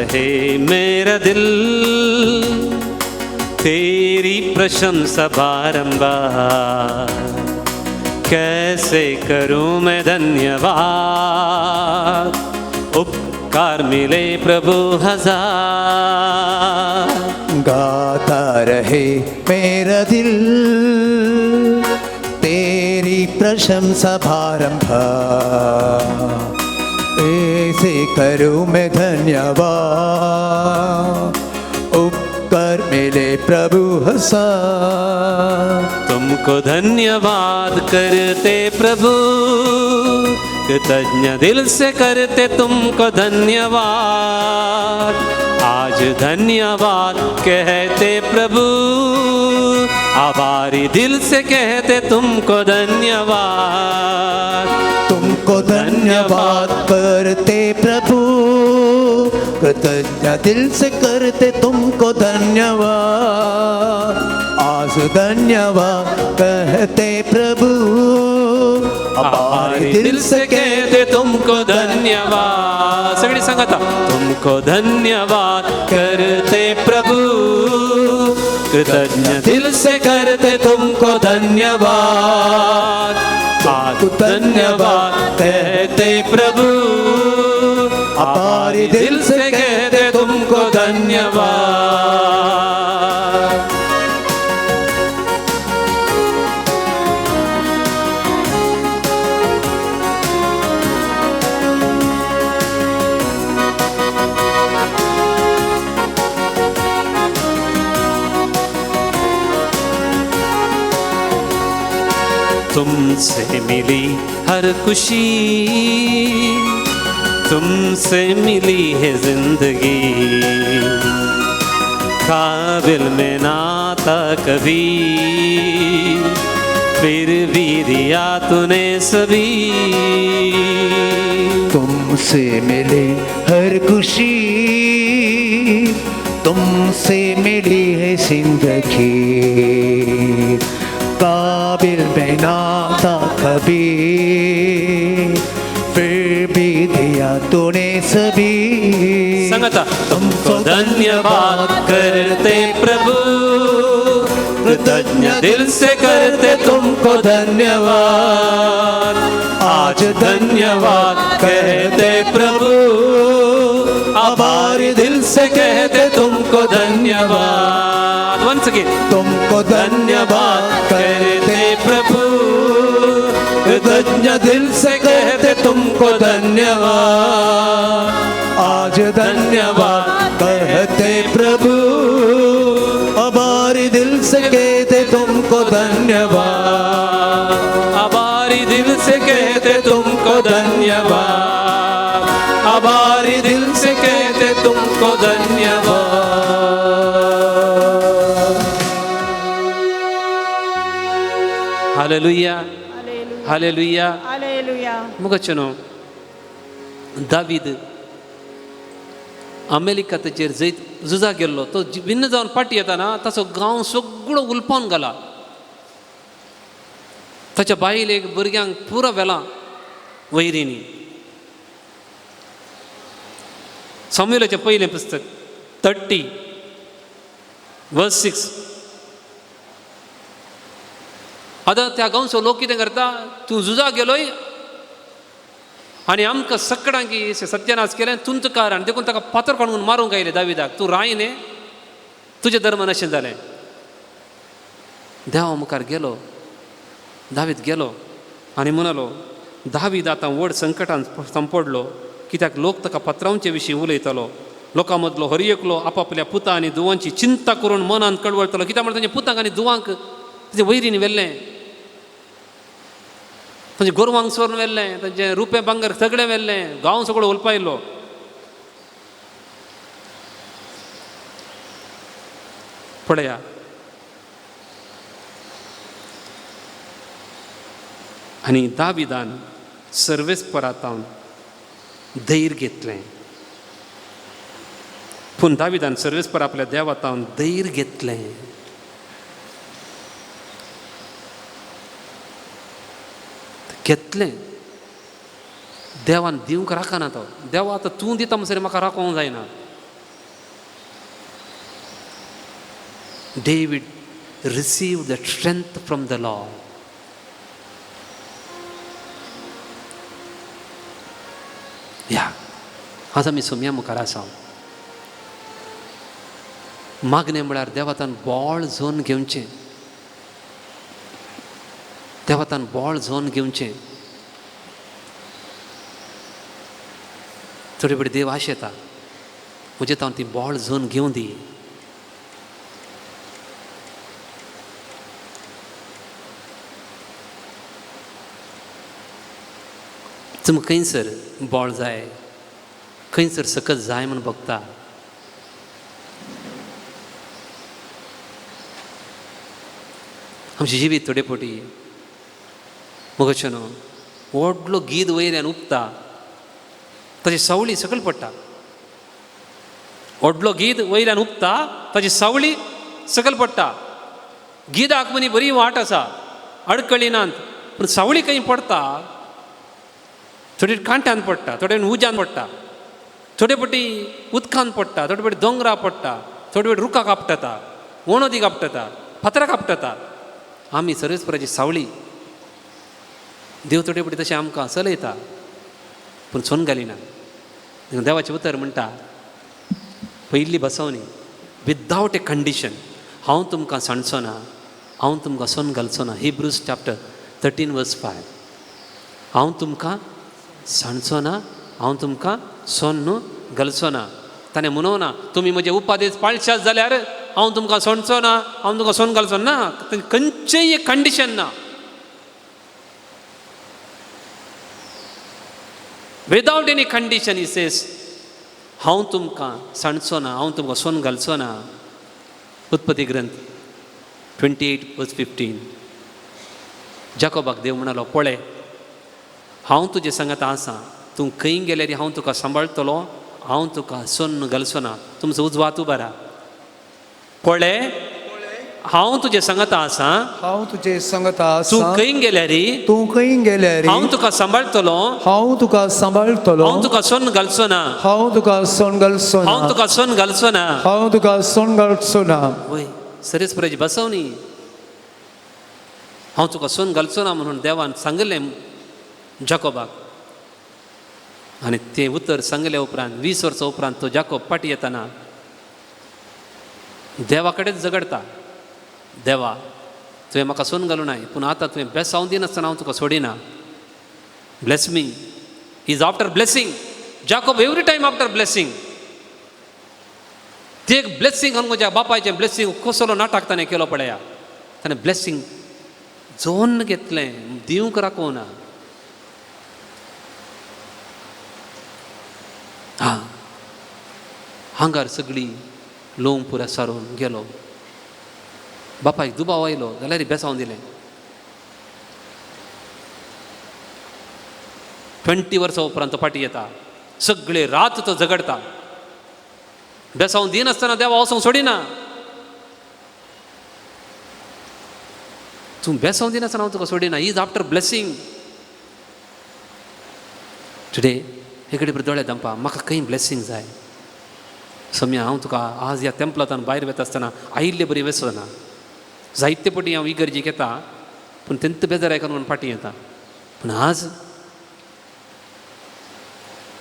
रहे मेरा दिल तेरी प्रशंसा बारंबार, कैसे करूं मैं धन्यवाद, उपकार मिले प्रभु हजार। गाता रहे मेरा दिल तेरी प्रशंसा बारंबार, ऐसे करूं मैं धन्यवाद, उपकार मिले प्रभु हजार। तुमको धन्यवाद करते प्रभु, कृतज्ञ दिल से करते तुमको धन्यवाद, आज धन्यवाद कहते प्रभु, आभारी दिल से कहते तुमको धन्यवाद। तुमको धन्यवाद करते प्रभु, कृतज्ञ दिल से करते तुमको धन्यवाद, आज धन्यवाद कहते प्रभु, आभारी दिल से कहते तुमको धन्यवाद। सगळी सांगता, तुमको धन्यवाद करते प्रभु, कृतज्ञ दिल से करते तुमको धन्यवाद, आज धन्यवाद कहते प्रभु, आभारी दिल से कहते तुमको धन्यवाद। तुमसे मिली हर खुशी, तुमसे मिली है जिंदगी, काबिल में ना था कभी, फिर भी दिया तूने सभी। तुमसे मिले हर खुशी, तुमसे मिली है जिंदगी, काबिल में ना था कभी, फिर भी दिया तूने सभी। संगता, तुमको धन्यवाद करते प्रभु, कृतज्ञ दिल से करते तुमको धन्यवाद, आज धन्यवाद कहते प्रभु, आभारी दिल से कहते तुमको धन्यवाद। वंस अगेन, तुमको धन्यवाद कहते प्रभु, कृतज्ञ दिल से कहते तुमको धन्यवाद, आज धन्यवाद कहते प्रभु, आभारी दिल से कहते तुमको धन्यवाद, आभारी दिल से कहते तुमको धन्यवाद, आभारी दिल से कहते तुमको धन्यवाद। Hallelujah, hallelujah, hallelujah. मुगचनो दावीद अमेरिकाचेर जैत झुजा गेल्लो तो भिन्न जावन पाटी येताना ताचो गांव सगळो उलपावन गेला, ताच्या बायलेक भुरग्यांक पुरो वेला वैरींनी. सामुएलाचें पयलें पुस्तक 30:6. आतां त्या गांवचो लोक कितें करता, तूं झुजा गेलोय आनी आमकां सगळ्यांकी सत्यानाश केलें, तुमचो कारण देखून ताका फातर काडून मारूंक आयले दाविदाक, तूं राय न्ही, तुजें धर्म नशें जालें. देवा मुखार गेलो दावीद गेलो आनी म्हणलो, दावीद आतां व्हड संकटान संपडलो, कित्याक लोक ताका पत्रांचे विशीं उलयतालो, लोकां मदलो हर एकलो आपापल्या पुतां आनी दुवांची चिंता करून मनान कळवळटलो, कित्याक म्हण तांच्या पुतांक आनी दुवांक ताचे वैरीन व्हेल्लें, तांचे गोरवांक सोरून व्हेल्लें, तांचें रुपें भांगर सगळें व्हेल्लें, गांव सगळो ओलपायलो. पळया, आनी दाविदान सर्वेस्परांतावन धैर्य घेतलें. पूण दाविदान सर्वेस्पर आपल्या देवातावन धैर्य घेतलें. घेतलें देवान दिवंक राखना तो. देवा आतां तूं दिता म्हणसर म्हाका राखोवंक जायना. David received the strength from the Lord. या आज आमी सोम्या मुखार आसा. मागणें म्हळ्यार देवातान बोळ जोन घेवचें. देवातान बोळ जोन घेवचें. थोडे बडे देव आशेता म्हणजे हांव ती बोळ जोन घेवं दी. तुमकां खंयसर बोळ जाय, खंयसर सकत जाय म्हूण बगता. आमचें जिवीत थोडे फावटी मुगोचें न्हू व्हडलो गीद वयल्यान उगता ताची सावळी सकयल पडटा. व्हडलो गीद वयल्यान उगता ताची सावळी सकयल पडटा. गिदाक मनी बरी वाट आसा, अडकळिनात, पूण सावळी खंय पडटा. थोडे कांट्यान पडटा, थोडे उज्यान पडटा, थोडे फावटी उदकान पडटा, थोडे फावटी दोंगरा पडटा, थोडे फावटी रुखाक आपटता, वणोदीक आपटता, फातराक आपटता. आमी सर्वेस्पराची सावळी देव थोडे फावटी तशें आमकां चलयता पूण सोन घालिना. देवाचें उतर म्हणटा पयली बसवणी विदावट ए कंडिशन, हांव तुमकां सांडचो ना, हांव तुमकां सोन घालचो ना. Hebrews chapter 13:5. हांव तुमकां सांडचो ना, हांव तुमकां सोन न्हू घालचो ना. ताणें म्हणूं ना तुमी म्हजे उपादेश पाळशात जाल्यार हांव तुमकां सोडचो ना, हांव तुमकां सोन घालचो ना. खंयचेय एक कंडिशन ना. विदावट एनी कंडिशन ही सेस हांव तुमकां सांडचो ना, हांव तुमकां सोन घालचो ना. उत्पत्ती ग्रंथ 28:15. जाकोबाक देव म्हणालो पळय हांव तुजे सांगात आसा, तूं खंय गेल्यार हांव तुका सांबाळटलो, हांव तुका सोन घालचो ना. तुमचो उजवात उबो राहा. पळय हांव तुजे सांगात आसा, हांव तुजे सांगता तूं आसा, खंय गेल्यार तूं खंय गेल्यार हांव तुका सांबाळटलो, हांव तुका सांबाळटलो, हांव तुका सोन घालचो ना, हांव तुका सोन घालचो ना, हांव तुका सोन घालचो ना. हांव तुका सोन घालचो ना. वय सरेस्पराची बसवणी. हांव तुका सोन घालचो ना म्हणून देवान सांगलें जाकोबाक. आनी तें उतर सांगले उपरांत 20 वर्सां उपरांत तो जाकोब पाटी येताना देवा कडेन झगडटा. देवा तुवें म्हाका सोन घालूं नाय, पूण आतां तुवें बेसांव दिनासतना हांव तुका सोडिना. Bless me. Is after blessing. Jacob every time after blessing. ते एक ब्लेसिंग म्हज्या बापायचें ब्लेसिंग कसलो नाटक ताणें केलो पळया. ताणें ब्लेसिंग जोन घेतलें, दिवंक राखोवना. हांगार सगळी लोंव पुऱ्या सारून गेलो. बापायक दुबाव आयलो जाल्यार बेसांव दिलें. 20 वर्सां उपरांत तो पाटी येता. सगळे रात तो झगडटा. बेसांव दिनासतना देवा वचोंक सोडिना. तूं बेसांव दिनासतना हांव तुका सोडिना. Is after blessing. टुडे एकडे बरें दोळे दंपा म्हाका खंय ब्लेसिंग जाय. सम्या हांव तुका आज ह्या टेंपलांतल्यान भायर वता आसतना आयिल्ले बरी वेसना. जायते फावटी हांव इगर्जेक येता पूण तेंत बेजार आयकून म्हणून फाटी येता. पूण आज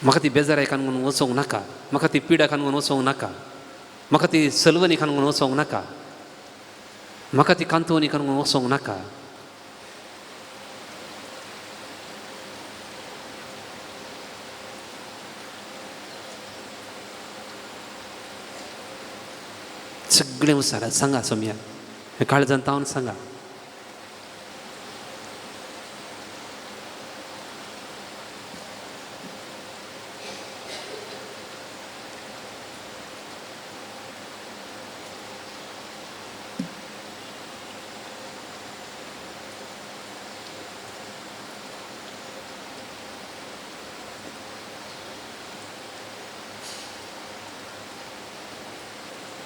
म्हाका ती बेजार आयकून म्हणून वचोंक नाका. म्हाका ती पिडा खान म्हणून वचोंक नाका. म्हाका ती सलवनी खान म्हणून वचोंक नाका. म्हाका ती कांतवणी खान म्हणून वचोंक नाका. सगळें उसार सांगा सोम्या. हे काळजान तावन सांगा.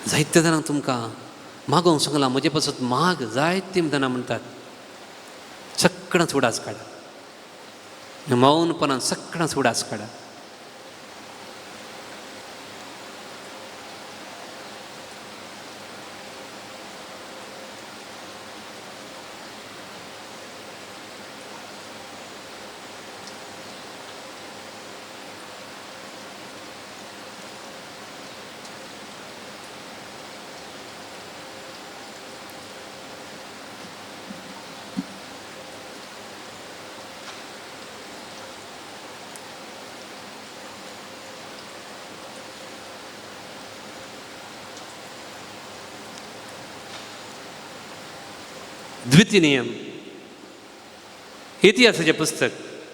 जायते जाणांक तुमकां मागोवंक सांगलां. म्हजे पासून माग जायते जाणां म्हणटात. सगळांच उडास काडा. मौनपणान सगळांच उडास काडा. द्वितीय नियम इतिहासाचें पुस्तक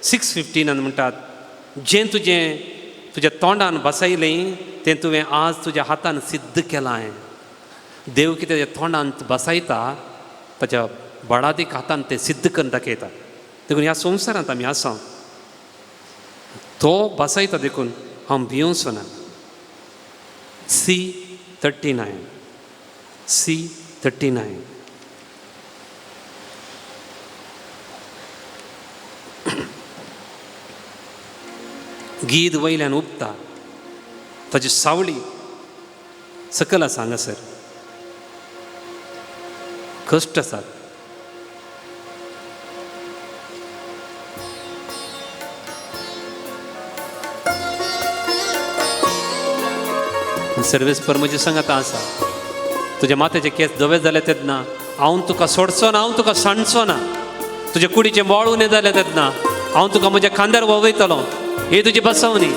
6:15 म्हणटात जें तुज्या तोंडान बसयलें तें तुवें आज तुज्या हातान सिद्ध केलां. देव कितें तेज्या तोंडान बसयता ताच्या बडादीक हातान तें सिद्ध करून दाखयता. देखून ह्या संवसारांत आमी आसा तो बसयता देखून हांव भियोंचो ना. C39 गीत वयल्यान उपता ताची सावळी सकल आसा हांगासर. कश्ट आसात. सर्वेस्पर म्हजी संगत आसा. तुज्या माथ्याचे केस धवे जाले तेन्ना हांव तुका सोडचो ना, हांव तुका सांडचो ना. तुजे कुडीचे मोळ उणे जाले तेन्ना हांव तुका म्हज्या खांद्यार ववयतलो. ही तुजी बसवणी.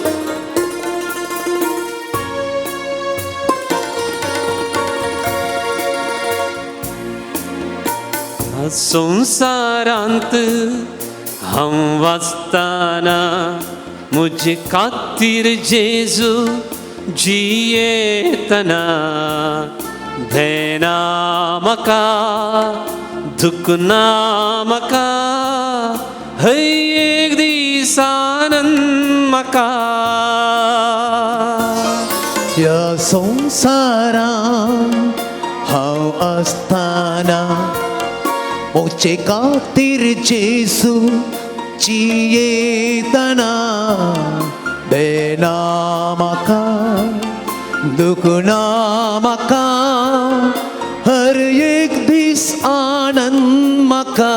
संवसारांत हांव वाचताना म्हजे खातीर जेजू जियेतना भेना म्हाका दुखना म्हाका हय एक दीस आनंद म्हाका. ह्या संवसारांत हांव आसतना म्हजे खातीर जेजू जियेतना भेना म्हाका दुखना म्हाका हर एक दीस आनंद म्हाका.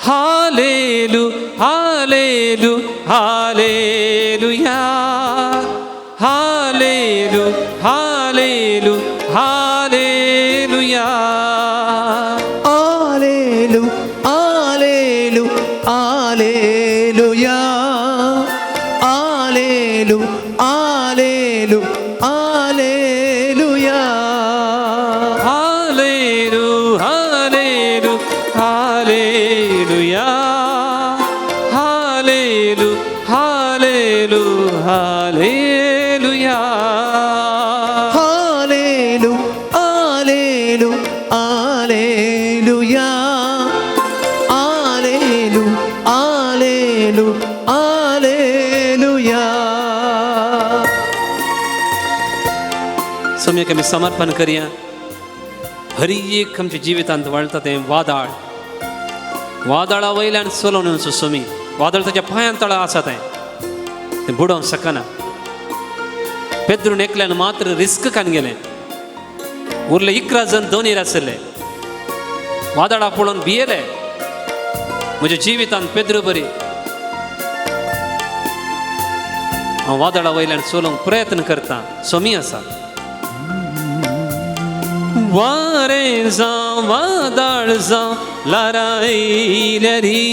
Hallelu hallelu hallelujah hallelu hallelu hallelujah allelu allelu alleluia allelu allelu alleluia hallelu hallelu hallelujah hallelu hallelu hallelujah allelu allelu alleluia allelu allelu alleluia. सम्यक आमी समर्पण करया. हर एक आमच्या जिवितांत वळटा तें वादळा वयल्यान चलोवन येवचो सोमी. वादळ ताच्या पांयां तळा आसा तें बुडोवंक शकना. पेद्रून एकल्यान मात्र रिस्क कान गेलें. उरले 11 जण दोनीर आसले. वादळा पळोवन भियेले. म्हज्या जिवितांत पेद्रू बरी हांव वादळा वयल्यान चलोवंक प्रयत्न करता. सोमी आसा. वारें जावं वादळ जावं लारायल्यारी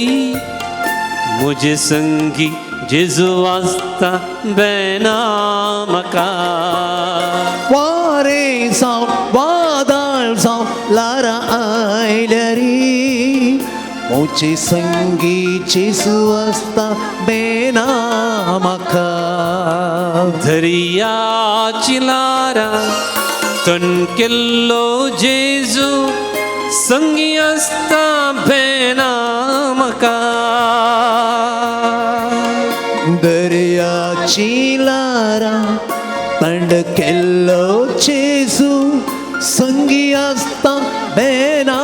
म्हजे संगी जेजू वाचता भेना म्हाका. वारें जावं वादळ जावं लारां आयल्यारी म्हजे संगी जेजू आसता भेना म्हाका. दर्याची लारां तण केल्लो जेजू संगी आसता भेना म्हाका. दर्याची लारां थंड केल्लो जेजू संगी आसता भेना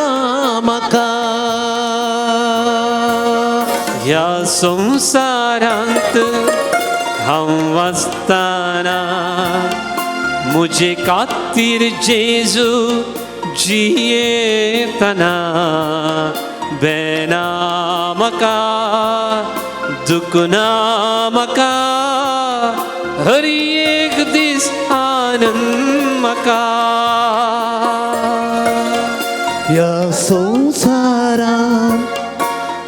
म्हाका. ह्या संवसारांत हांव वाचताना म्हजे खातीर जेजू जियेतना भेना म्हाका दुखना म्हाका हर एक दीस आनंद म्हाका. ह्या संवसारांत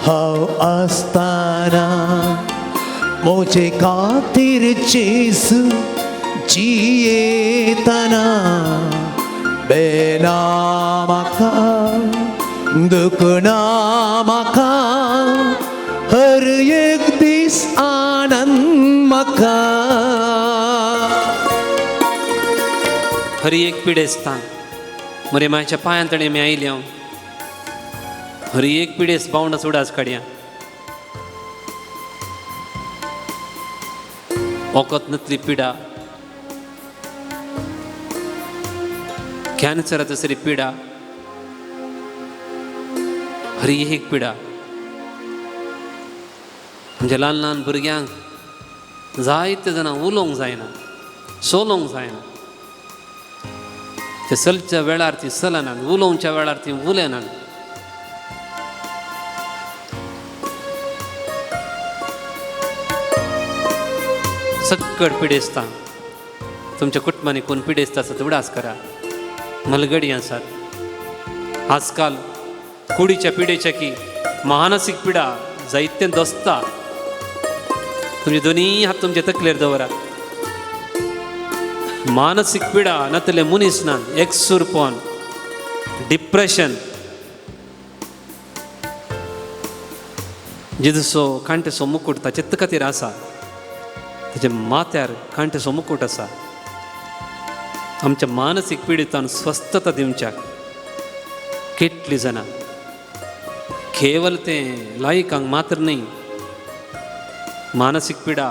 हांव आसतना म्हजे खातीर जेजू जियेतना बेना म्हाका दुखना म्हाका हर एक दीस आनंद म्हाका हरी एक पिडेस्तान मरे मायच्या पांयां तळी मी आयली हांव हरी एक पिडेस पावंडा उडास काडया वखत नतली पिडा कॅन्सराचो सरी पिडा हरी एक पिडा म्हणजे ल्हान ल्हान भुरग्यांक जायते जाणां उलोवंक जायना सोलोवंक जायना ते चलच्या वेळार ती चलनात उलोवच्या वेळार ती उलयनात सक्कड पिडेस्तां तुमच्या कुटुंबाने कोण पिडेस्ता आसा तो उडास करा मलगडी आसात आजकाल कुडीच्या पिडेच्या की मानसीक पिडा जायते दोसता तुमचे दोनी हात तुमच्या तकलेर दवरा मानसीक पिडा नातले मनीस ना एकसुरपण डिप्रेशन जिजसो कांटेसो मुकुट ताचे चित्त खातीर आसा ताच्या माथ्यार कांटेसो मुकुट आसा आमच्या मानसीक पिडेंतान स्वस्थता दिवच्याक कितलीं जाणां केवल तें लायकांक मात्र न्ही मानसीक पिडा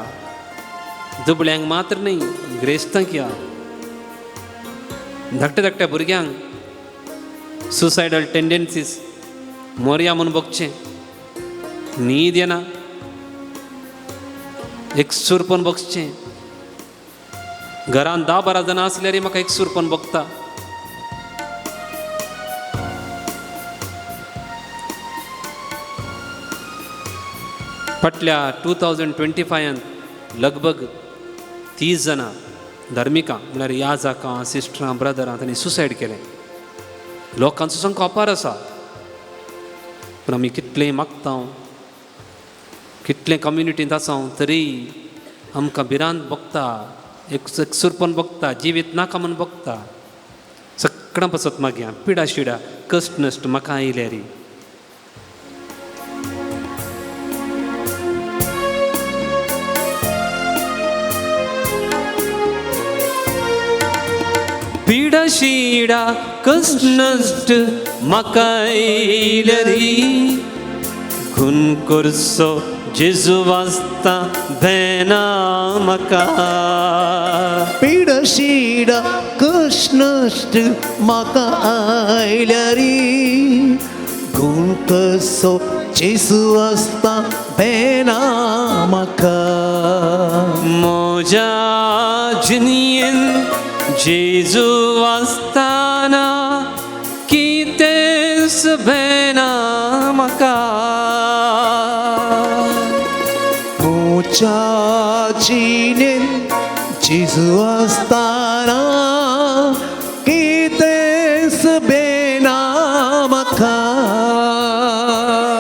दुबळ्यांक मात्र न्ही ग्रेस्तांक या धाकट्या धाकट्या भुरग्यांक सुसायडल टेंडन्सीस मोरया म्हूण बगचें न्हीद येना एकसुरपण बगचें घरान 10-12 जाणां आसल्यार म्हाका एकसुरपण बगता फाटल्या 2025 लगभग 30 जाणां धर्मिकां म्हळ्यार याजकां सिस्टरां ब्रदरां तांणी सुसायड केलें लोकांचो संख्या अपार आसा पूण आमी कितलेंय मागता कितले कम्युनिटींत आसा तरी आमकां भिरांत बगता एकसुरपण बगता जिवीत नाका म्हूण बगता सगळां पसत मागया पिडा शिडा कश्ट नश्ट म्हाका आयल्या री पिडा शिडा कश्ट नश्ट म्हाका आयल्या री खून करसो जेजू वाचता भेना म्हाका पीड शीड कश्ट नश्ट म्हाका आयल्या री गुण कसो जेजू आसता भेना म्हाका म्हज्या जिणयेन जेजू वाचताना कितेंच भेना म्हाका मोच्या जिणेन जेजू आसताना कितेंच भेना म्हाका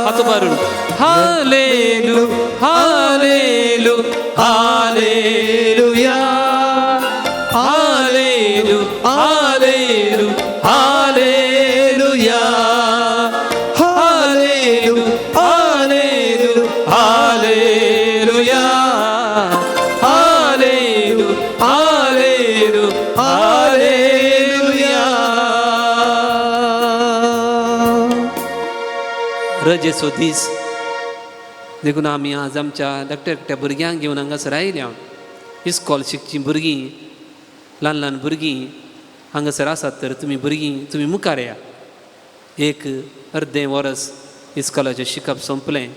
हात मारून हालेलू hallelu hallelujah hallelu hallelu hallelujah hallelu hallelu hallelujah hallelu hallelu hallelujah रजेचो दीस देखून आमी आज आमच्या धाकट्या धाकट्या भुरग्यांक घेवन हांगासर आयल्या इस्कॉलरशिपची भुरगीं ल्हान ल्हान भुरगीं हांगासर आसात तर तुमी भुरगीं तुमी मुखार या एक अर्दें वर्स इस्कॉलाचें शिकप संपलें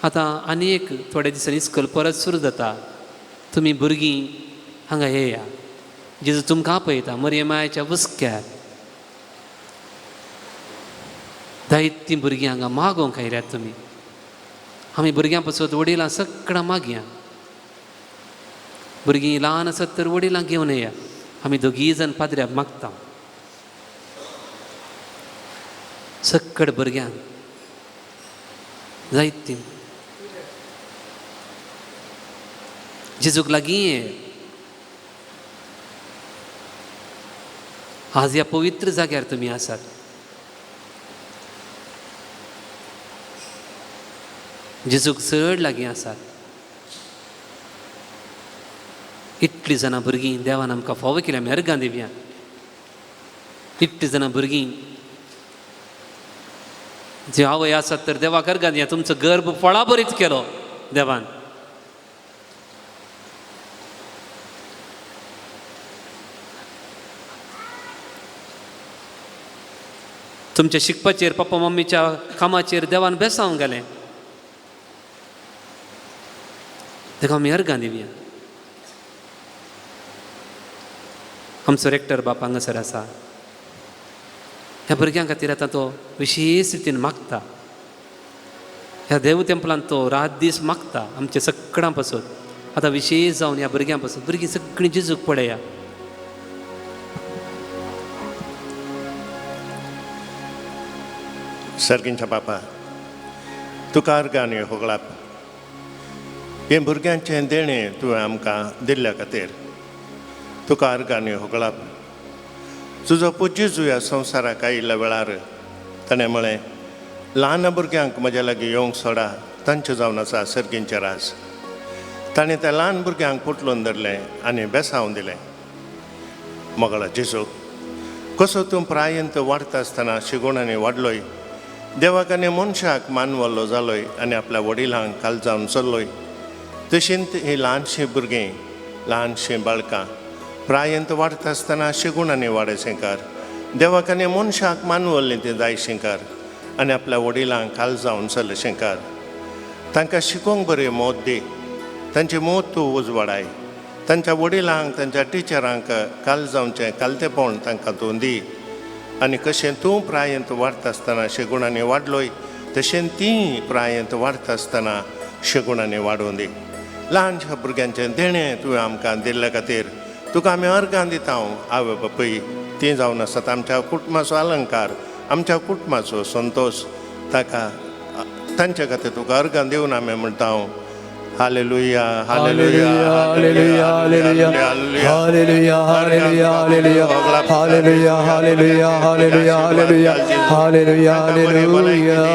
आतां आनी एक थोड्या दिसांनी इस्कॉल परत सुरू जाता तुमी भुरगीं हांगा येया जेजू तुमकां आपयता मरियमाच्या हुस्क्यार जायतीं भुरगीं हांगा मागोवंक आयल्यात तुमी आमी भुरग्यां पासत वडिलां सगळां मागया भुरगीं ल्हान आसत तर वडिलांक घेवन येया आमी दोगूय जाण पाद्र्याक मागता सक्कड भुरग्यांक जायतीं जेजूक लागीं ये आज ह्या पवित्र जाग्यार तुमी आसात. जेजूक चड लागीं आसात. इतलीं जाणां भुरगीं देवान आमकां फावो केल्या मेरगां दिव्या. इतलीं जाणां भुरगीं जे आवय आसात तर देवाक अर्गां दिया. तुमचो गर्भ फळा बरीच केलो देवान. तुमच्या शिकपाचेर पप्पा मम्मीच्या कामाचेर देवान बेसावंक गेलें. ताका आमी अर्गां दिवया. आमचो रेक्टर बाप हांगासर आसा. ह्या भुरग्यां खातीर आतां तो विशेश रितीन मागता. ह्या देव तेंपलांत तो रात दीस मागता आमच्या सगळ्यां पासून. आतां विशेश जावन ह्या भुरग्यां पासून भुरगीं सगळीं जेजूक पळया. सर्गींच्या बापा तुका अर्गांनी होगळाप. हे भुरग्यांचें देणें तुवें आमकां दिल्ल्या खातीर तुका अर्गांनी होगळाप. तुजो पुज्य ह्या संवसाराक आयिल्ल्या वेळार ताणें म्हळें ल्हान भुरग्यांक म्हज्या लागीं येवंक सोडा, तांचें जावन आसा सर्गींचें राज. ताणें त्या ल्हान भुरग्यांक पुटलून धरलें आनी बेसांव दिलें. मोगळा जेजू, कसो तूं प्रायंत वाडटा आसतना शिगोणांनी वाडलोय, देवाक आनी मनशाक मानवल्लो जालोय आनी आपल्या वडिलांक काळजावन चल्लोय, तशींच ही ल्हानशीं भुरगीं ल्हानशीं बाळकां प्रायंत वाडटा आसतना शिगोणांनी वाडयशेंकार, देवाक आनी मनशाक मानवल्लीं तीं जायशींकार आनी आपल्या वडिलांक काळजावन चलशेंकार. तांकां शिकोवंक बरी मोद दी. तांची मोद तूं उजवाडाय. तांच्या वडिलांक तांच्या टिचरांक काळजावचें कालतेपण तांकां तूं दी. आनी कशें तूं प्रायंत वाडटा आसतना शेगुणांनी वाडलोय, तशें तीं प्रायंत वाडटा आसतना शेगुणांनी वाडोवन दी. ल्हानशा भुरग्यांचें देणें तुवें आमकां दिल्ल्या खातीर तुका आमी अर्गां दिता. आवय बापूय, तीं जावन आसात आमच्या कुटुंबाचो अलंकार, आमच्या कुटुंबाचो संतोश. ताका तांचे खातीर तुका अर्गां दिवन आमी म्हणटा hallelujah hallelujah hallelujah hallelujah hallelujah hallelujah hallelujah hallelujah hallelujah hallelujah hallelujah hallelujah hallelujah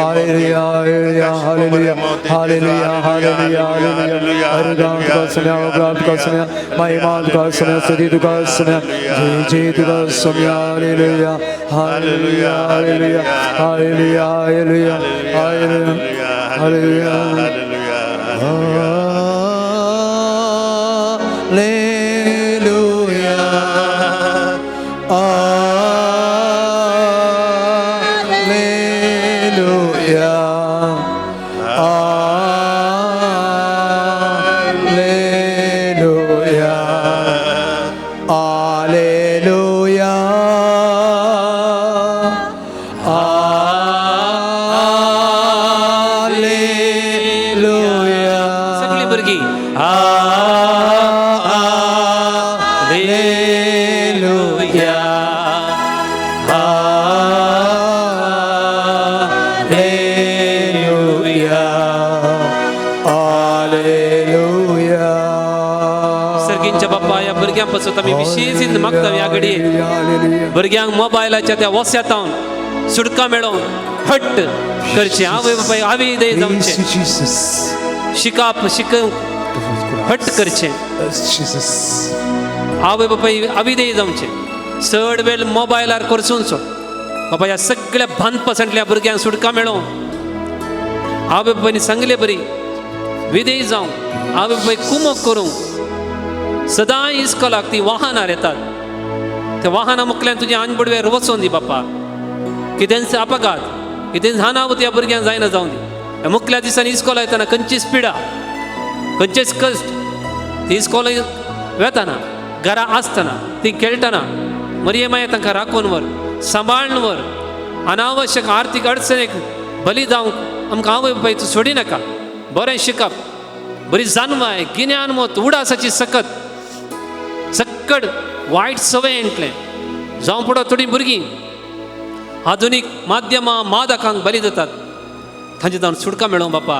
hallelujah hallelujah hallelujah hallelujah hallelujah अर्गां तुका समय अवग्रात तुका समय महिमा तुका समय स्तुति तुका समय जय जय तुका समय hallelujah hallelujah hallelujah hallelujah hallelujah hallelujah hallelujah आमी विशेष मागता. ह्या घडये भुरग्यांक मोबायलाच्या त्या वस्यातावन सुटका मेळोवन हट्ट करचे, आवय बापाय आविदय जावचे, शिकाप हट्ट करचे, आवय बापाय आविदय जावचे, चड वेळ मोबायलार करचूनचो. बाबा ह्या सगळ्या भानपसंतल्या भुरग्यांक सुटका मेळोवन आवय बापायनी सांगले बरी विधेय जावं, आवय बापाय कुमक करूंक सदां इस्कॉलाक ती वाहनार येतात. त्या वाहना मुखल्यान तुजे आंजबडव्यार वचोन दी बापा. कितेंच अपघात कितें झानावत ह्या भुरग्यांक जायना जावं दी. मुखल्या दिसांनी इस्कॉला येताना खंयचीच पिडा खंयचेच कश्ट ती इस्कॉला वेताना घरा आसतना ती खेळटना मरये माये तांकां राखून व्हर, सांबाळून व्हर. अनावश्यक आर्थीक अडचणेक बली जावंक आमकां आवय बापाय तूं सोडी नाका. बरें शिकप, बरी जानवाय, गिन्यान मत, उडासाची सकत सक्कड वायट सवय येतले जावं पुढं थोडी भुरगीं आधुनीक माध्यमां मादकांक बली जातात. तांचे जावन सुटका मेळोवं बापा.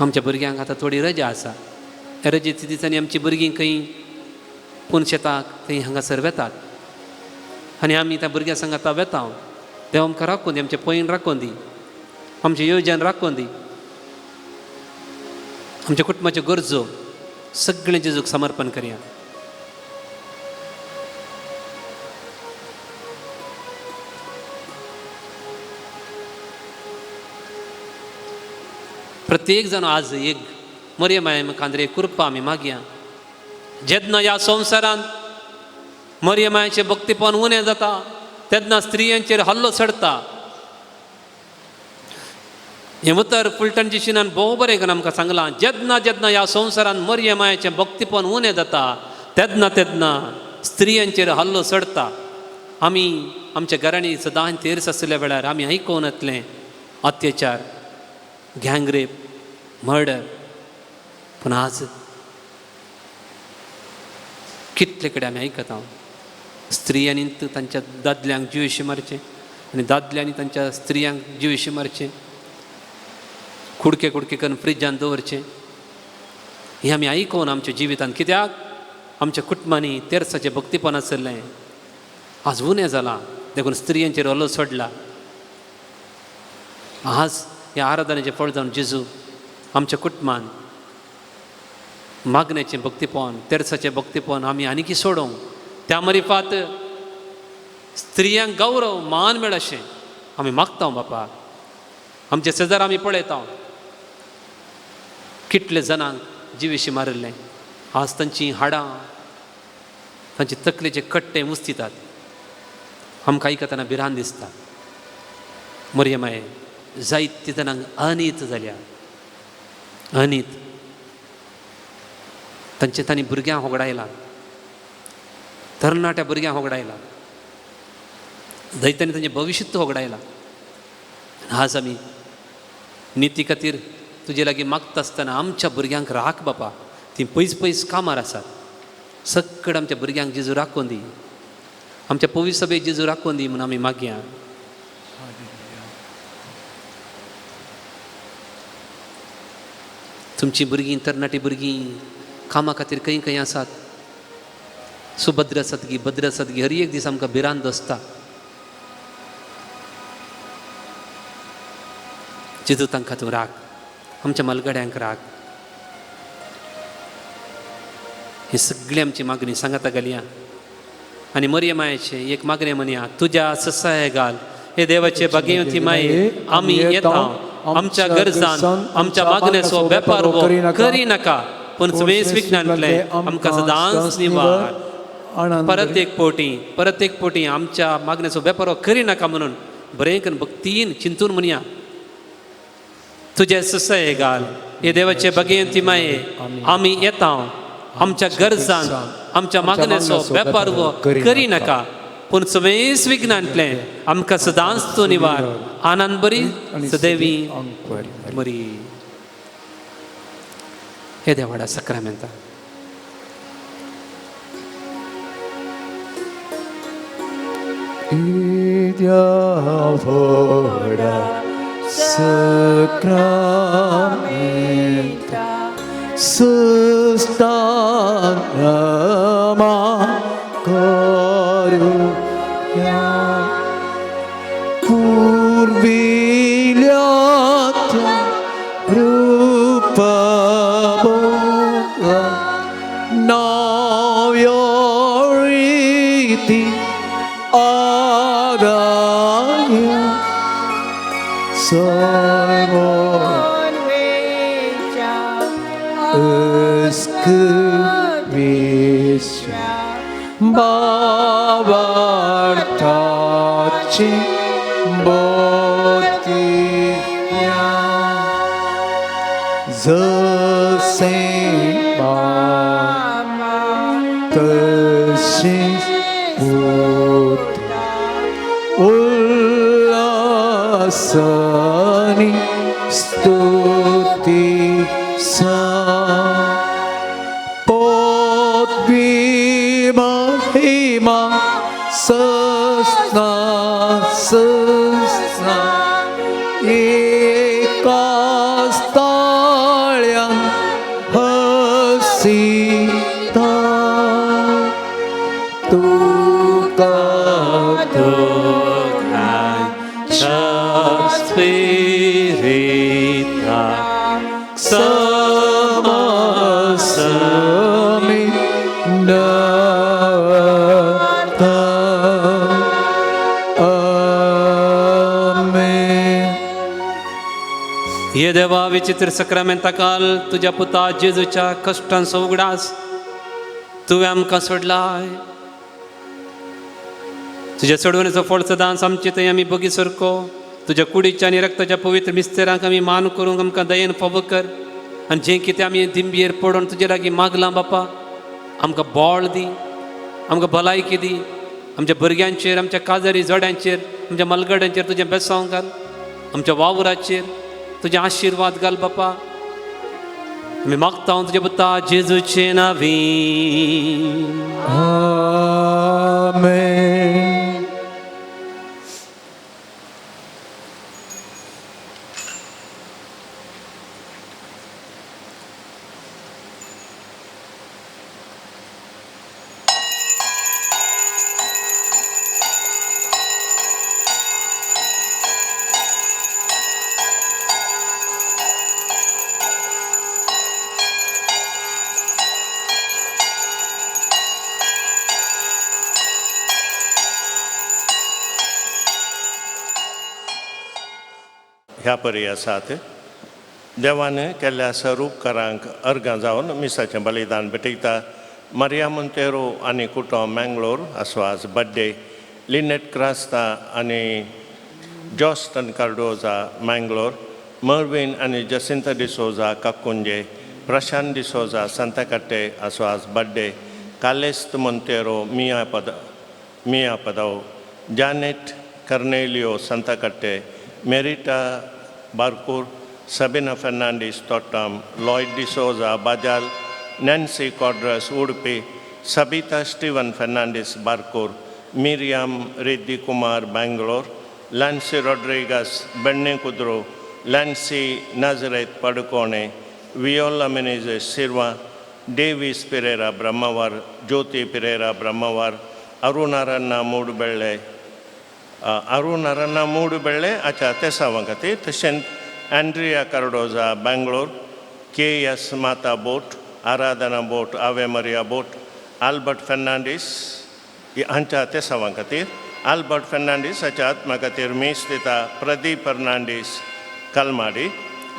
आमच्या भुरग्यांक आतां थोडी रजा आसा. रजेच्या दिसांनी आमची भुरगीं खंय पूण शेताक थंय हांगासर वेतात आनी आमी त्या भुरग्यां सांगात वेता. देव आमकां राखून दी, आमचे पयण राखून दी, आमचें येवजण राखून दी. आमच्या कुटुंबाच्यो गरजो सगळें जेजूक समर्पण करया. प्रत्येक जण आज एक मरियम कांद्रे कृपा आमी मागया. जेन्ना ह्या संवसारांत मरियमाचें भक्तीपण उणें जाता तेन्ना स्त्रियांचेर हल्लो चडटा. हेमतर फुलटण जिशिनान भोव बरें करून आमकां सांगलां, जेन्ना जेन्ना ह्या संवसारांत मरियमाचें भक्तीपण उणें जाता तेन्ना तेन्ना स्त्रियांचेर हल्लो चडटा. आमी आमच्या घरांनी सदांच तेर्स आसलेल्या वेळार आमी आयकोन येतलें अत्याचार, गँगरेप, मर्डर. पूण आज कितले कडेन आमी आयकता स्त्रियांनी तांच्या दादल्यांक जिवेशी मारचे आनी दादल्यांनी तांच्या स्त्रियांक जिवेशी मारचे, कुडके कुडके करून फ्रिजान दवरचे. हें आमी आयकोन आमच्या जिवितांत, कित्याक आमच्या कुटुंबांनी तेर्साचें भक्तीपण आसलें आज उणें जालां, देखून स्त्रियांचेर हल्लो चडला. आज ह्या आराधनेचें फळ जावन जेजू आमच्या कुटुंबान मागण्याचें भक्तीपण, तेर्साचें भक्तीपण आमी आनीकी सोडोंक, त्या मरिफात स्त्रियांक गौरव मान मेळ अशें आमी मागता बापा. आमचे शेजार आमी पळयता कितले जाणांक जिवेशी मारिल्लें. आज तांचीं हाडां, तांचे तकलेचे कट्टे मुस्तितात. आमकां आयकतना भिरांत दिसता. मरियमाये जायते जाणांक अनीत जाल्या, अनीत. तांणी भुरग्यांक होगडायलां, तरणाट्या भुरग्यांक होगडायलां, दैत्यानी तांचें भविश्य होगडायलां. आज आमी निती खातीर तुजे लागीं मागता आसतना आमच्या भुरग्यांक राख बापा. तीं पयस पयस कामार आसात. सगळे आमच्या भुरग्यांक जेजू राखून दी, आमच्या पवित्र सभेक जेजू राखून दी म्हणून आमी मागया. तुमची भुरगीं, तरणाटी भुरगीं कामा खातीर खंय खंय आसात, सुभद्र आसात गी, भद्र आसात गी, हर एक दीस आमकां भिरांत आसता. जेजू तांकां तूं राख, आमच्या मलगड्यांक राख. ही सगळी आमची मागणी सांगाता घालया. आनी मरियमायेचे एक मागणें म्हणया, तुज्या ससाय घाल हे देवाचे भाग्यवती माये, आमी येता आमच्या गरजान आमच्या मागणेचो वेपार करी नाका, पूण तुवेंच विज्ञानतले आमकां सदांच निवार. परत एक पोटी आमच्या मागणेचो वेपार करी नाका म्हणून बरें करून भक्तीन चिंतून म्हणया. तुजे ससाय घाल हे देवाचे भाग्यवती माये, आमी येता आमच्या गरजान आमच्या मागणेचो वेपार करी नाका, पूण तुवेंच विज्ञानतले आमकां सदांच तो निवार. आनंद बरी सदैवी बरी. हे देवाडा सक्रामेंता Sacramenta Sustanama Karunya Purvilyatya Rupaboga Now you're eating Aganya Simon Eskuvisya Bavartachi Botiya Zasema Tashish Buddha Ullasani Stuti Sa Mahima Sasna Sasna Ekastai हे देवा विचित्र सक्रामेंताकाल तुझ्या पुता जेजूच्या कश्टांचो उगडास तुवें आमकां सोडलाय. तुझ्या सोडवणेचो फळ सदांच आमचे थंय आमी बगी सरको. तुझ्या कुडीच्या आनी रक्ताच्या पवित्र मिस्तेरांक आमी मान करूंक आमकां दयेन फावो कर. आनी जें कितें आमी दिंबयेर पडोवन तुजे लागीं मागलां बापा, आमकां बोळ दी, आमकां भलायकी दी. आमच्या भुरग्यांचेर, आमच्या काजारी जोड्यांचेर, आमच्या मलगड्यांचेर तुजें बेसांव घाल. आमच्या वावराचेर तुजें आशिर्वाद घाल बापा. आमी मागता तुजे पुता जेजूचे नांवी. आमेन. ह्या परी आसात. देवान केल्ल्या स्वरूपकारांक अर्गां जावन मिसाचें बलिदान भेटयता. मारिया मोंतेरो आनी कुटुंब मँगलोर आसो आज बड्डे. लिनेट क्रास्ता आनी जॉस्टन कार्डोजा मँगलोर. मर्विन आनी जसिंता डिसोजा काकुंजे. प्रशांत डिसोजा सांताकट्टे आसो आज बड्डे. कालेस्त मोंतेरो मिया पदाव. Janet Cornelio Santhekatte. Merita Barkur. Sabina Fernandes Thottam. Lloyd D'Souza Bajal. Nancy Quadros Udupi. Sabita Steven Fernandes Barkur. Miriam Reddy Kumar Bangalore. Lancy Rodrigues Bennekudru. Lancy Nazareth Padukone. Viola Menezes Shirva. Davis Pereira Brahmavar. Jyoti Pereira Brahmavar. अरुणारण्ಣ ಮೂಡುಬೆಳ್ಳೆ ಆಚಾ ತೆಸಾವಂಗತಿ. ತಶೆಂಟ್ ಆಂಡ್ರಿಯಾ ಕಾರ್ಡೋಜಾ ಬೆಂಗಳೂರು. KS ಮಾತಾ ಬೋಟ್. ಆರಾಧನಾ ಬೋಟ್. ಆವೆ ಮರಿಯಾ ಬೋಟ್. ಆಲ್ಬರ್ಟ್ ಫೆರ್ನಾಂಡಿಸ್ हांच्या तेसावां खातीर. आल्बर्ट फर्नांडीस हाच्या आत्मा खातीर मीस दिता. प्रदीप फर्नांडीस कलमाडी.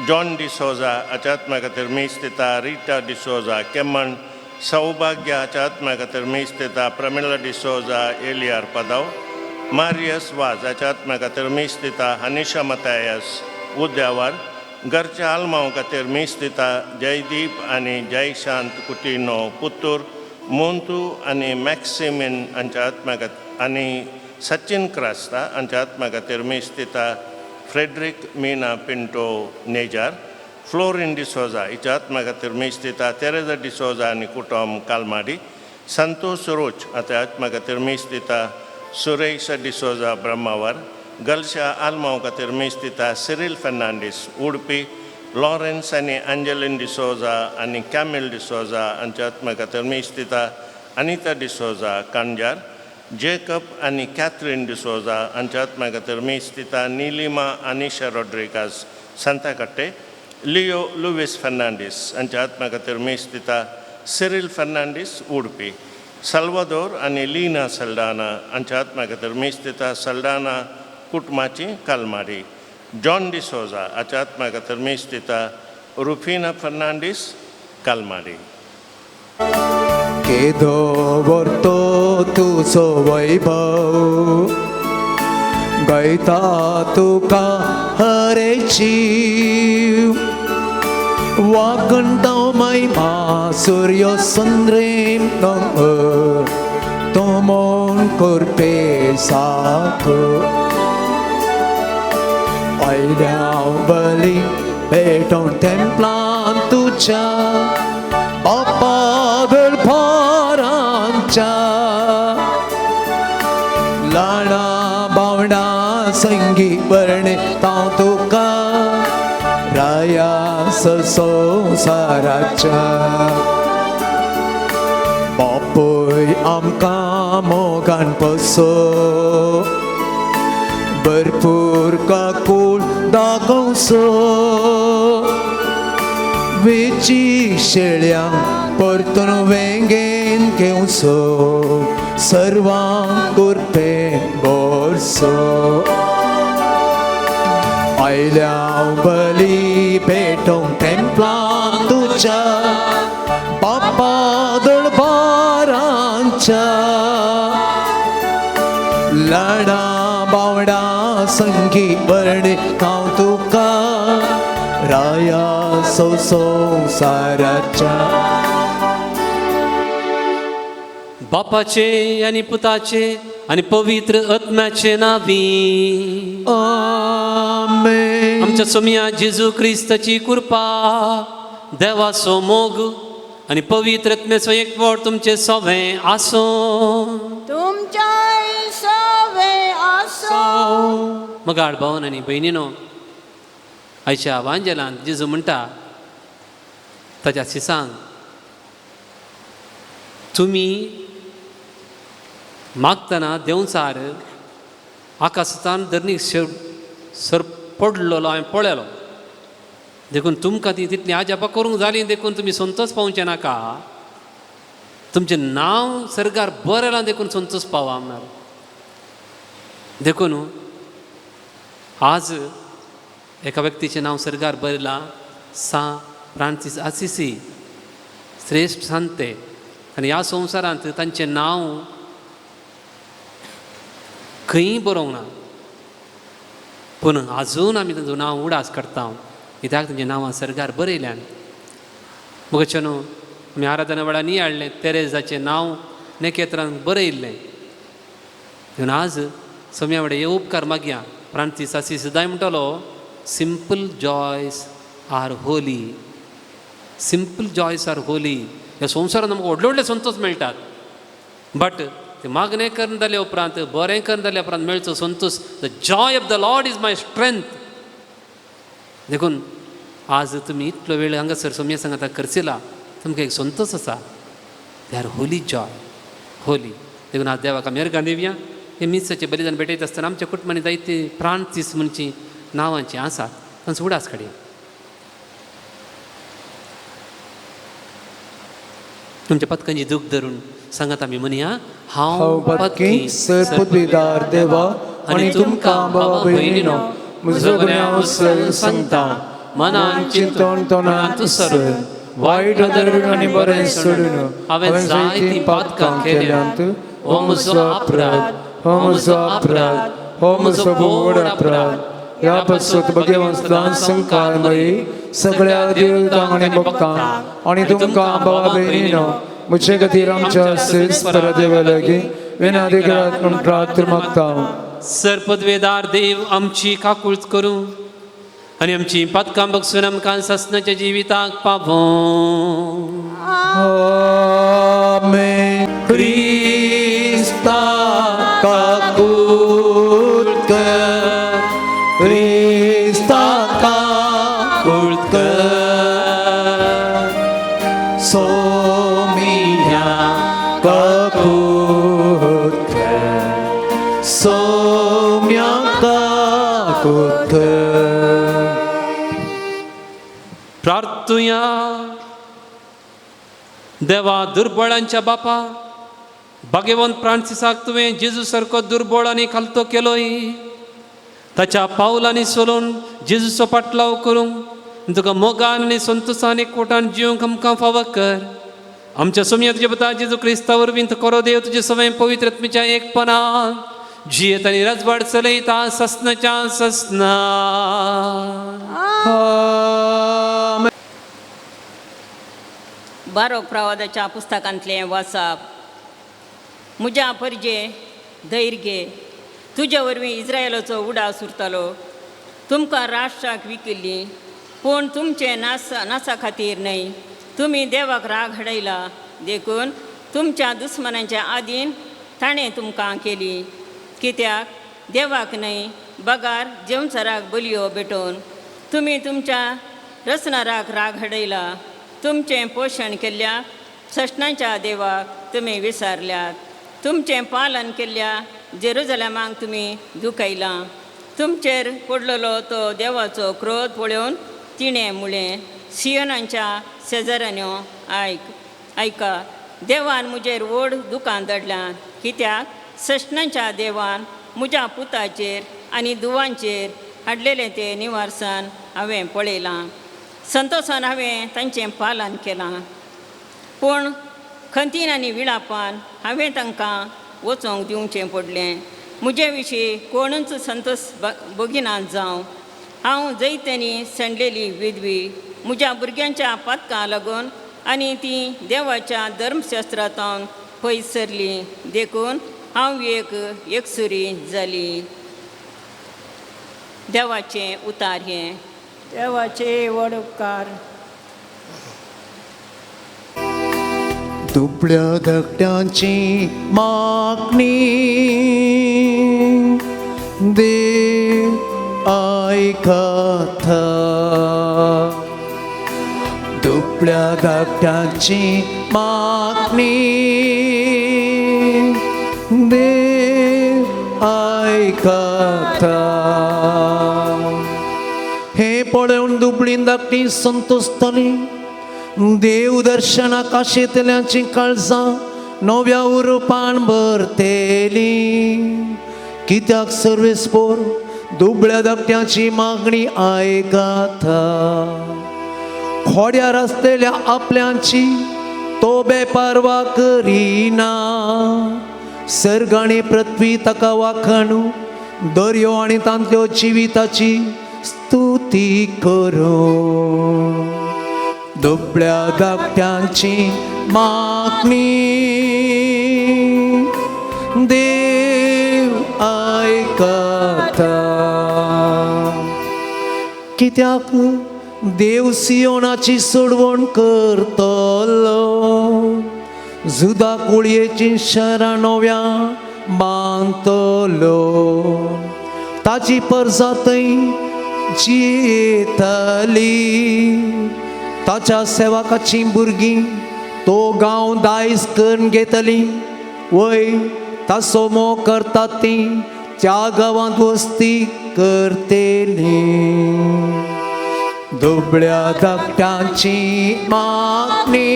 जॉन डिसोजा हाच्या आत्मा खातीर मीस दिता. रिटा डिसोजा केमण. सौभाग्य हाच्या आत्मा खातीर मीस दिता. प्रमिला डिसोजा एलियार पदाव. मारियस वाज हाच्या आत्मा खातीर मीस दिता. हनिशा मतायस उद्यावार. घरच्या आल्मांव खातीर मीस दिता. जयदीप आनी जयशांत कुटिनो पुत्तूर. मोंतू आनी मॅक्सिमिन हांच्या आत्मा खातीर आनी सचिन क्रास्ता हांच्या आत्मा खातीर मीस दिता. फ्रेडरिक मीना पिंटो नेजार. फ्लोरिन डिसोजा हिच्या आत्मा खातीर मीस दिता. तेरेजा डिसोजा आनी कुटुंब कालमाडी. संतोष रोच हाच्या आत्मा खातीर मीस दिता. सुरेश डिसोजा ब्रह्मावार. गलशा आल्मांव खातीर मीस दिता. सिरिल फर्नांडीस उडपी. लॉरेन्स आनी एंजेलिन डिसोजा आनी कॅमिल डिसोजा हांच्या आत्मा खातीर मीस दिता. अनिता डिसोजा कांजार. जेकब आनी कॅथरीन डिसोजा हांच्या आत्मा खातीर मीस दिता. निलिमा आनिशा रॉड्रिगास सांताकट्टे. लियो लुईस फर्नांडीस हांच्या आत्मा खातीर मीस दिता. सिरिल फर्नांडीस उडपी. सल्वादोर आनी लिना सल्डाना हांच्या आत्मा खातीर मीस दिता. सल्डाना कुटुंबाची कालमाडी. जॉन डिसोजा हाच्या आत्मा खातीर मीस दिता. रुफिना फर्नांडीस कालमाडी. केदो वर्तो तुझो वैभव गैता तुका हरे जीव. वागंटाव महिमा सूर्य संद्रेम तोमोन करपे साको. आयल्याव बली भेटोन टेंप्लान तुझ्या बापा वेळफारांच्या. लाडा बावडा संगी बरणे तांव तुका राया संसाराच्या. बापूय आमकां मोगान पसो भरपूर काकूळ दाखवसो. वेची शेळ्यांक परतून वेंगेन घेवसो. सर्वांक कुरपेन बोरसो. आयल्या बली आमच्या बापा दळबारांच्या लाडा बावडा संगी वर्णे हांव तुका राया संसाराच्या बापाचे आणि पुताचे आणि पवित्र आत्म्याचे नावी आमेन. आमच्या सोम्या जेजू क्रिस्ताची कृपा देवाचो मोग आणि पवित्र आत्म्याचो एकवट तुमचे सवे आसो तुमच्या सवे आसो. मगाळ भावन आणि बहिणीनो, आयच्या वांजेलांत जेजू म्हणटा ताच्या शिसांक तुमी मागतना देंवचार आकाशांत धरणी सर पडलेलो हांवें पळयलो. देखून तुमकां ती तितली आजापा करूंक जाली देखून तुमी संतोश पावचे नाका. तुमचें नांव सर्गार बरयलां देखून संतोश पावा म्हणून. देखून आज एका व्यक्तीचें नांव सर्गार बरयलां, सा फ्रांसीस असिसी, श्रेश्ठ संते. आनी ह्या संवसारांत तांचें नांव खंय बरोवंक ना, पूण आजून आमी तांचो नांव उडास करता कित्याक तांच्या नांवां सर्गार बरयल्यान. मुगेचेनो आमी आराधना वेळार न्ही हाडलें तेरेजाचें नांव नेकेत्रांत बरयल्लें. देखून आज सोम्या वडे हे उपकार मागया. फ्रांसीस असी सदांय म्हणटालो, simple joys are holy. Simple joys are holy. ह्या संवसारांत आमकां व्हडले व्हडले संतोश मेळटात, बट ते मागणें करून जाल्या उपरांत, बरें करून जाल्या उपरांत मेळचो Santosh. The Joy of the Lord is my strength. देखून आज तुमी इतलो वेळ हांगासर सोम्या सांगाता करचिला, तुमकां एक संतोश आसा. They are wholly Joy, Holy. देखून आज देवाक आमी अर्घां दिवया. हे मिसाचें बलिदान भेटयत आसतना आमच्या कुटुंबांनी जायती फ्रांसीस म्हणची नांवांची आसात, तांचो उडास काडया. तुमच्या पथकांची दूख धरून सांगात आमी म्हणया, हांव पत्की सरपदवीदार देवा आनी तुमकां भावा भयणीनो म्हजो गुन्यांव उसल सांगता. मनान चिंतन तोंडांत उसर वायट धरून आनी बरें सोडून हांवें जायतीं पातकां केल्यांत. हो म्हजो अपराध, हो म्हजो अपराध, हो म्हजो व्हड अपराध. ह्या पासत भगवंतान संकारमयी सगळ्या देवतांक आनी भक्तांक आनी तुमकां भावा भयणीनो म्हजे खातीर आमच्या श्रेष्ठ देवा लागीं विनाधिकारांत म्हणून प्रार्थना मागता. सरपदवेदार देव आमची काकूळट करूं आनी आमची पातकां बगसून आमकां ससनाच्या जिविताक पावो. आमेन. क्रिस्ता काकूळट कर, क्रिस्ता काकूळट कर, सोमिया काकूळट कर, सोम्या काकूळट कर. प्रार्थुया. देवा दुर्बळांच्या बापा, भगवंत फ्रांसिसाक तुवें जेजू सारको दुर्बळ आनी खालतो केलोय. ताच्या पावलांनी चलून जेजूचो पाटलाव करूंक तुका मोगान आनी संतोशान एकवटान जिवंक आमकां फावो कर. आमच्या सोम्या तुजे पुता जेजू क्रिस्ता वरवीं करो देव तुजे सवय पवित्र आत्म्याच्या एकपणान जियेत आनी राजवाड चलयता ससनाच्या ससना. बारोक प्रवादाच्या पुस्तकांतलें वाचप. म्हज्या परजे धैर्य घे. तुज्या वरवीं इस्रायेलाचो उडास उरतलो. तुमकां राष्ट्राक विकिल्ली, पूण तुमचे नासा खातीर न्हय. तुमी देवाक राग हाडयला. देखून तुमच्या दुस्मनांच्या आदीन ताणें तुमकां केली. कित्याक देवाक न्हय बगार जेवचाराक बलयो भेटोवन तुमी तुमच्या रचनाराक राग हाडयला. तुमचें पोशण केल्ल्या सश्णांच्या देवाक तुमी विसारल्यात. तुमचें पालन केल्ल्या जेरुजलेमाक तुमी दुखयलां. तुमचेर पडलेलो तो देवाचो क्रोध पळोवन तिणें म्हळें, सियोनांच्या शेजाऱ्यांनो आयका. देवान म्हजेर व्हड दुकान दडल्यान. कित्याक सश्णांच्या देवान म्हज्या पुताचेर आनी दुवांचेर हाडलेलें तें निवारसान हांवें पळयलां. संतोशान हांवें तांचें पालन केलां, पूण खंतीन आनी विळापान हांवें तांकां वचोंक दिवचें पडलें. म्हजे विशीं कोणूच संतोश बगिना जावं. हांव जैतेनी सणलेली विधवी म्हज्या भुरग्यांच्या पातकां लागून आनी ती देवाच्या धर्मशास्त्रांतून पयस सरली देखून हांव एकसुरी जाली. देवाचें उतार हें. देवाचे व्हड उपकार. दुबळ्या धाकट्यांची मागणी देव आयकता. दुबळ्या धाकट्यांची मागणी देव आयकता. हे पळोवन दुबळी धाकटी संतोशतली. देव दर्शनाक आशेंतल्याची काळजां नव्या उरपान भरतेली. कित्याक सर्वेस्पोर दुबळ्या धाकट्यांची मागणी आयकता. खोड्यार आसलेल्या आपल्यांची तो बेपारवा करिना. सर्ग आनी पृथ्वी ताका वाखणू, दर्यो आनी तांतल्यो जिविताची स्तुती करूं. दुबळ्या धाकट्यांची मागणी देव आयकता. कित्याक देव सियोनाची सोडवण करतलो. जुदा कुळयेची शरां नव्या बांदतलो. ताची परजा थंय जियेतली. ताच्या सेवकाची भुरगीं तो गांव दायज करून घेतली. वय ताचो मोग करतात ती त्या गांवांत वस्ती करतेली. दुबळ्या धाकट्यांची मागणी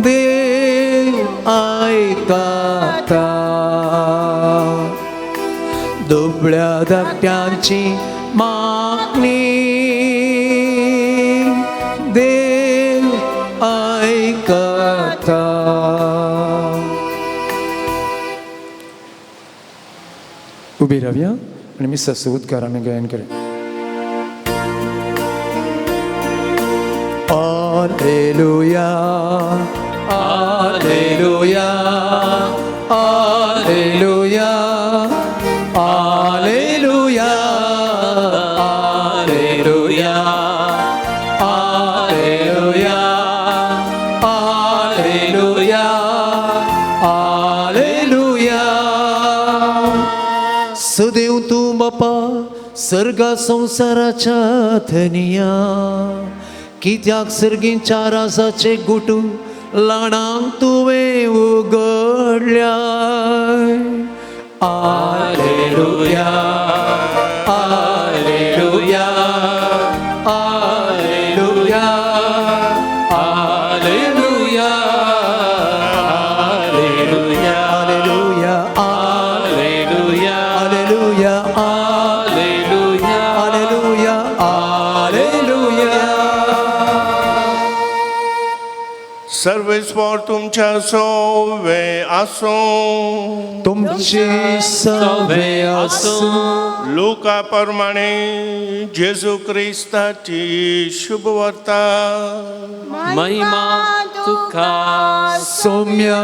देव आयकता. दुबळ्या धाकट्यांची मागणी देव आयकता. उभी राहूया आणि मी ससूदकाराने गायन करेन. Alleluia, Alleluia, Alleluia, Alleluia, Alleluia, Alleluia, Alleluia, Alleluia. सदैव तू बापा सर्गा संसाराच्या धनिया. कित्याक सर्गींच्या रासाचे गुटू लाडांक तुवें उगडल्या. Alleluia, Alleluia, Alleluia, Alleluia, Alleluia, Alleluia, Alleluia, Alleluia, Alleluia, Alleluia, Alleluia. सर्वेस्वर तुमच्या सोवे आसो. तुमचे सवे असो. लोका प्रमाणे जेजू क्रिस्ताची शुभ वार्ता. महिमा तुका. सौम्या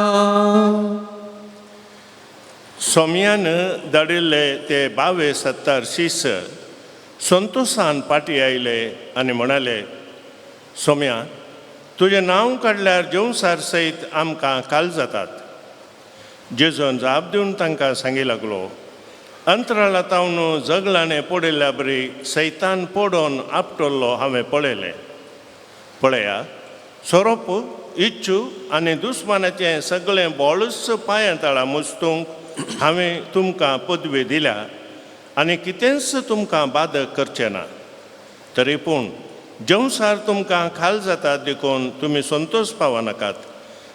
सोम्यानं धाडिल्ले ते 22-70 शिस संतोशान पाटी आयले आनी म्हणाले, सोम्या तुजें नांव काडल्यार जेवसार सयत आमकां काल जातात. जेजून जाप दिवन तांकां सांगी लागलो, अंतराळांतावन जगलाने पडिल्ल्या बरी सैतान पडोवन आपटल्लो हांवें पळयलें. पळया, सोरोप, इच्छू आनी दुस्मानाचें सगळें बोळस पांयतळां मुस्तूंक हांवें तुमकां पदवी दिल्या आनी कितेंच तुमकां बादक करचें ना. तरी पूण जेवसार तुमकां खाल जातात देखून तुमी संतोश पावनाकात.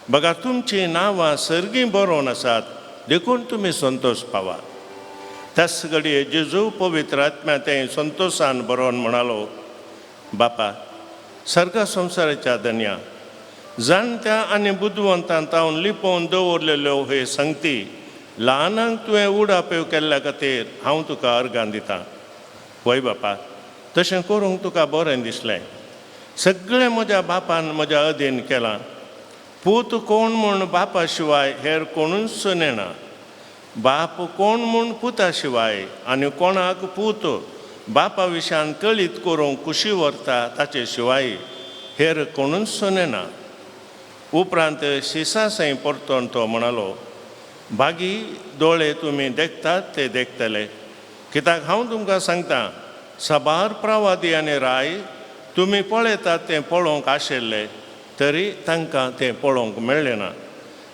बघा, तुमचीं नांवां सर्गी बरोवन आसात देखून तुमी संतोश पावा. त्याच घडये जेजू पवित्र आत्म्या ते संतोषान बरोवन म्हणालो, बापा, सर्गा संवसाराच्या धन्या, जाणट्या आनी बुद्धवंतां तावन लिपोवन दवरलेल्यो हे संगती ल्हानांक तुवें उडापेव केल्ल्या खातीर हांव तुका अर्गां दितां. वय बापा, तशें करूंक तुका बरें दिसलें. सगळें म्हज्या बापान म्हज्या अधीन केलां. पूत कोण म्हूण बापा शिवाय हेर कोणूच नेना. बाप कोण म्हूण पुता शिवाय आनी कोणाक पूत बापा विशयान कळीत करूंक कुशी व्हरता ताचे शिवाय हेर कोणूच नेना. उपरांत शिसा सै परतोन तो म्हणालो, भागी दोळे तुमी देखतात ते देखतले, कित्याक हांव तुमकां सांगतां, साबार प्रवादी आनी राय तुमी पळयतात तें पळोवंक आशिल्ले, तरी तांकां तें पळोवंक मेळ्ळें ना.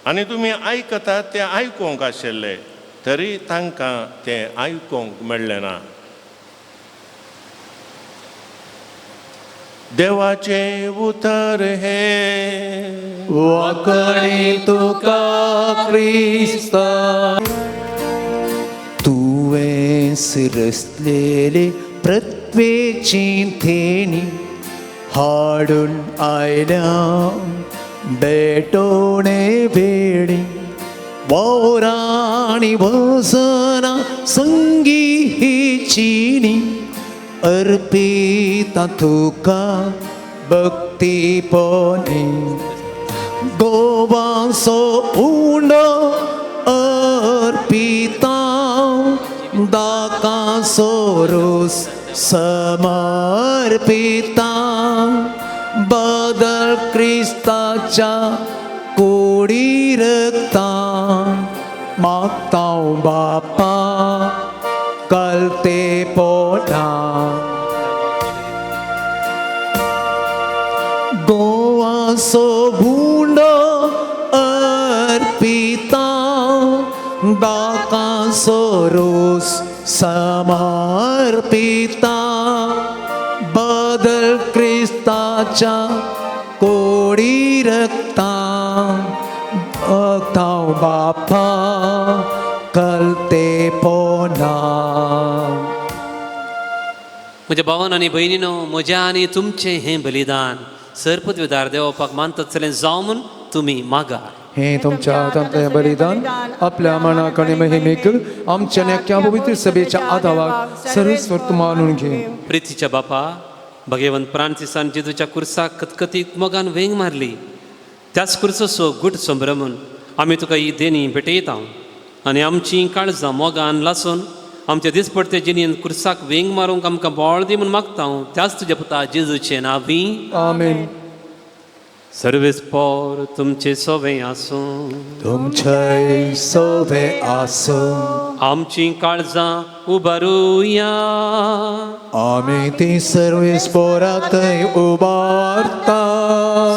आनी तुमी आयकतात तें आयकूंक आशिल्ले, तरी तांकां तें आयकूंक मेळ्ळें ना. देवाचे उतर हे वाकणे तुका क्रिस्ता. तुवें सिरसलेले पृथ्वेची थेणी हाडून आयल्या बेटोणे वेळी. वावराणी भजना संगी ही चिनी अर्पिता तुका भक्तीपोनी. गोवासो उंडो अर्पिता दाकासो रोस समर्पिता. बदल क्रिस्ताच्या कोडी रक्ता मागता बापा कलते पोटा. गोवासो भुंडो अर्पिता दाकासो रोस समर्पिता. बदल क्रिस्ताच्या कोडी रक्ता मागता बापा कलते पोना. म्हज्या भावान आनी भयणीनो, म्हज्या आनी तुमचें हें बलिदान सरपदवीदार देवपाक मानतले जावं म्हूण तुमी मागा. हे तुमच्या हातांतलें बलिदान आपल्या मनाक आनी महिमेक आमच्या नेक्या पवित्र सभेच्या आदाराक सर्वस्वत मानून घे. प्रितीच्या बापा, भगवंत फ्रांसिसान जेजूच्या कुर्साक खतखतीत मोगान वेंग मारली. त्याच कुर्सो गुट संभ्रमून आमी तुका ही देणी भेटयता आनी आमची काळजां मोगान लासून आमच्या दिसपडते जिणेंत कुर्साक वेंग मारूंक आमकां बळ दी म्हूण मागता. त्याच तुज्या पुता जेजूचे नांवी आमेन. सर्वेस्पोर तुमचे सोवे आसूं, तुमचे सोवे आसूं. आमची काळजां उबारुया. आमी ती सर्वेस्पोरांतय उबारता.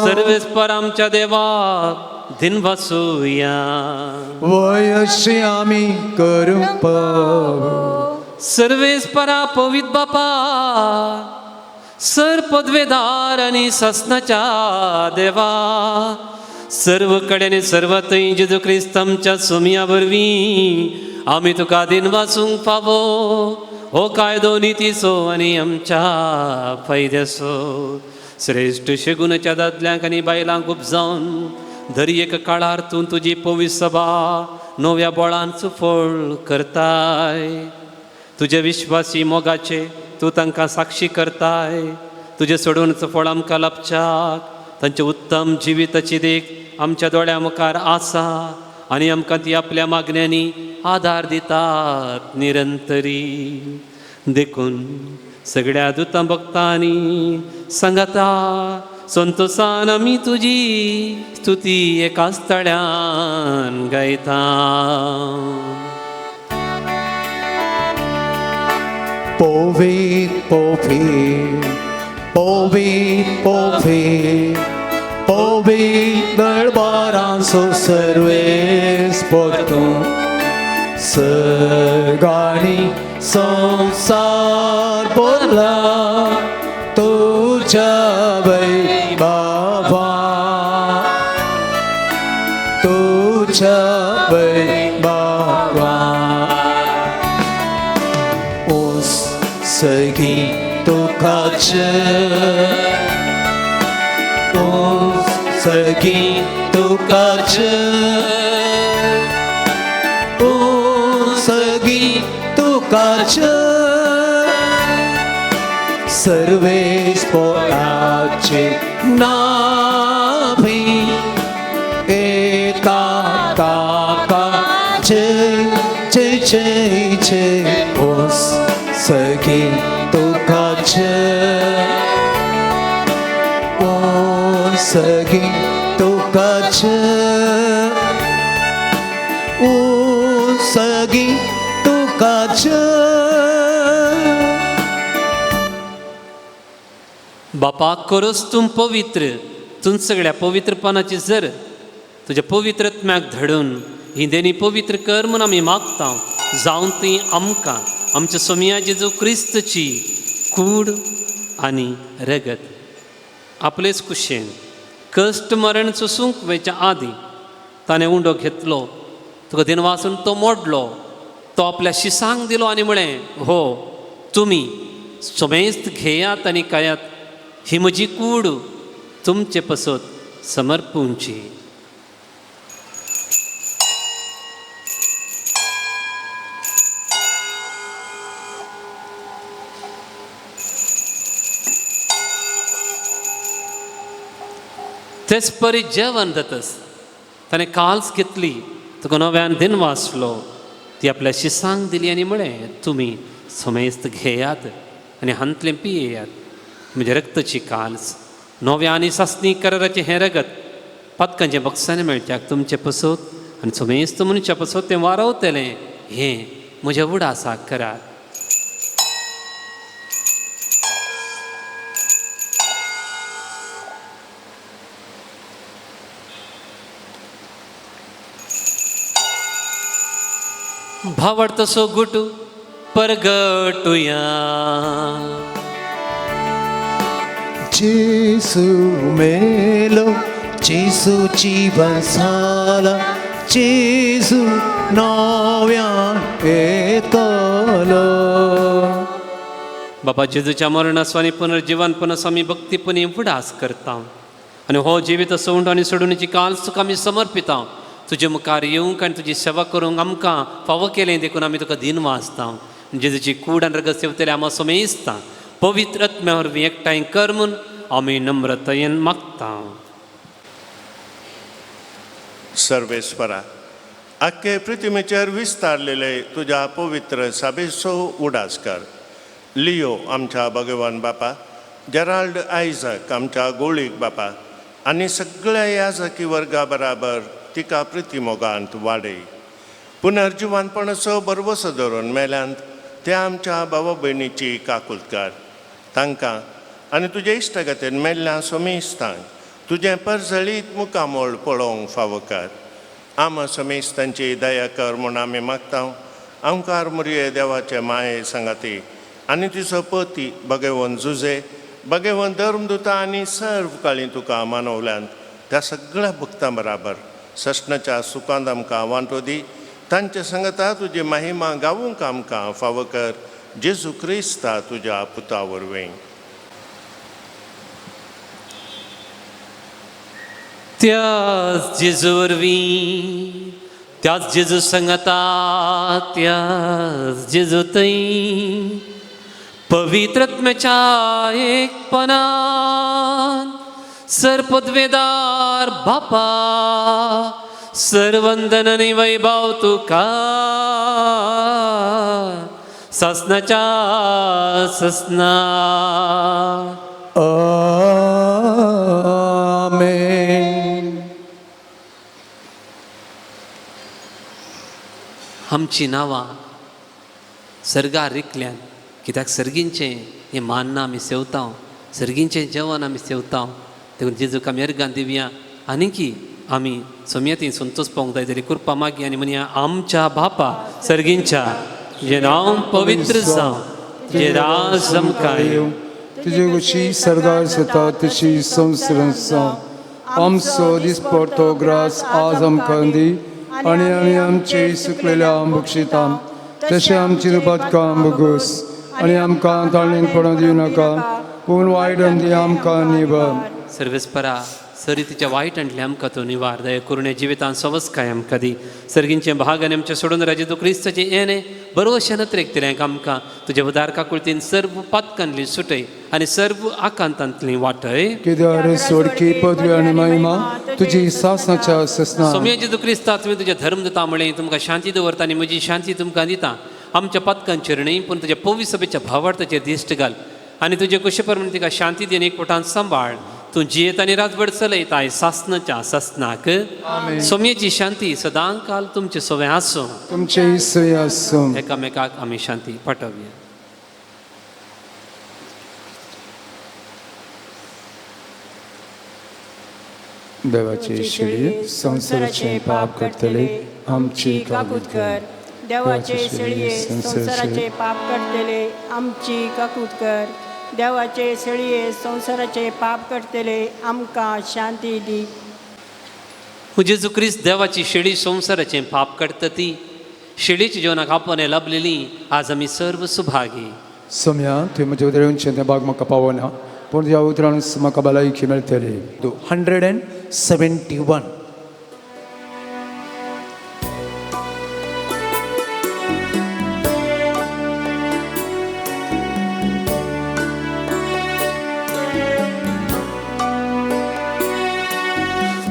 सर्वेस्पर आमच्या देवाक दिन वासुया. वय अशी आमी करूंक पावू. सर्वेस्परा पवित बापा, सर पदवेदार आनी ससनाच्या देवा, सर्व कडेन सर्व थंय जेजू क्रिस्त आमच्या सोमया वरवीं आमी तुका दिन वाचूंक फावो. हो कायदो नितीचो आनी आमच्या फायद्याचो. श्रेश्ठ शेगुनाच्या दादल्यांक आनी बायलांक उपजावन दर एक काळार तूं तुजी पवित्र सभा नव्या बळांचो फळ करताय. तुजे विश्वासी मोगाचे तूं तांकां साक्षी करताय. तुजे सोडूनचो फळ आमकां लाभच्याक तांचे उत्तम जिविताची देख आमच्या दोळ्या मुखार आसा आनी आमकां ती आपल्या मागण्यांनी आदार दितात निरंतरी. देखून सगळ्या दुतां भक्तांनी सांगाता संतोषान आमी तुजी स्तुती एकाच तळ्यान गायता. Povit, povit, povit, povit, povit दरबारांचो सर्वेस्पर तूं. सगाणी संसार भरला तुझ्या वैभवा. तुझ्या वैभवा. तुकाच सगी तुकाच सगी तुकाच सर्वेश पोळाचे नाभी एका ताकाचे जय जय जय ओस सगी तुकाच ओ सगी तुकाच ओ सगी तुकाच. बापा करोस तूं पवित्र तूं सगळ्या पवित्रपणाची जर तुझ्या पवित्रत्म्याक धडून ही देणी पवित्र कर म्हूण आमी मागता. जावं ती आमकां आमच्या सोमिया जेजू क्रिस्तची कूड आनी रगत आपलेच कुशेन कश्ट मरण सोसूंक वयच्या आदीं ताणें उंडो घेतलो, तुका दिन वाचून तो मोडलो, तो आपल्या शिसांक दिलो आनी म्हळें हो तुमी सोमेस्त घेयात आनी खायात, ही म्हजी कूड तुमचे पसत समर्पूंची. तेच परी जेवण जातस ताणें काल्स घेतली, तुका नव्यान दिन वाचलो, ती आपल्या शिसांक दिली आनी म्हळें तुमी समेस्त घेयात आनी हांतलें पियेयात, म्हणजे रक्ताची काल्स नव्या आनी सासणी कराराचें हें रगत पातकांचे बक्षांनी मेळच्याक तुमचे पसत आनी समेस्त मनशा पसत तें वारवतलें, हें म्हज्या उडासाक करात. भावड तसो गुटू परगटुया. जेसू मेलो जेसू जीवन झाला, जेसू नव्यान येतलो. बाबा जेजूच्या मरणाचो आनी पुनर्जिवानपणाचो आमी भक्तीपणी उडास करता आनी हो जिवीत सोडून आनी सोडूनची काल्स तुका आमी समर्पिता. तुजे मुखार येवंक आनी तुजी सेवा करूंक आमकां फावो केलें देखून आमी तुका दिन वाचता. जेजूची कूड आनी रगत सेवतले आमी समेजता. पवित्र आत्म्या वरवीं एकठांय कर म्हूण आमी नम्रतायेन मागता. सर्वेस्परा, आख्खे पृथ्वीचेर विस्तारलेले तुज्या पवित्र सभेचो उडास कर. लियो आमच्या भगवान बापा, जेराल्ड आयझक आमच्या गोळीक बापा आनी सगळ्या याजकी वर्गा बराबर तिका प्रितीमोगांत वाडय. पुनर्जिवानपणाचो बरवसो धरून मेल्यांत त्या आमच्या भावा भयणीची काकुलत कर. तांकां आनी तुजे इश्टगतेन मेल्ल्या समेस्तांक तुजें परजळीत मुखामोळ पळोवंक फावो कर. आम समेस्तांची दया कर म्हूण आमी मागता. आमकार मुरये देवाचे माये सांगाती आनी तिचो पती भगवन जुजे, भगवन धर्मदुता आनी सर्व काळी तुका मानवल्यांत त्या सगळ्या भक्तां बराबर सशणाच्या सुखांत आमकां वांटो दी. तांचे संगता तुजी महिमा गावूंक आमकां फावो कर. जेजू क्रिस्ता तुज्या पुता वरवीं. त्याच जेजू वरवीं, त्याच जेजू संगता, त्याच जेजू थंय पवित्र आत्म्याच्या एकपणान सरपदवेदार बापा सर्वंदन आनी वैभव तुका ससनाच्या ससना. आमेन. आमची नांवां सर्गार रिकल्यान, कित्याक सर्गींचें हें मान्न आमी सेवता, सर्गींचें जेवण आमी सेवता. देखून जेजूक आमी अर्गां दिवया आनी की आमी सोमयेतीन संतोश पावूंक जाय जाल्यार कृपा मागया आनी म्हणया आमच्या बापा सर्गींच्या, जे नांव पवित्र जावं, जे राज आमकां येवं, तुजे कशी सर्गार जाता तशी संवसारांत जावं. आमचो दिसपडटो ग्रास आज आमकां दी आनी आमी आमचे सुकलेल्या बक्षिता तशें आमची रुपातकां बगोस आनी आमकां ताळणेन पडों दिवं नाका, पूण वायटांतली आमकां निवार. सर्वेस्परा सरितीच्या वायटांतले आमकां तूं निवार. दया करून हे जिवितांत सवस्काय आमकां दी. सर्गींचे भाग आनी आमचे सोडून राजे तूं क्रिस्ताचे येणे बरोवशें नत्रेक आमकां तुज्या उदार काकुळतीन सर्व पातकांतली सुटय आनी सर्व आकांतांतली वाटय. कित्याक सोडकी पदवी आनी महिमा तुजी सासनाच्या ससना. सोम्या जेजू क्रिस्ता तुवें तुजें धर्म दिता म्हळें तुमकां शांती दवरता आनी म्हजी शांती तुमकां दिता. आमच्या पतकांचेर न्ही पूण तुज्या पवी सभेच्या भावार्थाचेर दिश्ट घाल आनी तुजे कुशे प्रमाणे तिका शांती दिवन एकवटान सांबाळ. तूं जियेत आनी रातभर चलयता आयज सासनाच्या ससनाक. सोम्याची शांती सदां काल तुमचे सोवे आसूं. तुमचे इसय आसूं. एकामेकाक आमी शांती पाठवया. देवाचे शेळये संसाराचे पाप करतले आमची काकूत कर. देवाचे शेळये संसाराचे पाप करतले आमची काकूत कर. देवाचे शेळये संसाराचे पाप करतले आमकां शांती दी. जेजू क्रिस्त देवाची शेळी संसाराचें पाप करता ती शेळीच्या जिवनाक आपण लाभलेली आज आमी सर्व सुभागी. सोम्या तुवें म्हज्या उदरांचे तें भाग म्हाका पावना पूण ह्या उतरान म्हाका भलायकी मेळटली. 171.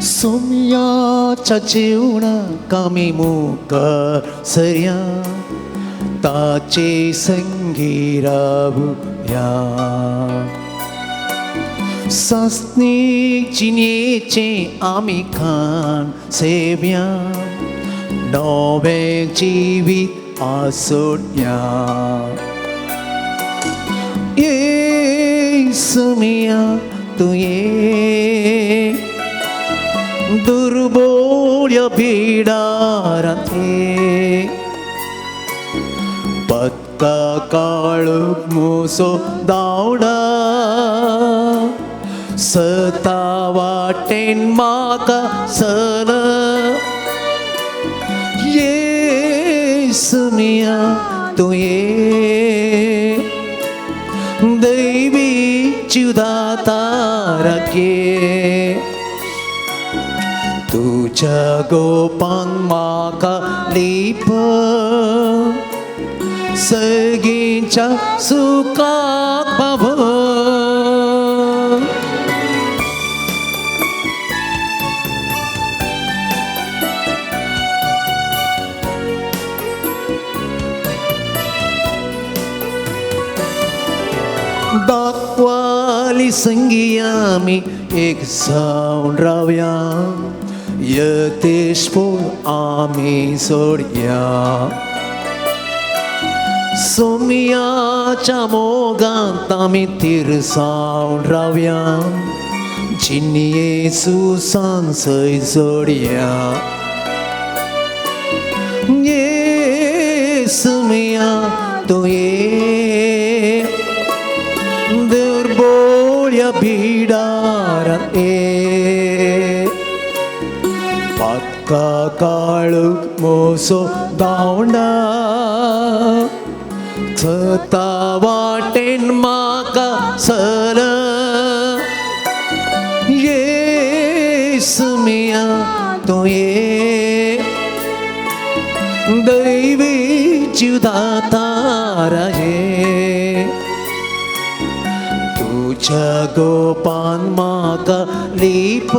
सोम्याच्या जीवनाक आमी मुखार सरया ताचे संगी रावया. सासनीक जिणेचे आमी खाण सेव्या नवें जिवीत आसोड्या. ये सोम्या तूं ये दुर्बोळ्या भिडारांतले पत्का काळूक मोसो दावडा. सता वाटेन म्हाका सल ये सोम्या तूं ये दैवी जिवदाताराक ये. तुझ्या गोपांक म्हाका लिप सगळींच्या सुखाक पाव. दाखवाली संगी आमी एक जावन रावया. यतेशपूर आमी सोडया. सोम्याच्या मोगांत आमी तिरसावन रावया. जिन्येसू सांसय जोडया. ये सोम्या तूं ये दुर्बोळ्या भिडारांत ये. पत्का काळूक मोसो दावडा. सता वाटेन म्हाका सल ये सोम्या तूं ये दैवी जिवदातारा ये. तुझ्या गोपान म्हाका लिप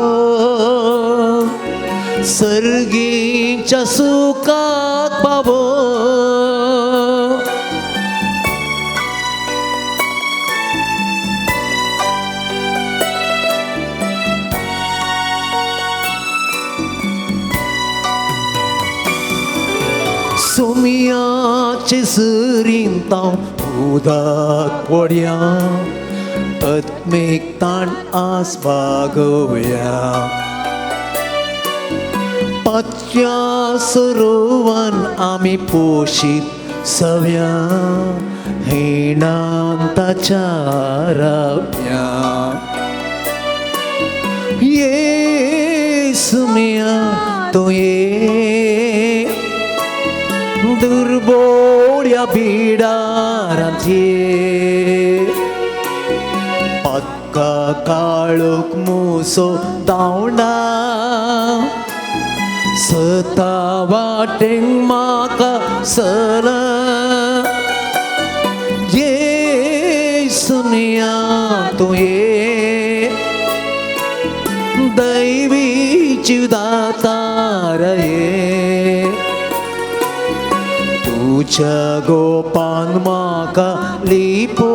सर्गीच्या सुखाक पावो. सोम्याचे सरीन तांव उदक पडया. आत्मीक ताण आस भागोवया. पांचव्या सरोवन आमी पोशीत सव्या. हेणान ताच्या रावया. ये सोम्या तूं ये दुर्बोळ्या भिडारांत ये. म्हाका काळोख मुसो धांवना सता वाटेक म्हाका सर येसुनिया तूं ये दैवी जीवदातार ये तुझ्या गोपान म्हाका लिपो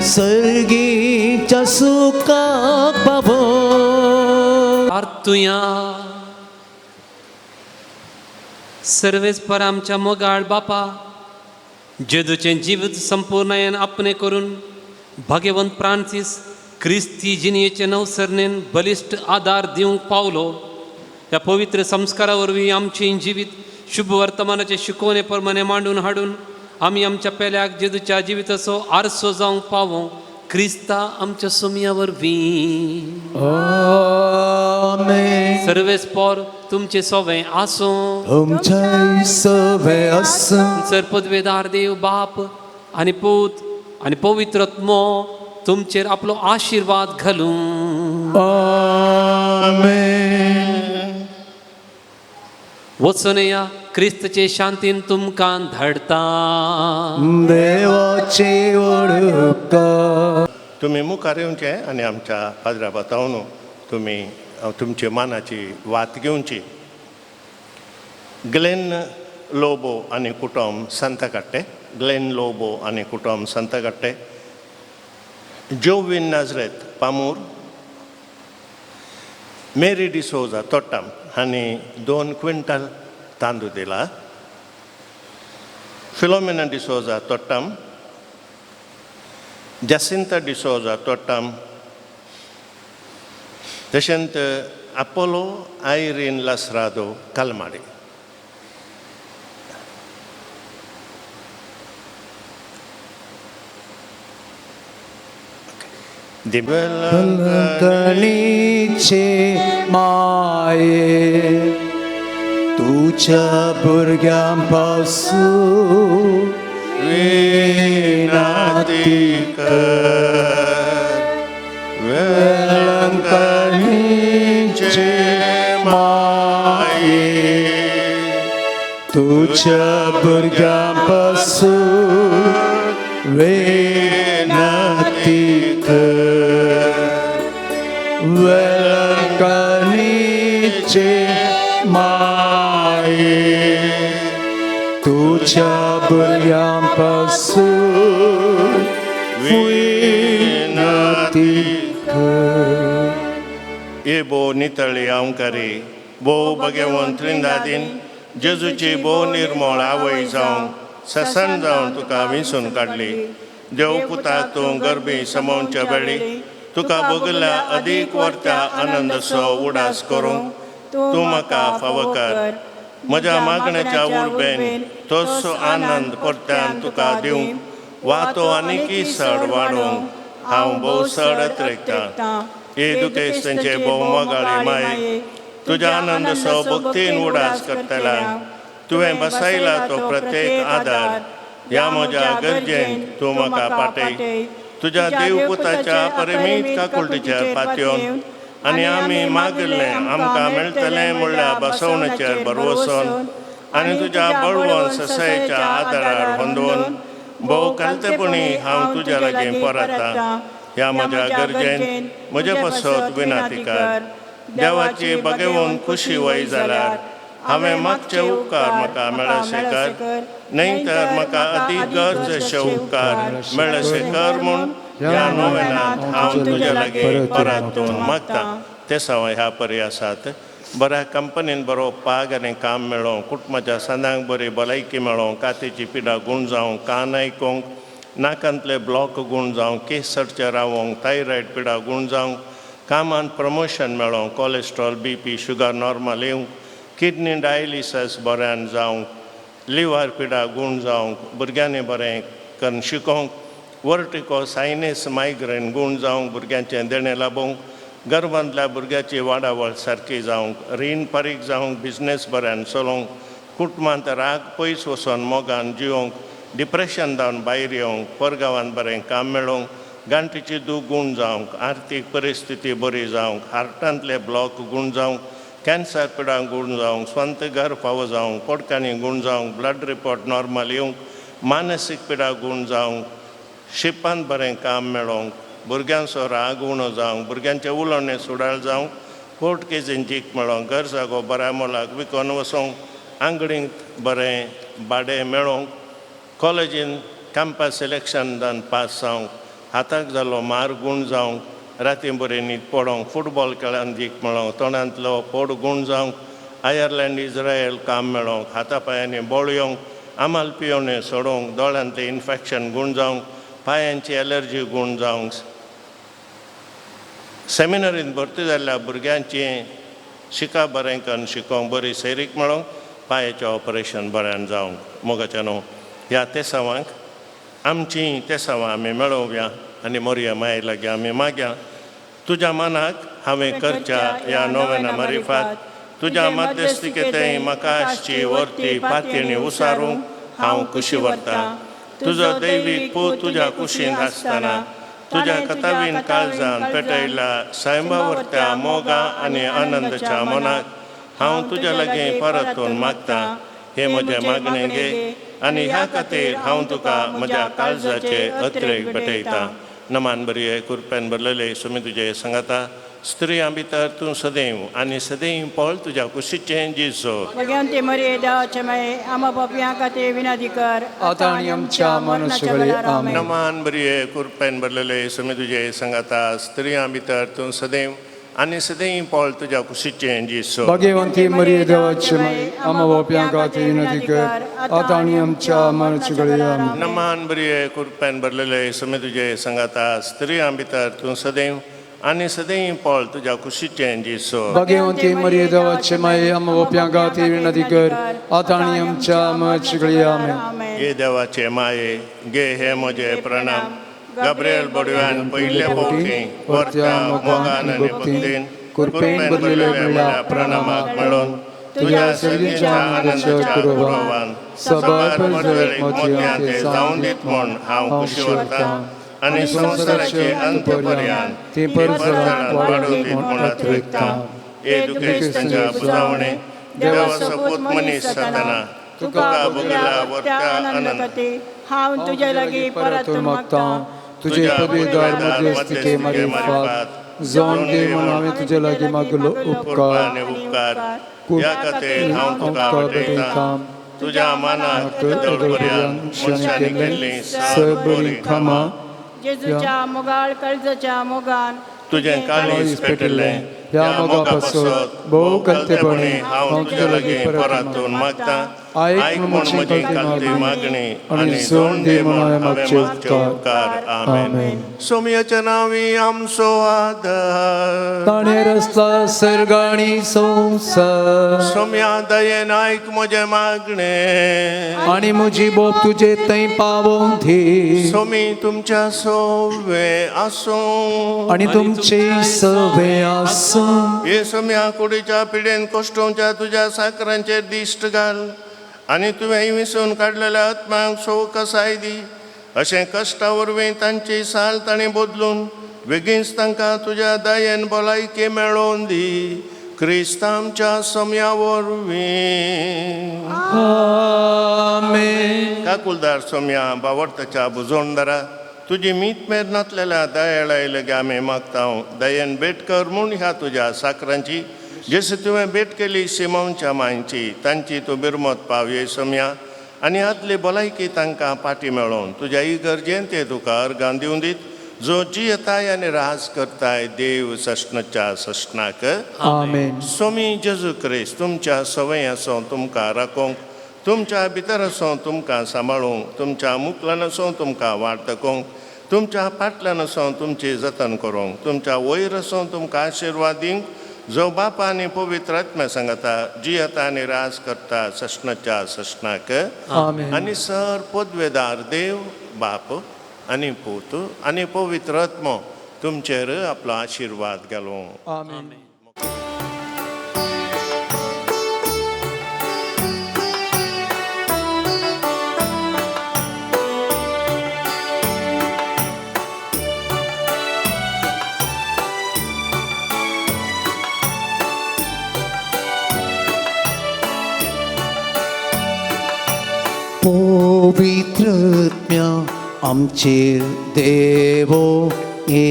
सर्गीच्या सुखाक पावो आर्तुया सर्वेस्पर आमच्या मोगाळ बापा जेजूचे जीवित संपूर्णयन आपणे करून भाग्यवंत फ्रांसीस क्रिस्ती जिनियेचे नवसरणेन बलिश्ट आदार दिवंक पावलो. ह्या पवित्र संस्कारा वरवीं आमची जिवीत शुभ वर्तमानाचे शिकोवणे प्रमाणे मांडून हाडून आमी आमच्या पेल्याक जेजूच्या जिविताचो आरसो जावंक पावो. क्रिस्ता आमच्या सोमिया वरवीं. आमेन. सर्वेस्पर तुमचे सोवे आसूं. तुमचे सवे आसूं. सर्पद्वेदार देव बाप आनी पूत आनी पवित्र आत्मो तुमचेर आपलो आशीर्वाद घालूं. आमेन. वचून या क्रिस्तचे शांतीन तुमकां धाडटा. देवाचे ओळख. तुम्ही मुखार येवचें आनी आमच्या पाद्रा बतावन तुमी तुमचे मानाची वात घेवची. ग्लेन लोबो आनी कुटुंब संतकाट्टे. ग्लेन लोबो आनी कुटुंब संतकाट्टे. जोविन नाझरेत पामूर. मेरी डिसोजा तोट्टाम हांणी 2 क्विंटल तांदूळ दिला. फिलोमिना डिसोजा तोट्टाम. जसिंता डिसोजा तोट्टाम. तशेंच अपोलो आयरीन लसरादो कलमाडी. गणीचे माये तुझ्या भुरग्यांपासून विनंती कर. वेळंकणीचे माये तुझ्या भुरग्यांपासून विनंती कर. वेळंकणीचे माये तुझ्या भुरग्यांपासून विनंती कर. ये बो नितळी अंकारी बो भगवंत त्रिंदादीन जेजूची बो निर्मळ आवय जावं ससन जावन तुका विंसून काडली. देव पुता तूं गर्भी समोवच्या वेळी तुका भोगल्या अदीक वर्त्या आनंदसो उडास करूंक तूं म्हाका फावो कर. म्हज्या मागणेच्या उर्बेन तोच आनंद परत्यान तुका दिवंक वा तो आनीकी चड वाडोवंक हांव भोव चड अत्रेकतां. हे दुखेस्तांचे भोव मोगाळी माये तुज्या आनंदसो भक्तीन उडास करतला. तुवें बसयला तो प्रत्येक आदार. ह्या म्हज्या गरजेन तूं म्हाका पाटय. तुज्या देवपुताच्या परिमीत काकुळटीचेर पातयेवन आनी आमी मागलें आमकां मेळटलें म्हणल्या बसवणेचेर भरवोसन आनी तुज्या बळवंत ससायेच्या आदारार होंदोवन भोव कालतेपणी हांव तुज्या लागीं परतां. ह्या म्हज्या गरजेन म्हजे पासत विनाती कर. देवाची बगेवून खुशी वय जाल्यार हांवें मागचे उपकार म्हाका मेळशे कर. न्हय तर म्हाका अदीक गरजेचे उपकार मेळशे कर म्हूण ह्या नोवेनांत हांव तुज्या लागीं परतून मागतां. ते सवाय ह्या पर्यासात बऱ्या कंपनीन बरो पाग आनी काम मेळोवं. कुटुंबाच्या सदांक बरी भलायकी मेळोवं. कातेची पिडा गूण जावं. कान आयकूंक. नाकांतले ब्लॉक गूण जावं. केसरचे रावोंक. थायरॉयड पिडा गूण जावं. कामांत प्रमोशन मेळोवं. कोलेस्ट्रॉल BP शुगर नॉर्मल येवंक. किडनी डायलिसीस बऱ्यान जावंक. लिव्हर पिडा गूण जावंक. भुरग्यांनी बरें करून शिकोवंक. वर्टिको सायनीस मायग्रेन गूण जावंक. भुरग्यांचें देणें लाबोवंक. गर्भांतल्या भुरग्याची वाडावळ सारकी जावंक. रीण फारीक जावंक. बिझनेस बऱ्यान चलोवंक. कुटुंबांत राग पयस वचोन मोगान जिवंक. डिप्रेशन जावन भायर येवंक. परगांवांत बरें काम मेळोवंक. गांठीची दूख गूण जावंक, आर्थीक परिस्थिती बरी जावंक, हार्टांतले ब्लॉक गूण जावंक, कॅन्सर पिडा गूण जावंक, स्वंत घर फावो जावंक, पोडकांनी गूण जावंक, ब्लड रिपोर्ट नॉर्मल येवंक, मानसीक पिडा गूण जावंक, शिपांत बरें काम मेळोवंक, भुरग्यांचो राग उणो जावंक, भुरग्यांचे उलोवणें सुडाळ जावंक, कोर्ट केसीन जीक मेळोवंक, घर जागो बऱ्या मोलाक विकोन वचोंक, आंगडींत बरें भाडें मेळोवंक, कॉलेजीन कॅम्पस सिलेक्शनान पास जावंक, हाताक जालो मार गूण जावंक, राती बरें न्हीद पडोंक, फुटबॉल खेळान जीक मेळोवंक, तोंडांतलो पोट गूण जावंक, आयर्लंड इज्रायल काम मेळोवंक, हातापांयांनी बोळ येवंक, आमाल पियोवणें सोडोवंक, दोळ्यांतलें इन्फेक्शन गूण जावंक, पांयांची एलर्जी गूण जावंक, सेमिनरींत भरती जाल्ल्या भुरग्यांची शिका बरें करून शिकोवंक, बरी सैरीक मेळोवंक, पांयाचें ऑपरेशन बऱ्यान जावंक. मोगाच्या न्हू ह्या तेसावांक आमचीं तेसावां आमी मेळोवया आनी मोरया माये लागीं आमी मागया. तुज्या मनाक हांवें करच्या ह्या नोवेना मारिफात तुज्या मध्यस्थिकेंतय म्हाका आसची वर्ती पातयेणी उसारूंक हांव कुशी व्हरतां. तुजो दैवीक पूत तुज्या कुशींत आसतना तुज्या कतावीन काळजांत पेटयल्या सैमावर्त्या मोगा आनी आनंदाच्या मनाक हांव तुज्या लागीं परतून मागतां. हे म्हजें मागणें घे आनी ह्या खातीर हांव तुका म्हज्या काळजाचे अत्रेक भेटयतां. नमान बरी कृपेन भरलेले सुमी तुजे सांगाता स्त्रियां भितर तूं सदैव आनी सदैव पळ तुज्या कुशीचें जिजो. भगवंते मरे देवाचे माये आम्हा पापयां खातीर विनंती कर आता आनी आमच्या मनुष्य वेळी आमेन. नमान बरी कृपेन भरलेले सुमी तुजे सांगाता स्त्रियां भितर तूं सदैव आनी सदैव पळ तुज्या कुशीचें जिजो. भाग्यवंती मरिये देवाचे माये आम्हा पापयां खातीर विनंती कर आता आनी आमच्या मनुष्य वेळी आमेन. नमान बरी कृपेन भरलेले सुमी तुजे सांगाता स्त्रियां भितर तूं सदैव आनी सदैव पळ तुज्या कुशीचें जिजो. भाग्यवंती मरिये देवाचे माये आम्हा पापयां खातीर विनंती कर आता आनी आमच्या मनुष्य वेळी आमेन. हे देवाचे माये गे हे म्हजे प्रणाम. गाब्रिएल बडव्यान पयले फावटी परत्या मोगान आनी भक्तीन कृपेन भरलेले म्हळ्या प्रणामाक मेळोन तुज्या सगळींच्या आनंदाच्या कुरवान सबार मोतयां ते जावन दित म्हूण हांव खुशी व्हरतां आनी संवसाराचे अंत पर्यंत ती परजळां वाडोवन दित म्हूण आत्रेकतां. हे दुखेस्तांच्या बुजावणे देवाचो पूत मनीस जातना तुका भोगला वर्त्या आनंद हांव तुज्या लागीं परतून मागतां. तुझे पदवीदार मध्यस्थिके मारिफात जावन दे म्हणून हांवें तुजे लागीं मागलो उपकार आनी उपकार ह्या खातीर हांव तुका भेटयतां. तुज्या मानाक देवपर्यंत मनशांनी केल्ली सबरी खमा जेजूच्या मोगाळ काळजाच्या मोगान तुजें काळीज पेटयलें ह्या मोगा पासत भोव गलतेपणी हांव तुजे लागीं परतून मागतां. आयक म्हूण म्हजी कालती मागणी आनी जोड दी म्हूण हांवें मागचे उपकार. आमेन. सोमयाच्या नांवी आमचो आदार ताणें रचला सर्ग आनी संवसार. सोम्या दयेन आयक म्हजें मागणें आनी म्हजी बोब तुजे थंय पावोवंक दी. सोमी तुमच्या सोवे आसूं आनी तुमचे सवे आसूं. हे सोम्या कुडीच्या पिडेन कोश्टोवच्या तुज्या साकरांचेर दिश्ट घाल आनी तुवें विसरून काडलेल्या आत्म्यांक सो कसाय दी. अशें कश्टा वरवीं तांची साल ताणें बदलून बेगीनच तांकां तुज्या दयेन भलायकी मेळोवन दी. क्रिस्तांच्या सोम्या वरवीं आमेन. काकुलदार सोम्या बावडताच्या बुजोणदारा तुजी मीत मेर नातलेल्या दयाळाय लेगी आमी मागतां. दयेन भेट कर म्हूण ह्या तुज्या साकरांची जशी तुवें भेट केली सिमोनच्या मांयची तांची तूं बिरमत पाव ये सोम्या आनी आदली भलायकी तांकां पाटी मेळोवन तुज्या इगर्जेन ते तुका अर्गां दिवन दीत जो जियेताय आनी राज करताय देव सष्णच्या सष्णाक. आमेन. सोमी जेजू क्रिस्त तुमच्या सवय आसूं तुमकां राखोवंक, तुमच्या भितर आसूं तुमकां सांबाळूंक, तुमच्या मुखल्यान आसूं तुमकां वार्तकोवंक, तुमच्या फाटल्यान आसूं तुमची जतन करूंक, तुमच्या वयर आसूं तुमकां आशिर्वाद दिवंक, जो बापा आनी पवित्र आत्म्या सांगता जियेता आनी राज करता सष्णच्या सष्णाक. आमेन. आनी सर पदवेदार देव बाप आनी पूत आनी पवित्र आत्मो तुमचेर आपलो आशिर्वाद घालूं. आमेन. पवित्रत्म्या आमचेर देवो ये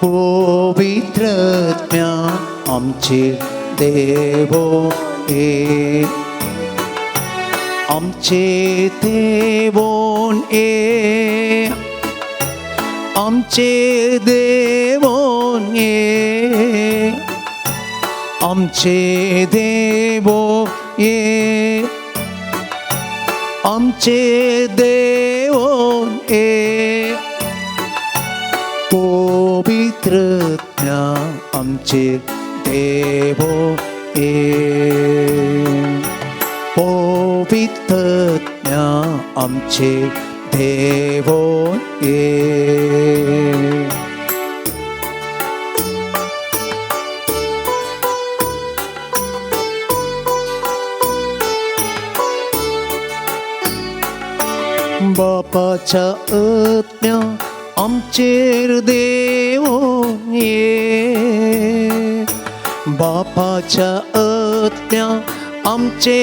पवित्रत्म्या आमचेर देवो ये आमचे देवोन ये आमचे देवोन ये आमचे देवो ये आमचे देवोन ये पवित्रत्म्या आमचे देवो ये पवित्रत्म्या आमचे देवोन ये बापाच्या आत्म्या आमचेर देवोन ये बापाच्या आत्म्या आमचे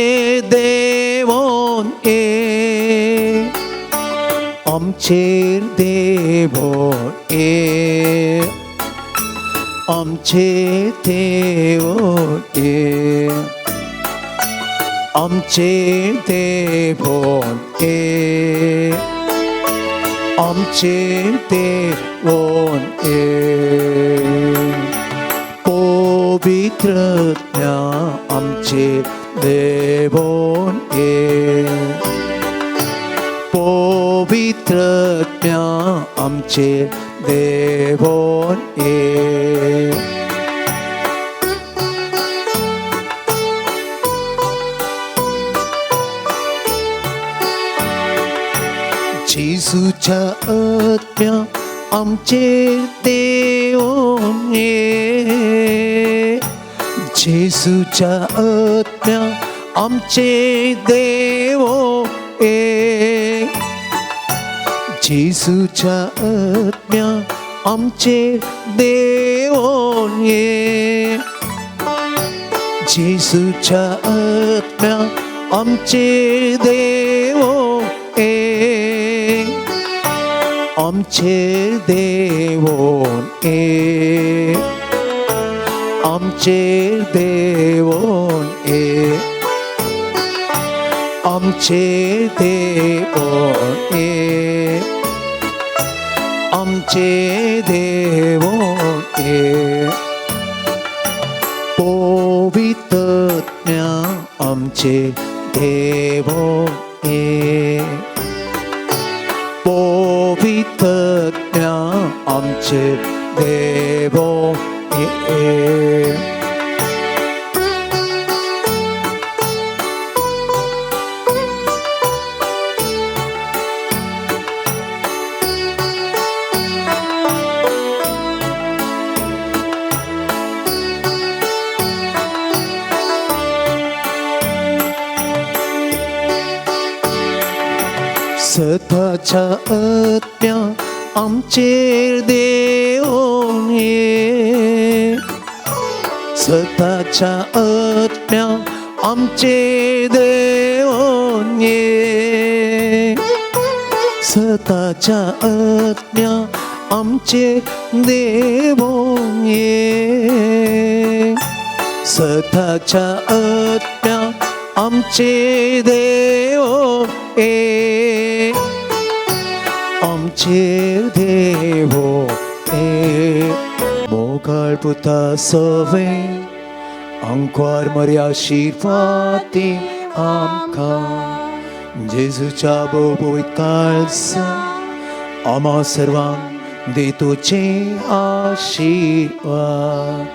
देवोन ये आमचेर देवोन ये आमचे देवोन ये आमचे देवोन ये आमचे देवोन ये पवित्रत्म्या आमचे देवोन ये पवित्रत्म्या आमचे देवोन ये जेसूच्या आत्म्या आमचेर देवोन ये जेसूच्या आत्म्या आमचे देवो ये जेसूच्या आत्म्या आमचे देवोन ये जेसूच्या आत्म्या आमचे देवो ये आमचे देवोन ये आमचे देवोन ये आमचे देवोन ये आमचे देवोन ये पवित्रत्म्या आमचे देवोन ये पवित्रत्म्या आमचे देवोन ये सताच्या आत्म्या आमचेर देवोन ये सताच्या आत्म्या आमचे देवोन ये सताच्या आत्म्या आमचे देवोन ये सताच्या आत्म्या आमचे देवो ये आमचे देवो ये मोगाळ पुता सवे अंकार मर्या आशीर्वादी आमकां जेजूच्या बोबोयत काळजा आमा सर्वांक दितोचे आशीर्वाद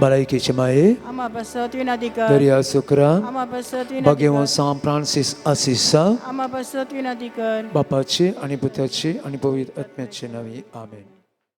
भलायकेचे माये आम्हा बसत विनादी कर दर्या सुकरा आम्हा बसत विनादी भाग्यवान कर सांत फ्रांसिस असिसा आम्हा बसत विनादी कर बापाचे आणि पुत्राचे आणि पवित्र आत्म्याचे नावे आमेन.